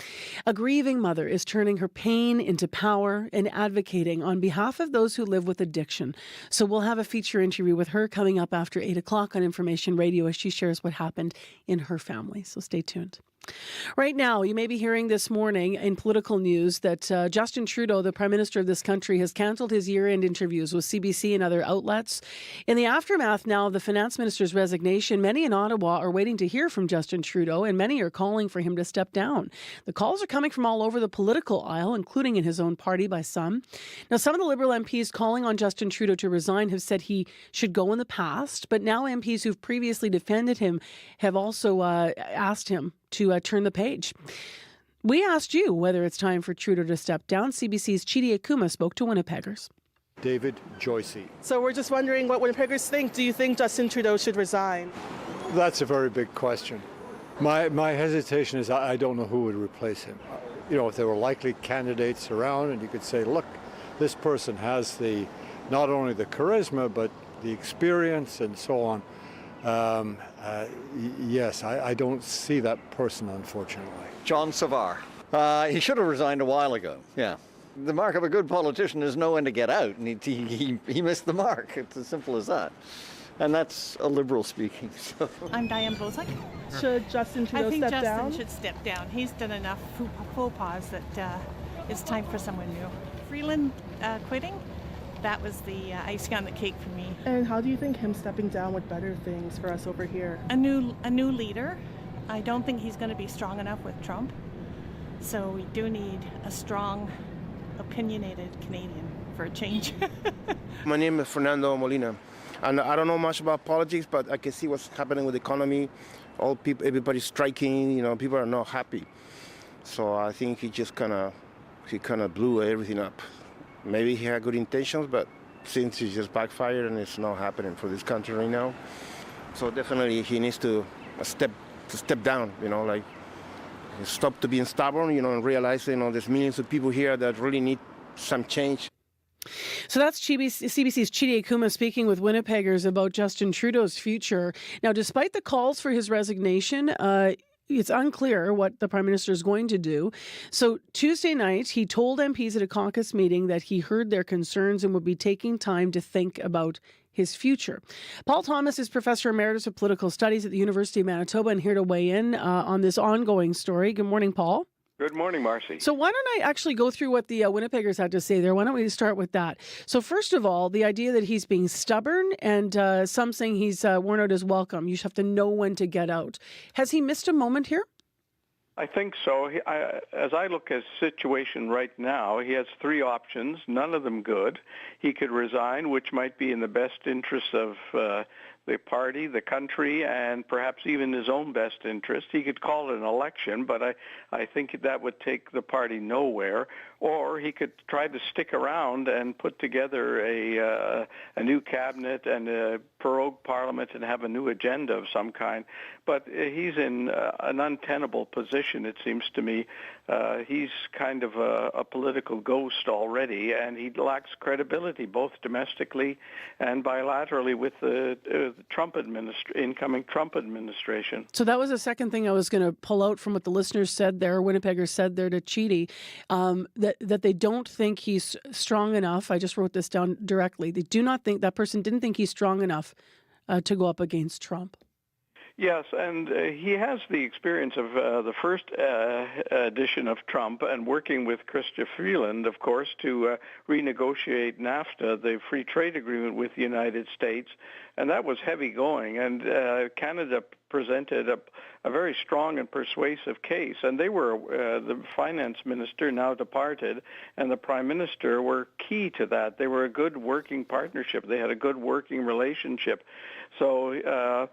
A grieving mother is turning her pain into power and advocating on behalf of those who live with addiction. So we'll have a feature interview with her coming up after 8 o'clock on Information Radio as she shares what happened in her family. So stay tuned. Right now, you may be hearing this morning in political news that Justin Trudeau, the Prime Minister of this country, has cancelled his year-end interviews with CBC and other outlets. In the aftermath now of the Finance Minister's resignation, many in Ottawa are waiting to hear from Justin Trudeau, and many are calling for him to step down. The calls are coming from all over the political aisle, including in his own party by some. Now, some of the Liberal MPs calling on Justin Trudeau to resign have said he should go in the past, but now MPs who've previously defended him have also asked him to turn the page. We asked you whether it's time for Trudeau to step down. CBC's Chidi Akuma spoke to Winnipeggers. David Joycey. So we're just wondering what Winnipeggers think. Do you think Justin Trudeau should resign? That's a very big question. My hesitation is I don't know who would replace him. If there were likely candidates around and you could say, look, this person has not only the charisma, but the experience and so on. Yes, I don't see that person, unfortunately. John Savard. He should have resigned a while ago, yeah. The mark of a good politician is know when to get out, and he missed the mark. It's as simple as that. And that's a Liberal speaking. So. I'm Diane Bozak. Should Justin Trudeau step down? I think Justin should step down. He's done enough faux pas that it's time for someone new. Freeland quitting? That was the icing on the cake for me. And how do you think him stepping down would better things for us over here? A new leader. I don't think he's going to be strong enough with Trump. So we do need a strong, opinionated Canadian for a change. My name is Fernando Molina, and I don't know much about politics, but I can see what's happening with the economy. Everybody's striking. People are not happy. So I think he kind of blew everything up. Maybe he had good intentions, but since he just backfired and it's not happening for this country right now. So definitely he needs to step down, stop to being stubborn, and realize, there's millions of people here that really need some change. So that's CBC's Chidi Akuma speaking with Winnipeggers about Justin Trudeau's future. Now, despite the calls for his resignation, it's unclear what the Prime Minister is going to do. So Tuesday night, he told MPs at a caucus meeting that he heard their concerns and would be taking time to think about his future. Paul Thomas is Professor Emeritus of Political Studies at the University of Manitoba and here to weigh in on this ongoing story. Good morning, Paul. Good morning, Marcy. So why don't I actually go through what the Winnipeggers had to say there? Why don't we start with that? So first of all, the idea that he's being stubborn and some saying he's worn out his welcome. You just have to know when to get out. Has he missed a moment here? I think so. As I look at his situation right now, he has three options, none of them good. He could resign, which might be in the best interest of the party, the country, and perhaps even his own best interest. He could call it an election, but I think that would take the party nowhere. Or he could try to stick around and put together a new cabinet and a prorogue parliament and have a new agenda of some kind. But he's in an untenable position, it seems to me. He's kind of a political ghost already, and he lacks credibility both domestically and bilaterally with the incoming Trump administration. So that was the second thing I was going to pull out from what the listeners said there, Winnipeggers said there to Chidi, that they don't think he's strong enough. I just wrote this down directly. They do not think, that person didn't think he's strong enough to go up against Trump. Yes, and he has the experience of the first edition of Trump and working with Chrystia Freeland, of course, to renegotiate NAFTA, the free trade agreement with the United States, and that was heavy going. And Canada presented a very strong and persuasive case, and they were the finance minister, now departed, and the prime minister were key to that. They were a good working partnership. They had a good working relationship. So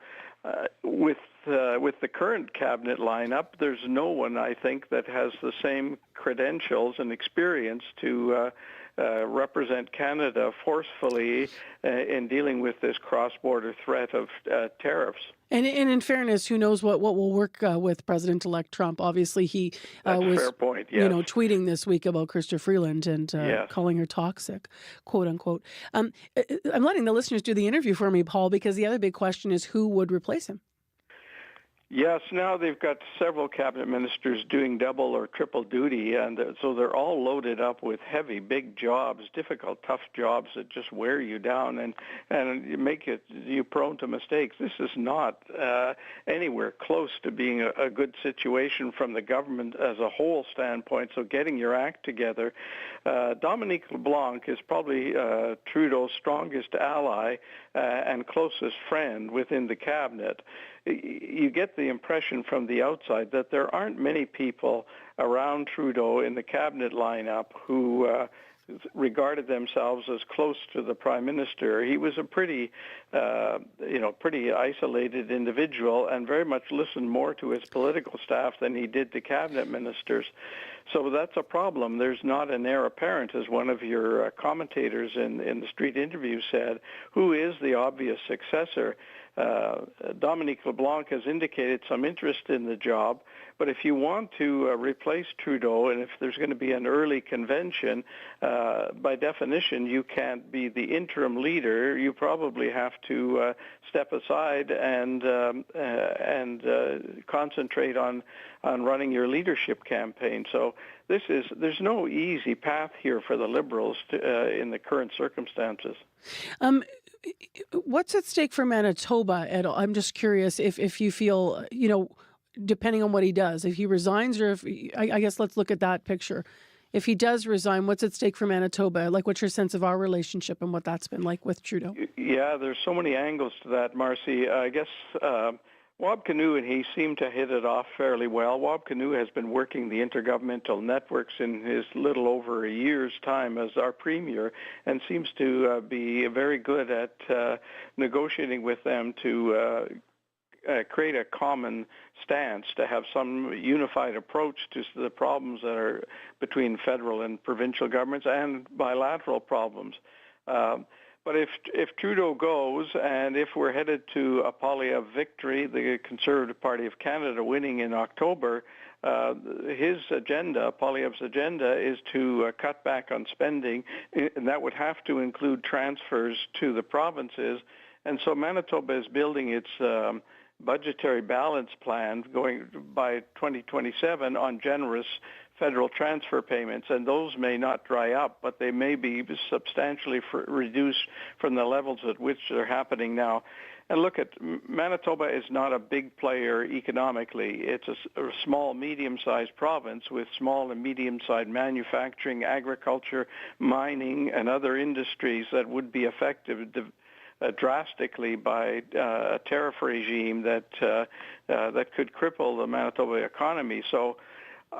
with the current cabinet lineup, there's no one, I think, that has the same credentials and experience to represent Canada forcefully in dealing with this cross-border threat of tariffs. And in fairness, who knows what will work with President-elect Trump? Obviously, he was fair point, yes. Tweeting this week about Chrystia Freeland and yes. calling her toxic, quote unquote. I'm letting the listeners do the interview for me, Paul, because the other big question is who would replace him. Yes, now they've got several cabinet ministers doing double or triple duty, and so they're all loaded up with heavy, big jobs, difficult, tough jobs that just wear you down and make you prone to mistakes. This is not anywhere close to being a good situation from the government as a whole standpoint. So getting your act together, Dominique LeBlanc is probably Trudeau's strongest ally and closest friend within the cabinet. You get the impression from the outside that there aren't many people around Trudeau in the cabinet lineup who regarded themselves as close to the Prime Minister. He was a pretty isolated individual and very much listened more to his political staff than he did to cabinet ministers. So that's a problem. There's not an heir apparent, as one of your commentators in the street interview said. Who is the obvious successor? Dominique LeBlanc has indicated some interest in the job, but if you want to replace Trudeau, and if there's going to be an early convention, by definition, you can't be the interim leader. You probably have to step aside and concentrate on running your leadership campaign. So there's no easy path here for the Liberals in the current circumstances. What's at stake for Manitoba, Ed? I'm just curious if you feel, depending on what he does, if he resigns or if, I guess let's look at that picture. If he does resign, what's at stake for Manitoba? Like, what's your sense of our relationship and what that's been like with Trudeau? Yeah, there's so many angles to that, Marcy. I guess Wab Kinew and he seem to hit it off fairly well. Wab Kinew has been working the intergovernmental networks in his little over a year's time as our premier and seems to be very good at negotiating with them to create a common stance, to have some unified approach to the problems that are between federal and provincial governments and bilateral problems. But if Trudeau goes, and if we're headed to a Poilievre victory, the Conservative Party of Canada winning in October, his agenda, Poilievre's agenda, is to cut back on spending, and that would have to include transfers to the provinces. And so Manitoba is building its budgetary balance plan going by 2027 on generous federal transfer payments, and those may not dry up, but they may be substantially reduced from the levels at which they're happening now. And look, Manitoba is not a big player economically. It's a small, medium-sized province with small and medium-sized manufacturing, agriculture, mining, and other industries that would be affected drastically by a tariff regime that could cripple the Manitoba economy. So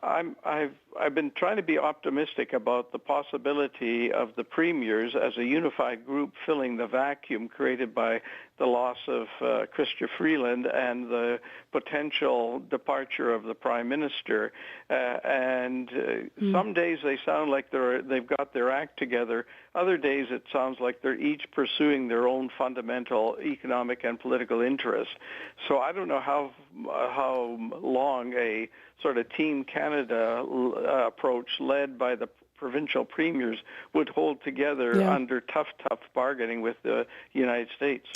I've been trying to be optimistic about the possibility of the premiers as a unified group filling the vacuum created by the loss of Chrystia Freeland and the potential departure of the Prime Minister. Some days they sound like they've got their act together. Other days it sounds like they're each pursuing their own fundamental economic and political interests. So I don't know how long a sort of Team Canada approach led by the provincial premiers would hold together under tough bargaining with the United States.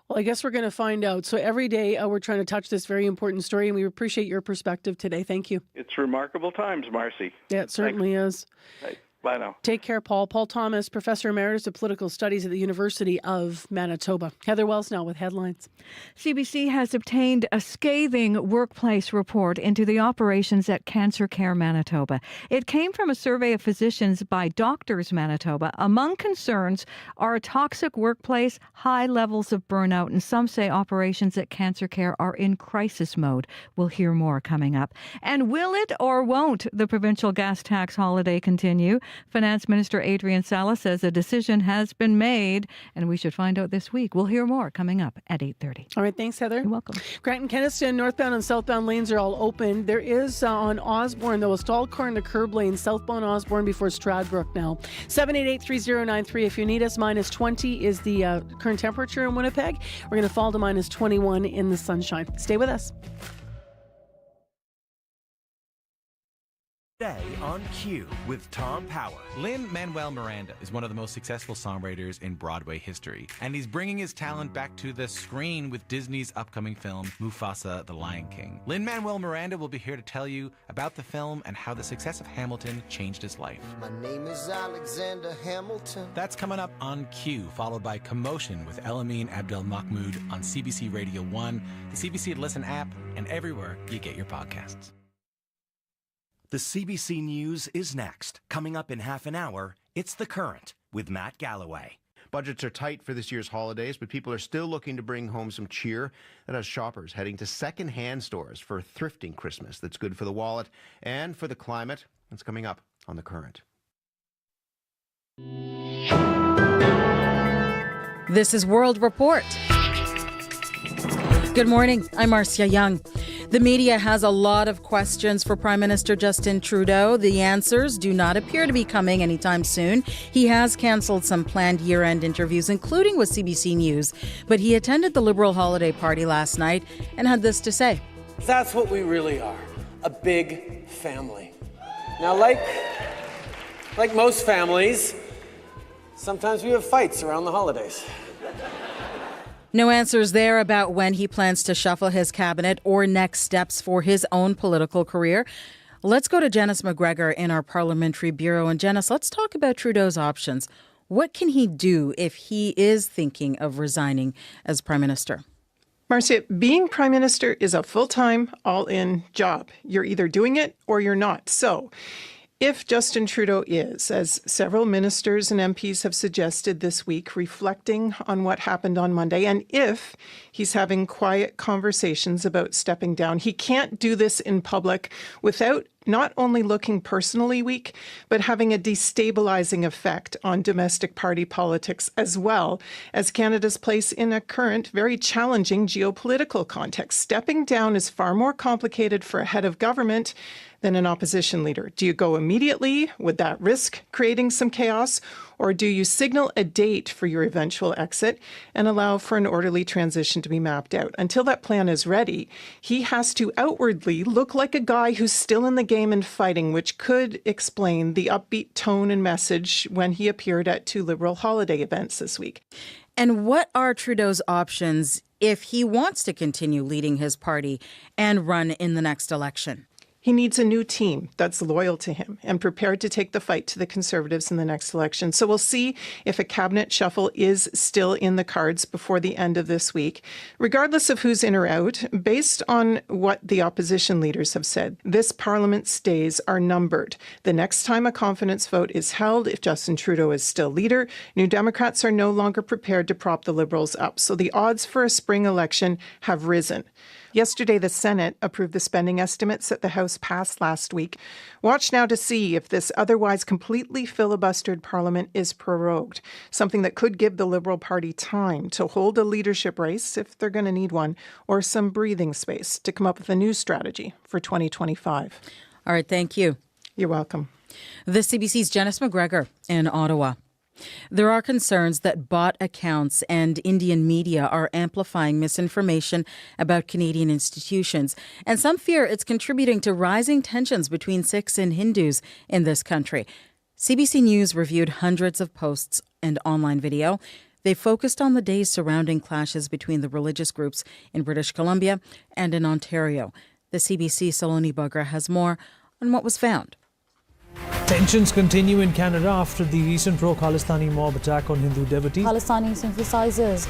Well, I guess we're going to find out. So every day we're trying to touch this very important story, and we appreciate your perspective today. Thank you. It's remarkable times, Marcy. Yeah, it certainly is. Right. Bye now. Take care, Paul. Paul Thomas, Professor Emeritus of Political Studies at the University of Manitoba. Heather Wells now with headlines. CBC has obtained a scathing workplace report into the operations at Cancer Care Manitoba. It came from a survey of physicians by Doctors Manitoba. Among concerns are a toxic workplace, high levels of burnout, and some say operations at Cancer Care are in crisis mode. We'll hear more coming up. And will it or won't the provincial gas tax holiday continue? Finance Minister Adrian Salas says a decision has been made, and we should find out this week. We'll hear more coming up at 8:30. All right, thanks, Heather. You're welcome. Grant and Keniston, northbound and southbound lanes are all open. There is on Osborne, though, a stalled car in the curb lane, southbound Osborne before Stradbrook now. 788-3093 if you need us. Minus 20 is the current temperature in Winnipeg. We're going to fall to minus 21 in the sunshine. Stay with us. Today on Q with Tom Power. Lin-Manuel Miranda is one of the most successful songwriters in Broadway history, and he's bringing his talent back to the screen with Disney's upcoming film, Mufasa: The Lion King. Lin-Manuel Miranda will be here to tell you about the film and how the success of Hamilton changed his life. My name is Alexander Hamilton. That's coming up on Q, followed by Commotion with Elamine Abdel Mahmoud on CBC Radio 1, the CBC Listen app, and everywhere you get your podcasts. The CBC News is next. Coming up in half an hour, it's The Current with Matt Galloway. Budgets are tight for this year's holidays, but people are still looking to bring home some cheer. That has shoppers heading to second-hand stores for a thrifting Christmas that's good for the wallet and for the climate. That's coming up on The Current. This is World Report. Good morning. I'm Marcia Young. The media has a lot of questions for Prime Minister Justin Trudeau. The answers do not appear to be coming anytime soon. He has cancelled some planned year-end interviews, including with CBC News. But he attended the Liberal holiday party last night and had this to say. That's what we really are, a big family. Now, like most families, sometimes we have fights around the holidays. No answers there about when he plans to shuffle his cabinet or next steps for his own political career. Let's go to Janice McGregor in our Parliamentary Bureau. And Janice, let's talk about Trudeau's options. What can he do if he is thinking of resigning as Prime Minister? Marcia, being Prime Minister is a full-time, all-in job. You're either doing it or you're not. So if Justin Trudeau is, as several ministers and MPs have suggested this week, reflecting on what happened on Monday, and if he's having quiet conversations about stepping down, he can't do this in public without not only looking personally weak, but having a destabilizing effect on domestic party politics, as well as Canada's place in a current, very challenging geopolitical context. Stepping down is far more complicated for a head of government than an opposition leader. Do you go immediately? Would that risk creating some chaos? Or do you signal a date for your eventual exit and allow for an orderly transition to be mapped out? Until that plan is ready, he has to outwardly look like a guy who's still in the game and fighting, which could explain the upbeat tone and message when he appeared at 2 Liberal holiday events this week. And what are Trudeau's options if he wants to continue leading his party and run in the next election? He needs a new team that's loyal to him and prepared to take the fight to the Conservatives in the next election. So we'll see if a cabinet shuffle is still in the cards before the end of this week. Regardless of who's in or out, based on what the opposition leaders have said, this Parliament's days are numbered. The next time a confidence vote is held, if Justin Trudeau is still leader, New Democrats are no longer prepared to prop the Liberals up. So the odds for a spring election have risen. Yesterday, the Senate approved the spending estimates that the House passed last week. Watch now to see if this otherwise completely filibustered Parliament is prorogued, something that could give the Liberal Party time to hold a leadership race, if they're going to need one, or some breathing space to come up with a new strategy for 2025. All right, thank you. You're welcome. The CBC's Janice McGregor in Ottawa. There are concerns that bot accounts and Indian media are amplifying misinformation about Canadian institutions, and some fear it's contributing to rising tensions between Sikhs and Hindus in this country. CBC News reviewed hundreds of posts and online video. They focused on the days surrounding clashes between the religious groups in British Columbia and in Ontario. The CBC Saloni Bagra has more on what was found. Tensions continue in Canada after the recent pro-Khalistani mob attack on Hindu devotees. Khalistani sympathizers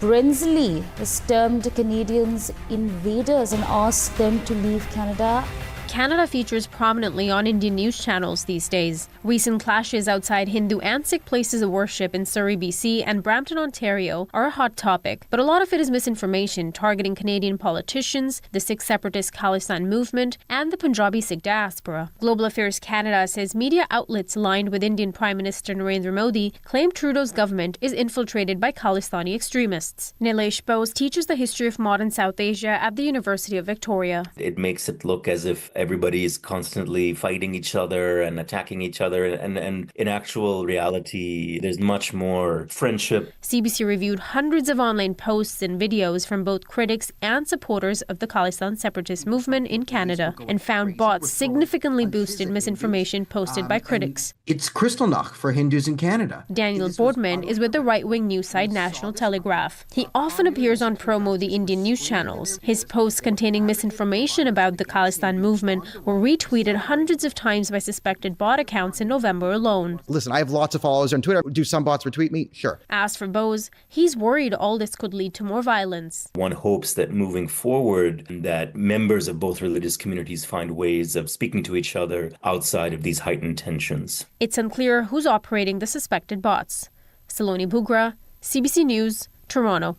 Brinsley has termed Canadians invaders and asked them to leave Canada. Canada features prominently on Indian news channels these days. Recent clashes outside Hindu and Sikh places of worship in Surrey, BC and Brampton, Ontario are a hot topic, but a lot of it is misinformation targeting Canadian politicians, the Sikh separatist Khalistan movement and the Punjabi Sikh diaspora. Global Affairs Canada says media outlets aligned with Indian Prime Minister Narendra Modi claim Trudeau's government is infiltrated by Khalistani extremists. Nilesh Bose teaches the history of modern South Asia at the University of Victoria. It makes it look as if everybody is constantly fighting each other and attacking each other. And in actual reality, there's much more friendship. CBC reviewed hundreds of online posts and videos from both critics and supporters of the Khalistan separatist movement in Canada and found bots significantly boosted misinformation posted by critics. It's Kristallnacht for Hindus in Canada. Daniel Boardman is with the right-wing news site National Telegraph. He often appears on Promo, the Indian news channels. His posts containing misinformation about the Khalistan movement were retweeted hundreds of times by suspected bot accounts in November alone. Listen, I have lots of followers on Twitter. Do some bots retweet me? Sure. As for Bose, he's worried all this could lead to more violence. One hopes that moving forward, that members of both religious communities find ways of speaking to each other outside of these heightened tensions. It's unclear who's operating the suspected bots. Saloni Bugra, CBC News, Toronto.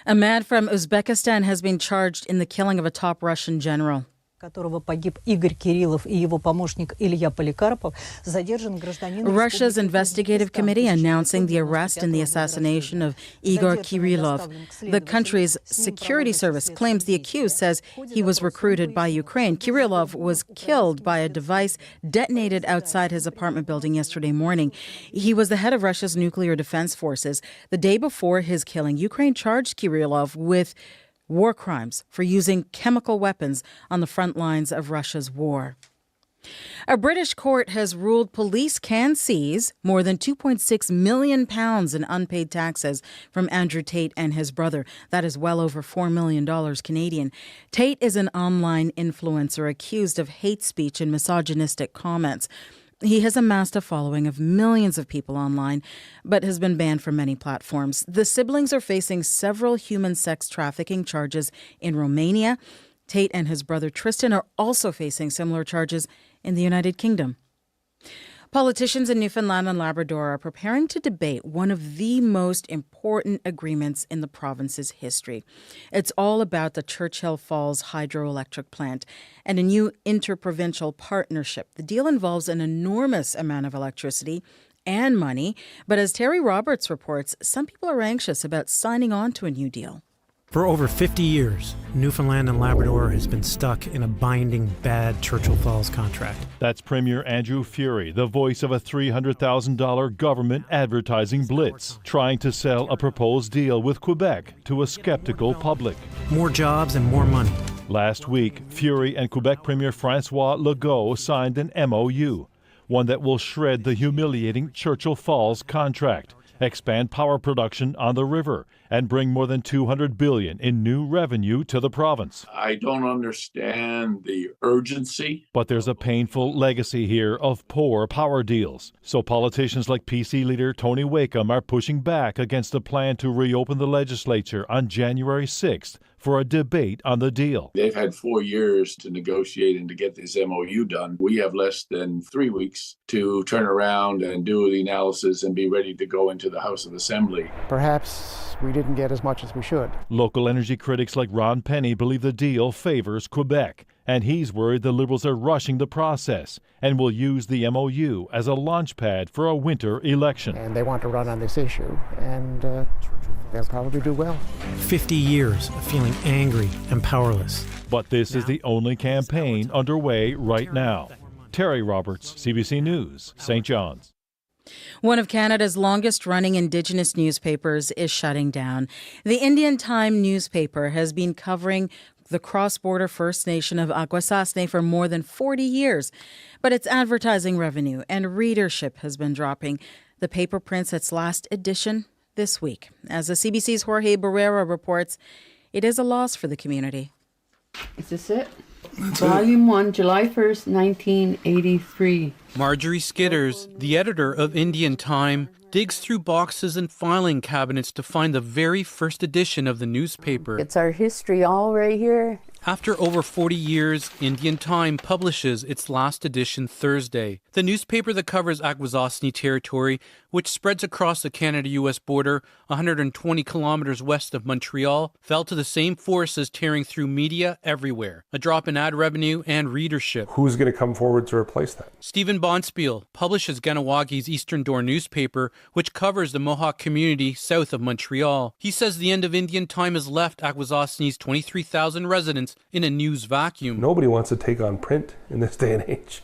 A man from Uzbekistan has been charged in the killing of a top Russian general. Russia's investigative committee announcing the arrest and the assassination of Igor Kirillov. The country's security service claims the accused says he was recruited by Ukraine. Kirillov was killed by a device detonated outside his apartment building yesterday morning. He was the head of Russia's nuclear defense forces. The day before his killing, Ukraine charged Kirillov with war crimes for using chemical weapons on the front lines of Russia's war. A British court has ruled police can seize more than £2.6 million in unpaid taxes from Andrew Tate and his brother. That is well over $4 million Canadian. Tate is an online influencer accused of hate speech and misogynistic comments. He has amassed a following of millions of people online, but has been banned from many platforms. The siblings are facing several human sex trafficking charges in Romania. Tate and his brother Tristan are also facing similar charges in the United Kingdom. Politicians in Newfoundland and Labrador are preparing to debate one of the most important agreements in the province's history. It's all about the Churchill Falls hydroelectric plant and a new interprovincial partnership. The deal involves an enormous amount of electricity and money, but as Terry Roberts reports, some people are anxious about signing on to a new deal. For over 50 years, Newfoundland and Labrador has been stuck in a binding, bad Churchill Falls contract. That's Premier Andrew Furey, the voice of a $300,000 government advertising blitz, trying to sell a proposed deal with Quebec to a skeptical public. More jobs and more money. Last week, Furey and Quebec Premier François Legault signed an MOU, one that will shred the humiliating Churchill Falls contract, expand power production on the river, and bring more than $200 billion in new revenue to the province. I don't understand the urgency. But there's a painful legacy here of poor power deals. So politicians like PC leader Tony Wakeham are pushing back against the plan to reopen the legislature on January 6th for a debate on the deal. They've had 4 years to negotiate and to get this MOU done. We have less than 3 weeks to turn around and do the analysis and be ready to go into the House of Assembly. Perhaps we didn't get as much as we should. Local energy critics like Ron Penny believe the deal favors Quebec, and he's worried the Liberals are rushing the process and will use the MOU as a launchpad for a winter election. And they want to run on this issue, and they'll probably do well. 50 years of feeling angry and powerless. But this is the only campaign underway right now. Terry Roberts, CBC News, St. John's. One of Canada's longest-running Indigenous newspapers is shutting down. The Indian Time newspaper has been covering the cross-border First Nation of Akwesasne for more than 40 years, but its advertising revenue and readership has been dropping. The paper prints its last edition this week. As the CBC's Jorge Barrera reports, it is a loss for the community. Is this it? Volume 1, July 1st, 1983. Marjorie Skitters, the editor of Indian Time, digs through boxes and filing cabinets to find the very first edition of the newspaper. It's our history all right here. After over 40 years, Indian Time publishes its last edition Thursday. The newspaper that covers Akwesasne territory, which spreads across the Canada-U.S. border 120 kilometers west of Montreal, fell to the same forces tearing through media everywhere. A drop in ad revenue and readership. Who's going to come forward to replace that? Stephen Bonspiel publishes Kanewagi's Eastern Door newspaper, which covers the Mohawk community south of Montreal. He says the end of Indian Time has left Akwesasne's 23,000 residents in a news vacuum. Nobody wants to take on print in this day and age,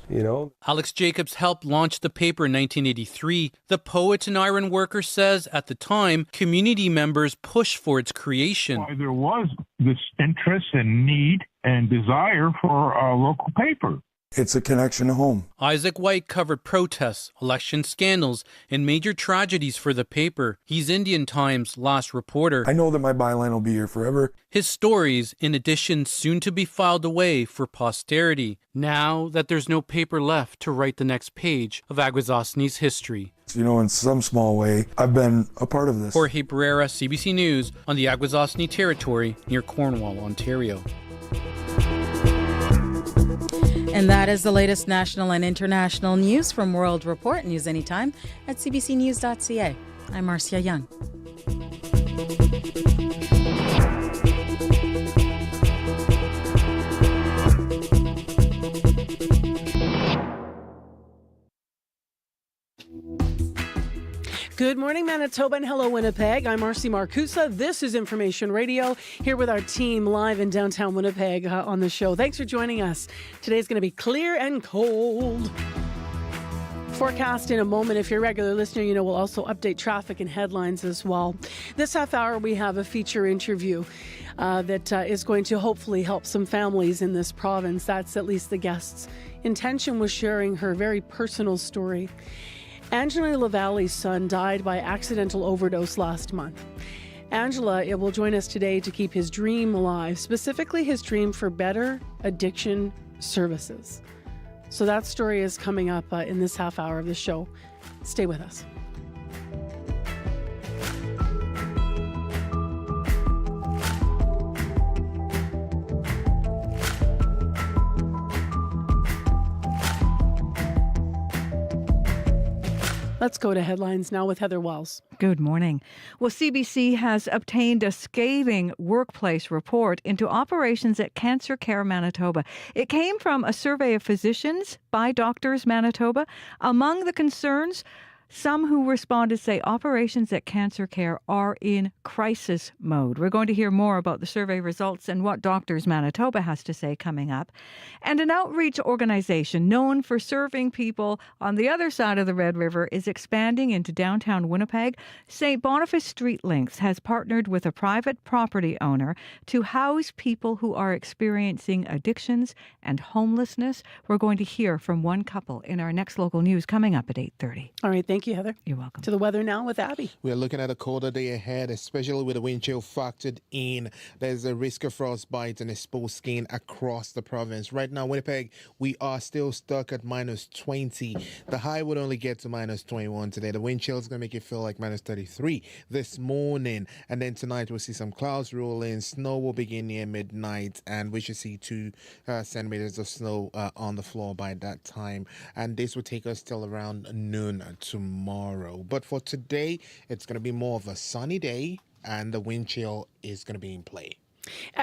Alex Jacobs helped launch the paper in 1983. The poet and iron worker says at the time, community members pushed for its creation. Why there was this interest and need and desire for a local paper. It's a connection to home. Isaac White covered protests, election scandals, and major tragedies for the paper. He's Indian Times' last reporter. I know that my byline will be here forever. His stories, in addition, soon to be filed away for posterity, now that there's no paper left to write the next page of Akwesasne's history. In some small way, I've been a part of this. Jorge Barrera, CBC News, on the Akwesasne territory near Cornwall, Ontario. And that is the latest national and international news from World Report. News anytime at cbcnews.ca. I'm Marcia Young. Good morning, Manitoba, and hello, Winnipeg. I'm Marcy Marcusa. This is Information Radio, here with our team live in downtown Winnipeg on the show. Thanks for joining us. Today's going to be clear and cold. Forecast in a moment. If you're a regular listener, we'll also update traffic and headlines as well. This half hour, we have a feature interview that is going to hopefully help some families in this province. That's at least the guest's intention, was sharing her very personal story. Angela LaValle's son died by accidental overdose last month. Angela will join us today to keep his dream alive, specifically his dream for better addiction services. So that story is coming up in this half hour of the show. Stay with us. Let's go to headlines now with Heather Wells. Good morning. Well, CBC has obtained a scathing workplace report into operations at Cancer Care Manitoba. It came from a survey of physicians by Doctors Manitoba. Among the concerns, some who responded say operations at Cancer Care are in crisis mode. We're going to hear more about the survey results and what Doctors Manitoba has to say coming up. And an outreach organization known for serving people on the other side of the Red River is expanding into downtown Winnipeg. St. Boniface Street Links has partnered with a private property owner to house people who are experiencing addictions and homelessness. We're going to hear from one couple in our next local news coming up at 8:30. All right, thank you, Heather. You're welcome. To the weather now with Abby. We're looking at a colder day ahead, especially with the wind chill factored in. There's a risk of frostbite and exposed skin across the province. Right now, Winnipeg, we are still stuck at minus 20. The high would only get to minus 21 today. The wind chill is going to make it feel like minus 33 this morning. And then tonight, we'll see some clouds roll in. Snow will begin near midnight, and we should see 2 centimeters of snow on the floor by that time. And this will take us till around noon tomorrow. But for today, it's going to be more of a sunny day, and the wind chill is going to be in play.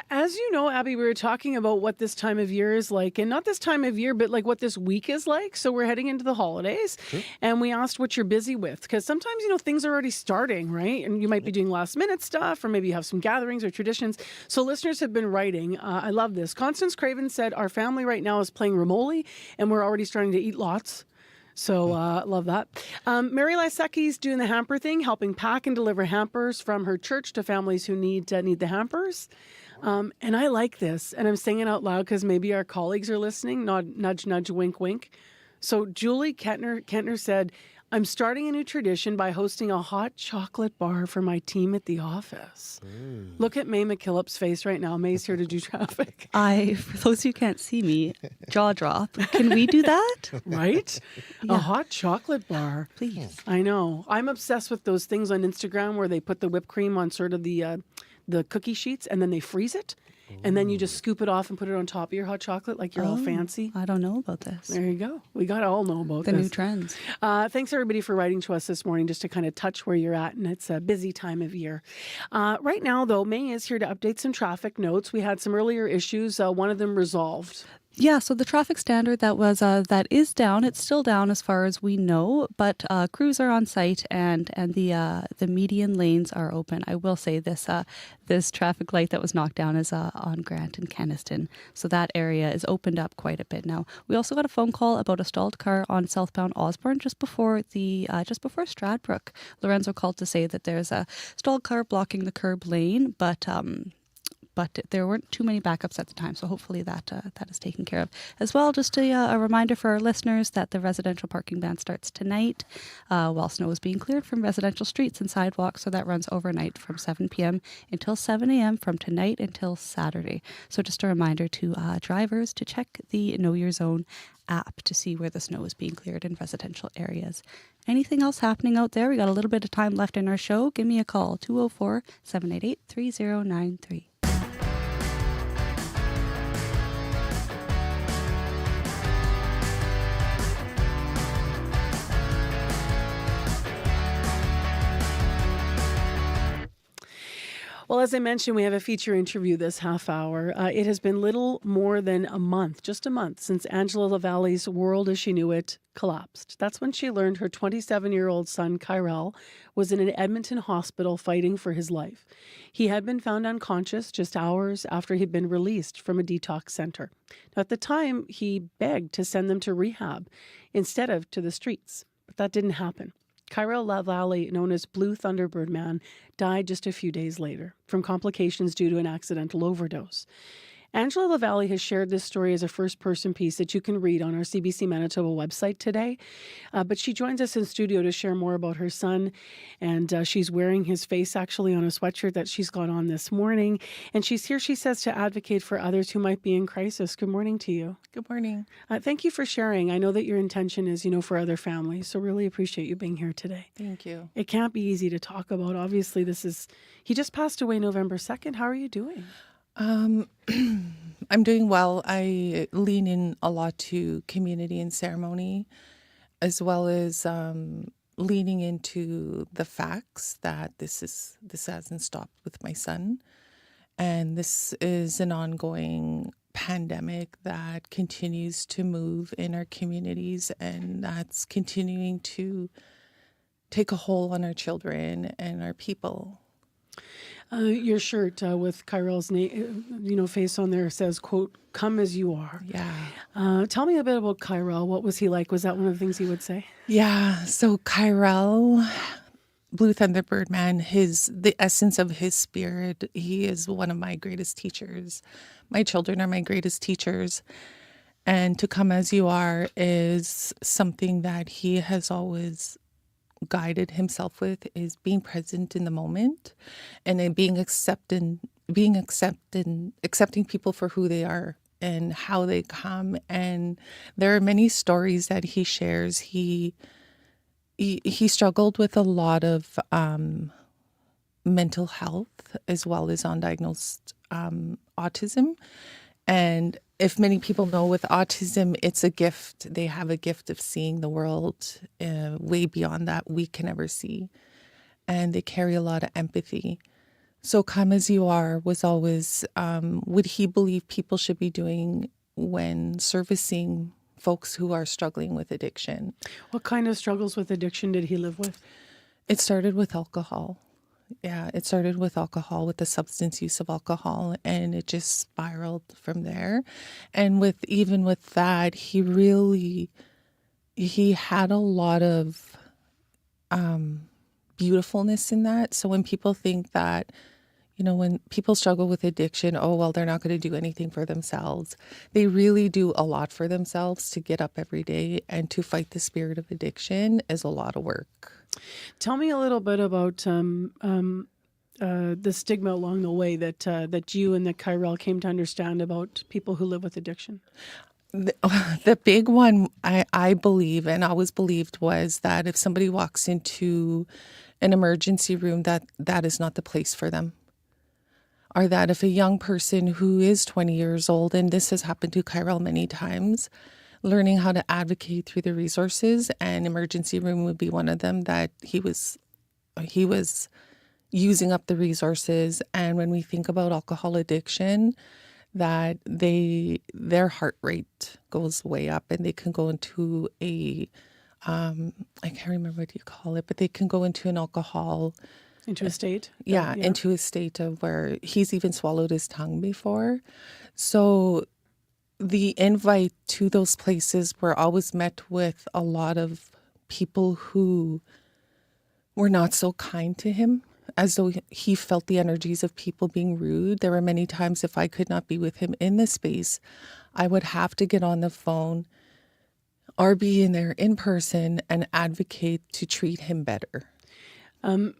As you know, Abby, we were talking about what this time of year is like, and not this time of year, but like what this week is like. So we're heading into the holidays, and we asked what you're busy with, because sometimes, things are already starting, right? And you might be doing last minute stuff, or maybe you have some gatherings or traditions. So listeners have been writing. I love this. Constance Craven said, our family right now is playing Romoli, and we're already starting to eat lots. So love that. Mary Lyseki's doing the hamper thing, helping pack and deliver hampers from her church to families who need the hampers. And I like this. And I'm saying it out loud because maybe our colleagues are listening. Nudge, nudge, wink, wink. So Julie Kentner said, I'm starting a new tradition by hosting a hot chocolate bar for my team at the office. Look at May McKillop's face right now. May's here to do traffic. For those who can't see me, jaw drop. Can we do that? Right? Yeah. A hot chocolate bar. Please. I know. I'm obsessed with those things on Instagram where they put the whipped cream on sort of the cookie sheets and then they freeze it. And then you just scoop it off and put it on top of your hot chocolate like you're all fancy. I don't know about this. There you go. We got to all know about the new trends. Thanks, everybody, for writing to us this morning just to kind of touch where you're at. And it's a busy time of year. Right now, though, May is here to update some traffic notes. We had some earlier issues. One of them resolved. Yeah, so the traffic standard that is down. It's still down as far as we know, but crews are on site and the median lanes are open. I will say this traffic light that was knocked down is on Grant and Kenniston, so that area is opened up quite a bit now. We also got a phone call about a stalled car on southbound Osborne just before Stradbrook. Lorenzo called to say that there's a stalled car blocking the curb lane, but there weren't too many backups at the time, so hopefully that is taken care of. As well, just a reminder for our listeners that the residential parking ban starts tonight while snow is being cleared from residential streets and sidewalks, so that runs overnight from 7 p.m. until 7 a.m. from tonight until Saturday. So just a reminder to drivers to check the Know Your Zone app to see where the snow is being cleared in residential areas. Anything else happening out there? We got a little bit of time left in our show. Give me a call, 204-788-3093. Well, as I mentioned, we have a feature interview this half hour. It has been little more than a month, just a month, since Angela Lavalle's world as she knew it collapsed. That's when she learned her 27-year-old son, Kyrell, was in an Edmonton hospital fighting for his life. He had been found unconscious just hours after he'd been released from a detox center. Now, at the time, he begged to send them to rehab instead of to the streets, but that didn't happen. Kyrell Lavalle, known as Blue Thunderbird Man, died just a few days later from complications due to an accidental overdose. Angela Lavalle has shared this story as a first-person piece that you can read on our CBC Manitoba website today. But she joins us in studio to share more about her son, and she's wearing his face actually on a sweatshirt that she's got on this morning. And she's here, she says, to advocate for others who might be in crisis. Good morning to you. Good morning. Thank you for sharing. I know that your intention is, for other families, so really appreciate you being here today. Thank you. It can't be easy to talk about. Obviously, he just passed away November 2nd. How are you doing? I'm doing well. I lean in a lot to community and ceremony, as well as leaning into the facts that this hasn't stopped with my son, and this is an ongoing pandemic that continues to move in our communities, and that's continuing to take a hold on our children and our people. Your shirt with Kyrell's name, face on there says, quote, "Come as you are." Yeah. Tell me a bit about Kyrell. What was he like? Was that one of the things he would say? Yeah. So Kyrell, Blue Thunderbird Man, the essence of his spirit, he is one of my greatest teachers. My children are my greatest teachers. And to come as you are is something that he has always guided himself with, is being present in the moment and then accepting people for who they are and how they come. And there are many stories that he shares. He struggled with a lot of mental health as well as undiagnosed autism. And if many people know, with autism, it's a gift. They have a gift of seeing the world way beyond that we can ever see. And they carry a lot of empathy. So come as you are was always what he believed people should be doing when servicing folks who are struggling with addiction. What kind of struggles with addiction did he live with? It started with alcohol. Yeah, it started with alcohol, with the substance use of alcohol, and it just spiraled from there. And even with that, he had a lot of beautifulness in that. So when people think that, when people struggle with addiction, oh, well, they're not going to do anything for themselves. They really do a lot for themselves. To get up every day and to fight the spirit of addiction is a lot of work. Tell me a little bit about the stigma along the way that you and that Kyrell came to understand about people who live with addiction. The big one, I believe and always believed, was that if somebody walks into an emergency room, that is not the place for them. Or that if a young person who is 20 years old, and this has happened to Kyrell many times, learning how to advocate through the resources, and emergency room would be one of them, that he was using up the resources. And when we think about alcohol addiction, that their heart rate goes way up, and they can go into a I can't remember what you call it, but they can go into an alcohol Into a state? yeah, Yeah. into a state of where he's even swallowed his tongue before. So the invite to those places were always met with a lot of people who were not so kind to him, as though he felt the energies of people being rude. There were many times if I could not be with him in the space, I would have to get on the phone or be in there in person and advocate to treat him better.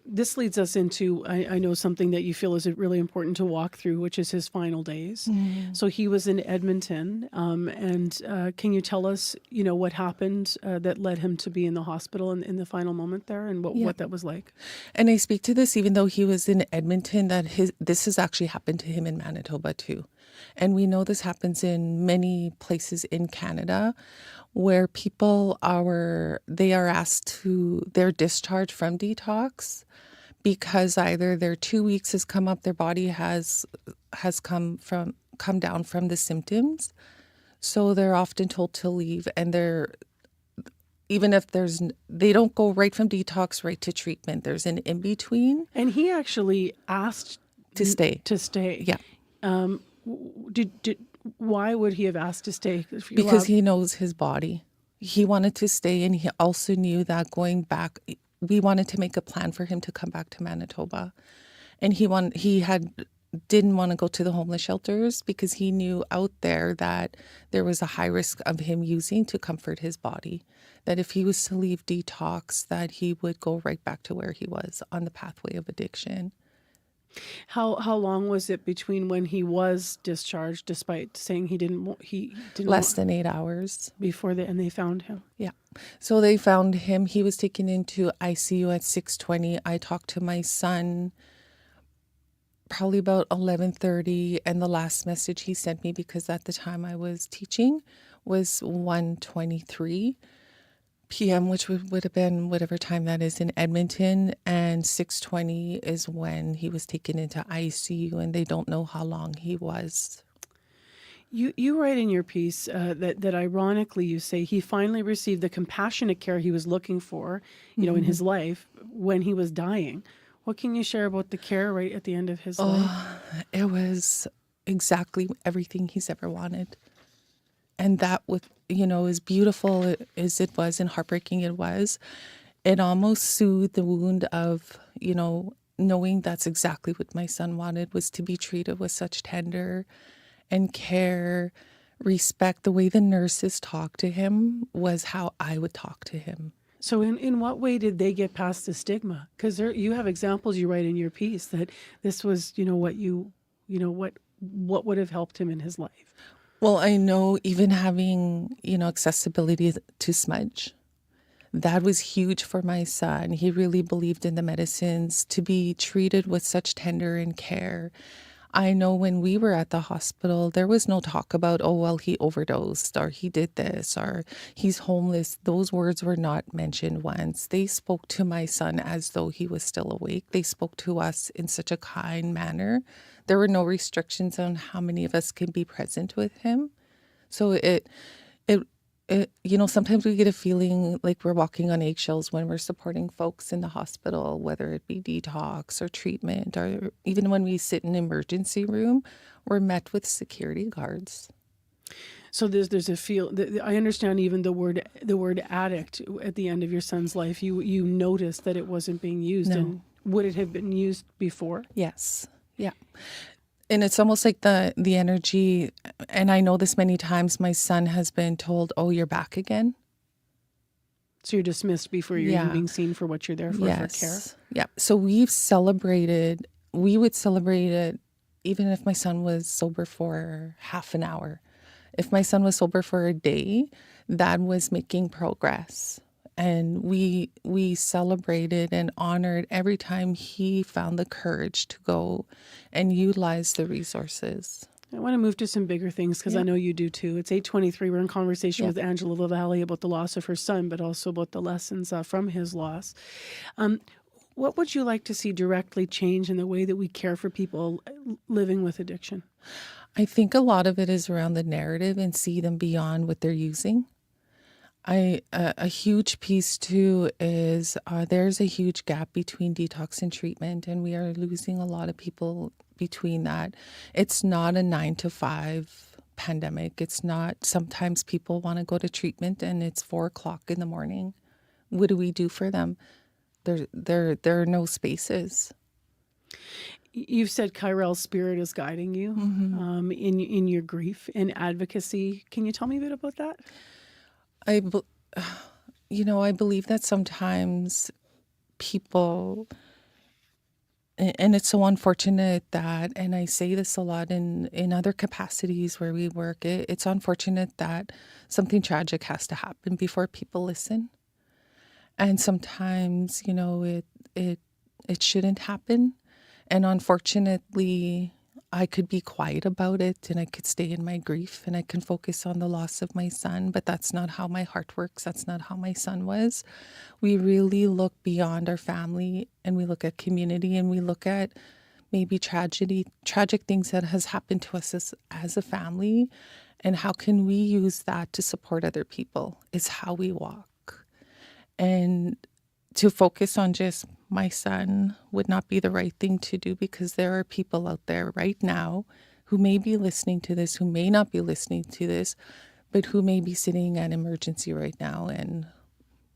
This leads us into, I know, something that you feel is really important to walk through, which is his final days. Mm. So he was in Edmonton, and can you tell us, what happened that led him to be in the hospital in the final moment there, and what that was like? And I speak to this even though he was in Edmonton, that this has actually happened to him in Manitoba too. And we know this happens in many places in Canada where people are asked to, they're discharged from detox because either their 2 weeks has come up, their body has come down from the symptoms. So they're often told to leave, and even if they don't go right from detox right to treatment. There's an in-between. And he actually asked to stay. Yeah. Why would he have asked to stay? Because he knows his body. He wanted to stay, and he also knew that going back, we wanted to make a plan for him to come back to Manitoba. And he didn't want to go to the homeless shelters because he knew out there that there was a high risk of him using to comfort his body. That if he was to leave detox, that he would go right back to where he was on the pathway of addiction. How long was it between when he was discharged, despite saying he didn't less than 8 hours before they found him? Yeah. So they found him. He was taken into ICU at 6:20. I talked to my son probably about 11:30, and the last message he sent me, because at the time I was teaching, was 1:23 p.m., which would have been whatever time that is in Edmonton, and 6:20 is when he was taken into ICU, and they don't know how long he was. You write in your piece that ironically you say he finally received the compassionate care he was looking for, in his life when he was dying. What can you share about the care right at the end of his life? It was exactly everything he's ever wanted. And that, as beautiful as it was and heartbreaking it was, it almost soothed the wound of, knowing that's exactly what my son wanted, was to be treated with such tender and care, respect. The way the nurses talked to him was how I would talk to him. So in what way did they get past the stigma? Because you have examples you write in your piece that this was, what would have helped him in his life. Well, I know even having, accessibility to smudge, that was huge for my son. He really believed in the medicines, to be treated with such tender and care. I know when we were at the hospital, there was no talk about, he overdosed, or he did this, or he's homeless. Those words were not mentioned once. They spoke to my son as though he was still awake. They spoke to us in such a kind manner. There were no restrictions on how many of us can be present with him. So it sometimes we get a feeling like we're walking on eggshells when we're supporting folks in the hospital, whether it be detox or treatment, or even when we sit in an emergency room, we're met with security guards. So there's a feel. I understand even the word addict at the end of your son's life. You noticed that it wasn't being used. No. And would it have been used before? Yes. Yeah. And it's almost like the energy, and I know this many times, my son has been told, you're back again. So you're dismissed before you're even being seen for what you're there for care? Yeah. So we would celebrate it even if my son was sober for half an hour. If my son was sober for a day, that was making progress. And we celebrated and honored every time he found the courage to go and utilize the resources. I want to move to some bigger things because I know you do too. It's 8:23. We're in conversation with Angela LaValle about the loss of her son, but also about the lessons from his loss. What would you like to see directly change in the way that we care for people living with addiction? I think a lot of it is around the narrative and see them beyond what they're using. A huge piece too is there's a huge gap between detox and treatment, and we are losing a lot of people between that. It's not a 9 to 5 pandemic. It's not. Sometimes people want to go to treatment and it's 4:00 in the morning. What do we do for them? There are no spaces. You've said Kyrell's spirit is guiding you in your grief and advocacy. Can you tell me a bit about that? I believe that sometimes people, and it's so unfortunate that, and I say this a lot in other capacities where we work, it's unfortunate that something tragic has to happen before people listen. And sometimes, it shouldn't happen. And unfortunately, I could be quiet about it and I could stay in my grief and I can focus on the loss of my son, but that's not how my heart works. That's not how my son was. We really look beyond our family and we look at community and we look at maybe tragic things that has happened to us as a family, and how can we use that to support other people is how we walk. And to focus on just my son would not be the right thing to do, because there are people out there right now who may be listening to this, who may not be listening to this, but who may be sitting at emergency right now and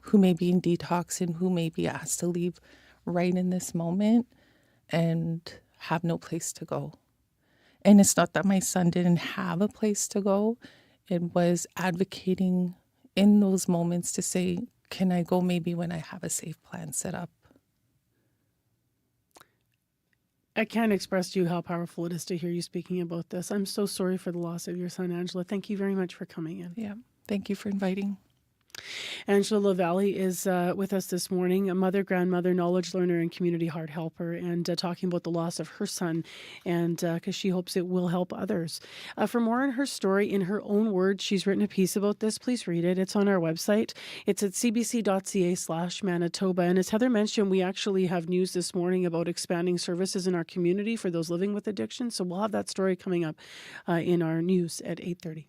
who may be in detox and who may be asked to leave right in this moment and have no place to go. And it's not that my son didn't have a place to go. It was advocating in those moments to say, can I go maybe when I have a safe plan set up? I can't express to you how powerful it is to hear you speaking about this. I'm so sorry for the loss of your son, Angela. Thank you very much for coming in. Yeah, thank you for inviting. Angela LaValle is with us this morning, a mother, grandmother, knowledge learner, and community heart helper, and talking about the loss of her son, and because she hopes it will help others. For more on her story, in her own words, she's written a piece about this. Please read it. It's on our website. It's at cbc.ca/Manitoba. And as Heather mentioned, we actually have news this morning about expanding services in our community for those living with addiction. So we'll have that story coming up in our news at 8:30.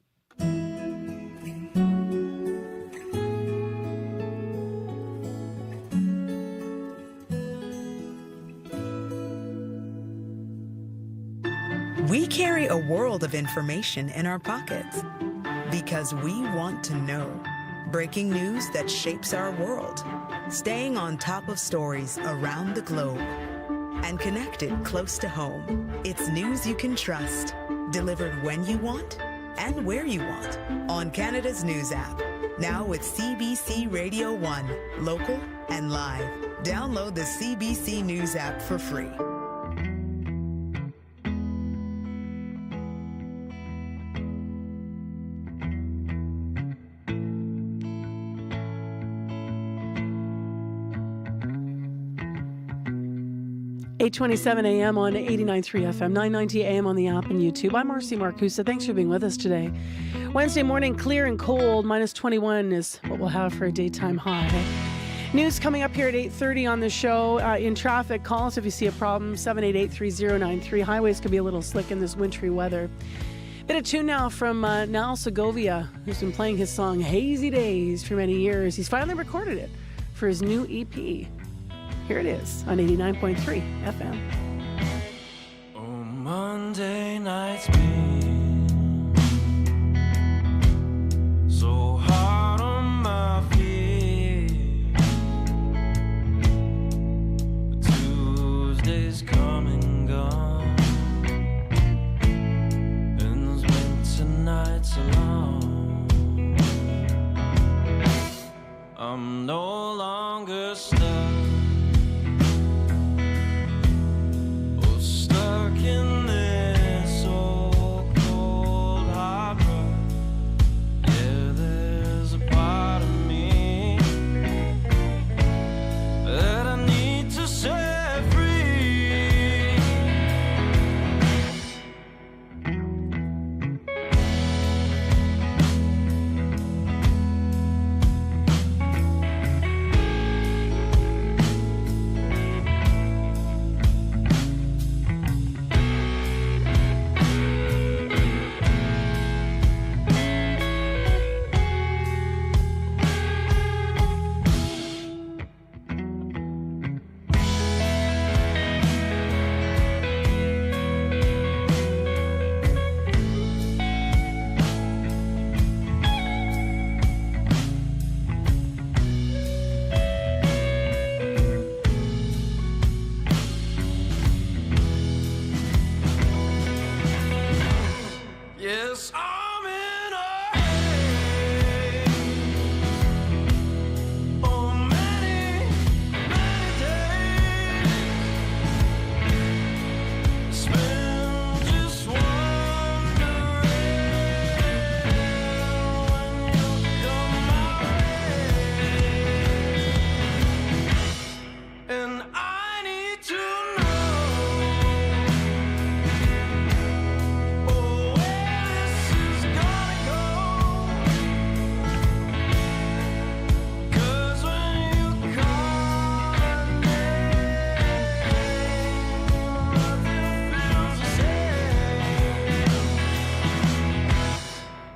We carry a world of information in our pockets because we want to know. Breaking news that shapes our world, staying on top of stories around the globe, and connected close to home. It's news you can trust, delivered when you want and where you want on Canada's News app. Now with CBC Radio 1, local and live. Download the CBC News app for free. .27 a.m. on 89.3 FM, 990 a.m. on the app and YouTube. I'm Marcy Marcusa. Thanks for being with us today. Wednesday morning, clear and cold. -21 is what we'll have for a daytime high. News coming up here at 8:30 on the show. In traffic, call us if you see a problem, 788-3093. Highways could be a little slick in this wintry weather. Bit of tune now from Niall Segovia, who's been playing his song Hazy Days for many years. He's finally recorded it for his new EP. Here it is on 89.3 FM. Oh, Monday night's been so hard on my feet. Tuesday's come and gone, and those winter nights alone. I'm no longer stuck in this old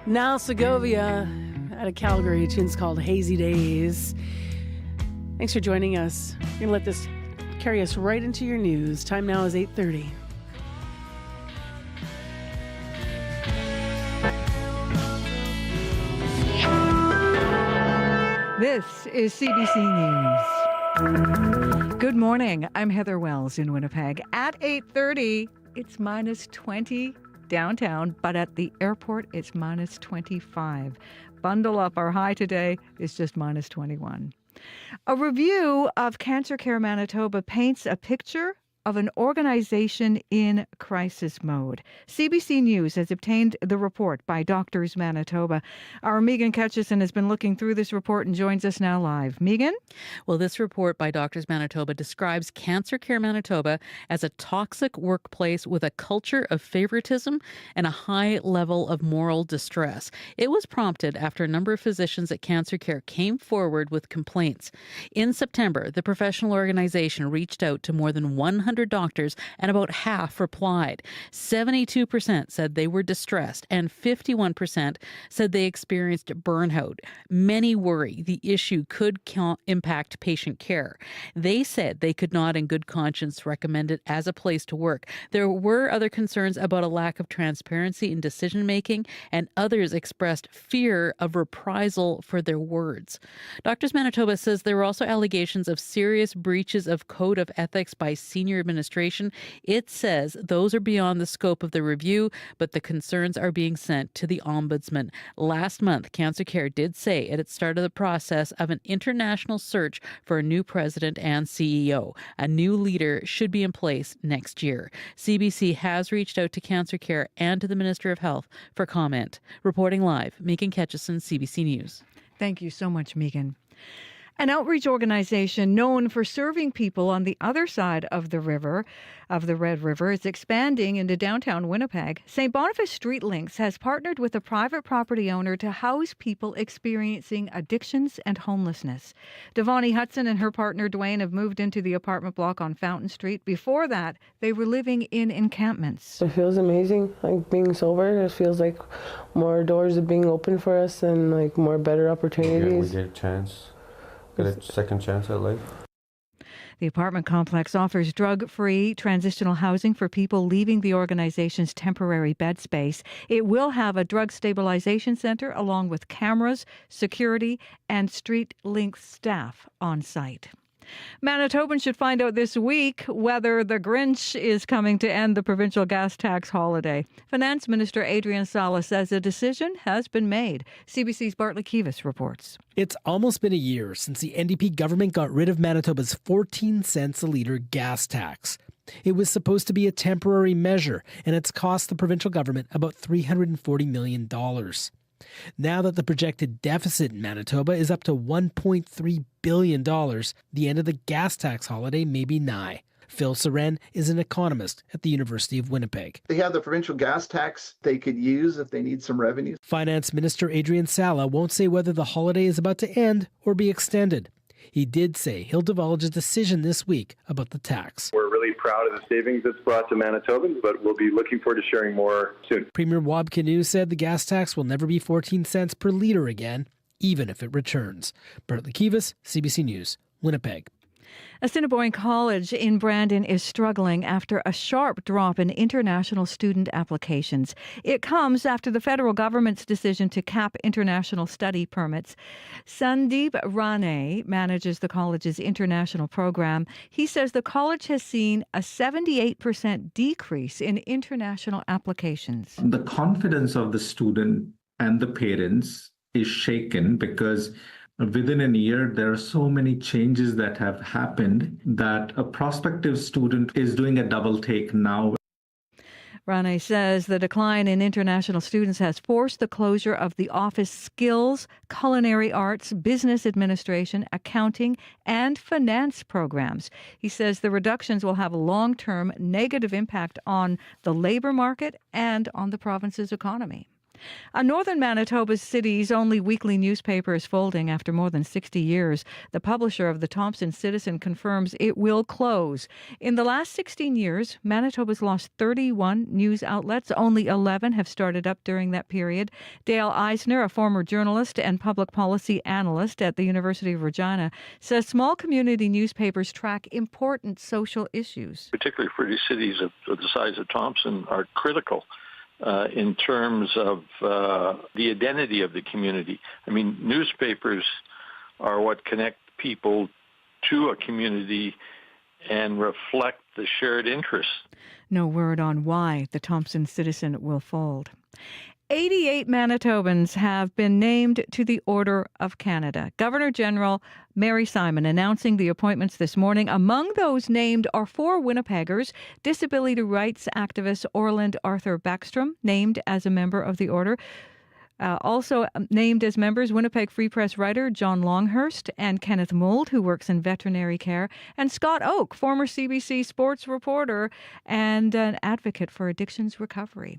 Now Segovia out of Calgary, a tune's called Hazy Days. Thanks for joining us. We're going to let this carry us right into your news. Time now is 8:30. This is CBC News. Good morning. I'm Heather Wells in Winnipeg. At 8:30, it's minus 20 downtown, but at the airport, it's minus 25. Bundle up. Our high today is just minus 21. A review of Cancer Care Manitoba paints a picture of an organization in crisis mode. CBC News has obtained the report by Doctors Manitoba. Our Megan Ketchison has been looking through this report and joins us now live. Megan? Well, this report by Doctors Manitoba describes Cancer Care Manitoba as a toxic workplace with a culture of favoritism and a high level of moral distress. It was prompted after a number of physicians at Cancer Care came forward with complaints. In September, the professional organization reached out to more than 100 doctors, and about half replied. 72% said they were distressed, and 51% said they experienced burnout. Many worry the issue could impact patient care. They said they could not in good conscience recommend it as a place to work. There were other concerns about a lack of transparency in decision-making, and others expressed fear of reprisal for their words. Doctors Manitoba says there were also allegations of serious breaches of code of ethics by senior administration. It says those are beyond the scope of the review, but the concerns are being sent to the Ombudsman. Last month, Cancer Care did say it had started the process of an international search for a new president and CEO. A new leader should be in place next year. CBC has reached out to Cancer Care and to the Minister of Health for comment. Reporting live, Megan Ketchison, CBC News. Thank you so much, Megan. An outreach organization known for serving people on the other side of the river, of the Red River, is expanding into downtown Winnipeg. St. Boniface Street Links has partnered with a private property owner to house people experiencing addictions and homelessness. Devani Hudson and her partner Dwayne have moved into the apartment block on Fountain Street. Before that, they were living in encampments. It feels amazing, like being sober. It feels like more doors are being opened for us and like more better opportunities. We get a chance. Get a second chance at life. The apartment complex offers drug-free transitional housing for people leaving the organization's temporary bed space. It will have a drug stabilization center along with cameras, security, and Street Links staff on site. Manitobans should find out this week whether the Grinch is coming to end the provincial gas tax holiday. Finance Minister Adrian Sala says a decision has been made. CBC's Bartlett Kivas reports. It's almost been a year since the NDP government got rid of Manitoba's 14 cents a litre gas tax. It was supposed to be a temporary measure, and it's cost the provincial government about $340 million. Now that the projected deficit in Manitoba is up to $1.3 billion, the end of the gas tax holiday may be nigh. Phil Soren is an economist at the University of Winnipeg. They have the provincial gas tax they could use if they need some revenue. Finance Minister Adrian Sala won't say whether the holiday is about to end or be extended. He did say he'll divulge a decision this week about the tax. We're really proud of the savings it's brought to Manitobans, but we'll be looking forward to sharing more soon. Premier Wab Kinew said the gas tax will never be 14 cents per litre again, even if it returns. Bartlett Kivas, CBC News, Winnipeg. Assiniboine College in Brandon is struggling after a sharp drop in international student applications. It comes after the federal government's decision to cap international study permits. Sandeep Rane manages the college's international program. He says the college has seen a 78% decrease in international applications. The confidence of the student and the parents is shaken because within a year, there are so many changes that have happened that a prospective student is doing a double take now. Rane says the decline in international students has forced the closure of the office skills, culinary arts, business administration, accounting, and finance programs. He says the reductions will have a long-term negative impact on the labor market and on the province's economy. Northern Manitoba's city's only weekly newspaper is folding after more than 60 years. The publisher of the Thompson Citizen confirms it will close. In the last 16 years, Manitoba's lost 31 news outlets. Only 11 have started up during that period. Dale Eisner, a former journalist and public policy analyst at the University of Regina, says small community newspapers track important social issues. Particularly for these cities of the size of Thompson are critical. In terms of the identity of the community. I mean, newspapers are what connect people to a community and reflect the shared interests. No word on why the Thompson Citizen will fold. 88 Manitobans have been named to the Order of Canada. Governor General Mary Simon announcing the appointments this morning. Among those named are 4 Winnipeggers. Disability rights activist Orland Arthur Backstrom, named as a member of the order. Also named as members, Winnipeg Free Press writer John Longhurst and Kenneth Mould, who works in veterinary care, and Scott Oak, former CBC sports reporter and an advocate for addictions recovery.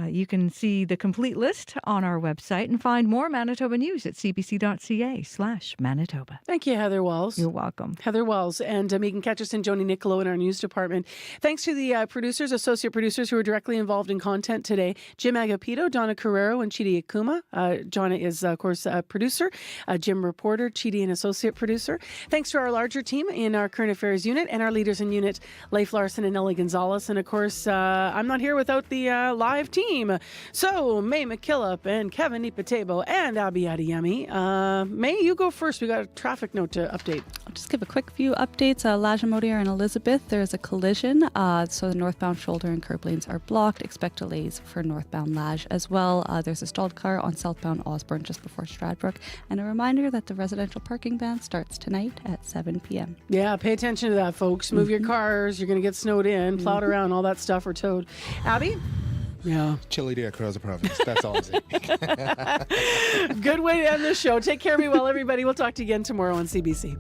You can see the complete list on our website and find more Manitoba news at cbc.ca/Manitoba. Thank you, Heather Wells. You're welcome. Heather Wells. And you can catch us in Joni Nicolo in our news department. Thanks to the producers, associate producers who are directly involved in content today. Jim Agapito, Donna Carrero, and Chidi Akuma. Donna is, of course, a producer. Jim, reporter. Chidi, an associate producer. Thanks to our larger team in our current affairs unit and our leaders in unit, Leif Larson and Nellie Gonzalez. And, of course, I'm not here without the live team. So, May McKillop and Kevin Ipatebo and Abby Adiyemi. May, you go first. We got a traffic note to update. I'll just give a quick few updates. Lajamodier and Elizabeth, there is a collision. So the northbound shoulder and curb lanes are blocked. Expect delays for northbound Laj as well. There's a stalled car on southbound Osborne just before Stradbrook. And a reminder that the residential parking ban starts tonight at 7 p.m. Yeah, pay attention to that, folks. Move your cars. You're going to get snowed in, plowed around, all that stuff, or towed. Abby? Yeah. Chilly day across the province. That's all I'm saying. Good way to end the show. Take care of you well, everybody. We'll talk to you again tomorrow on CBC.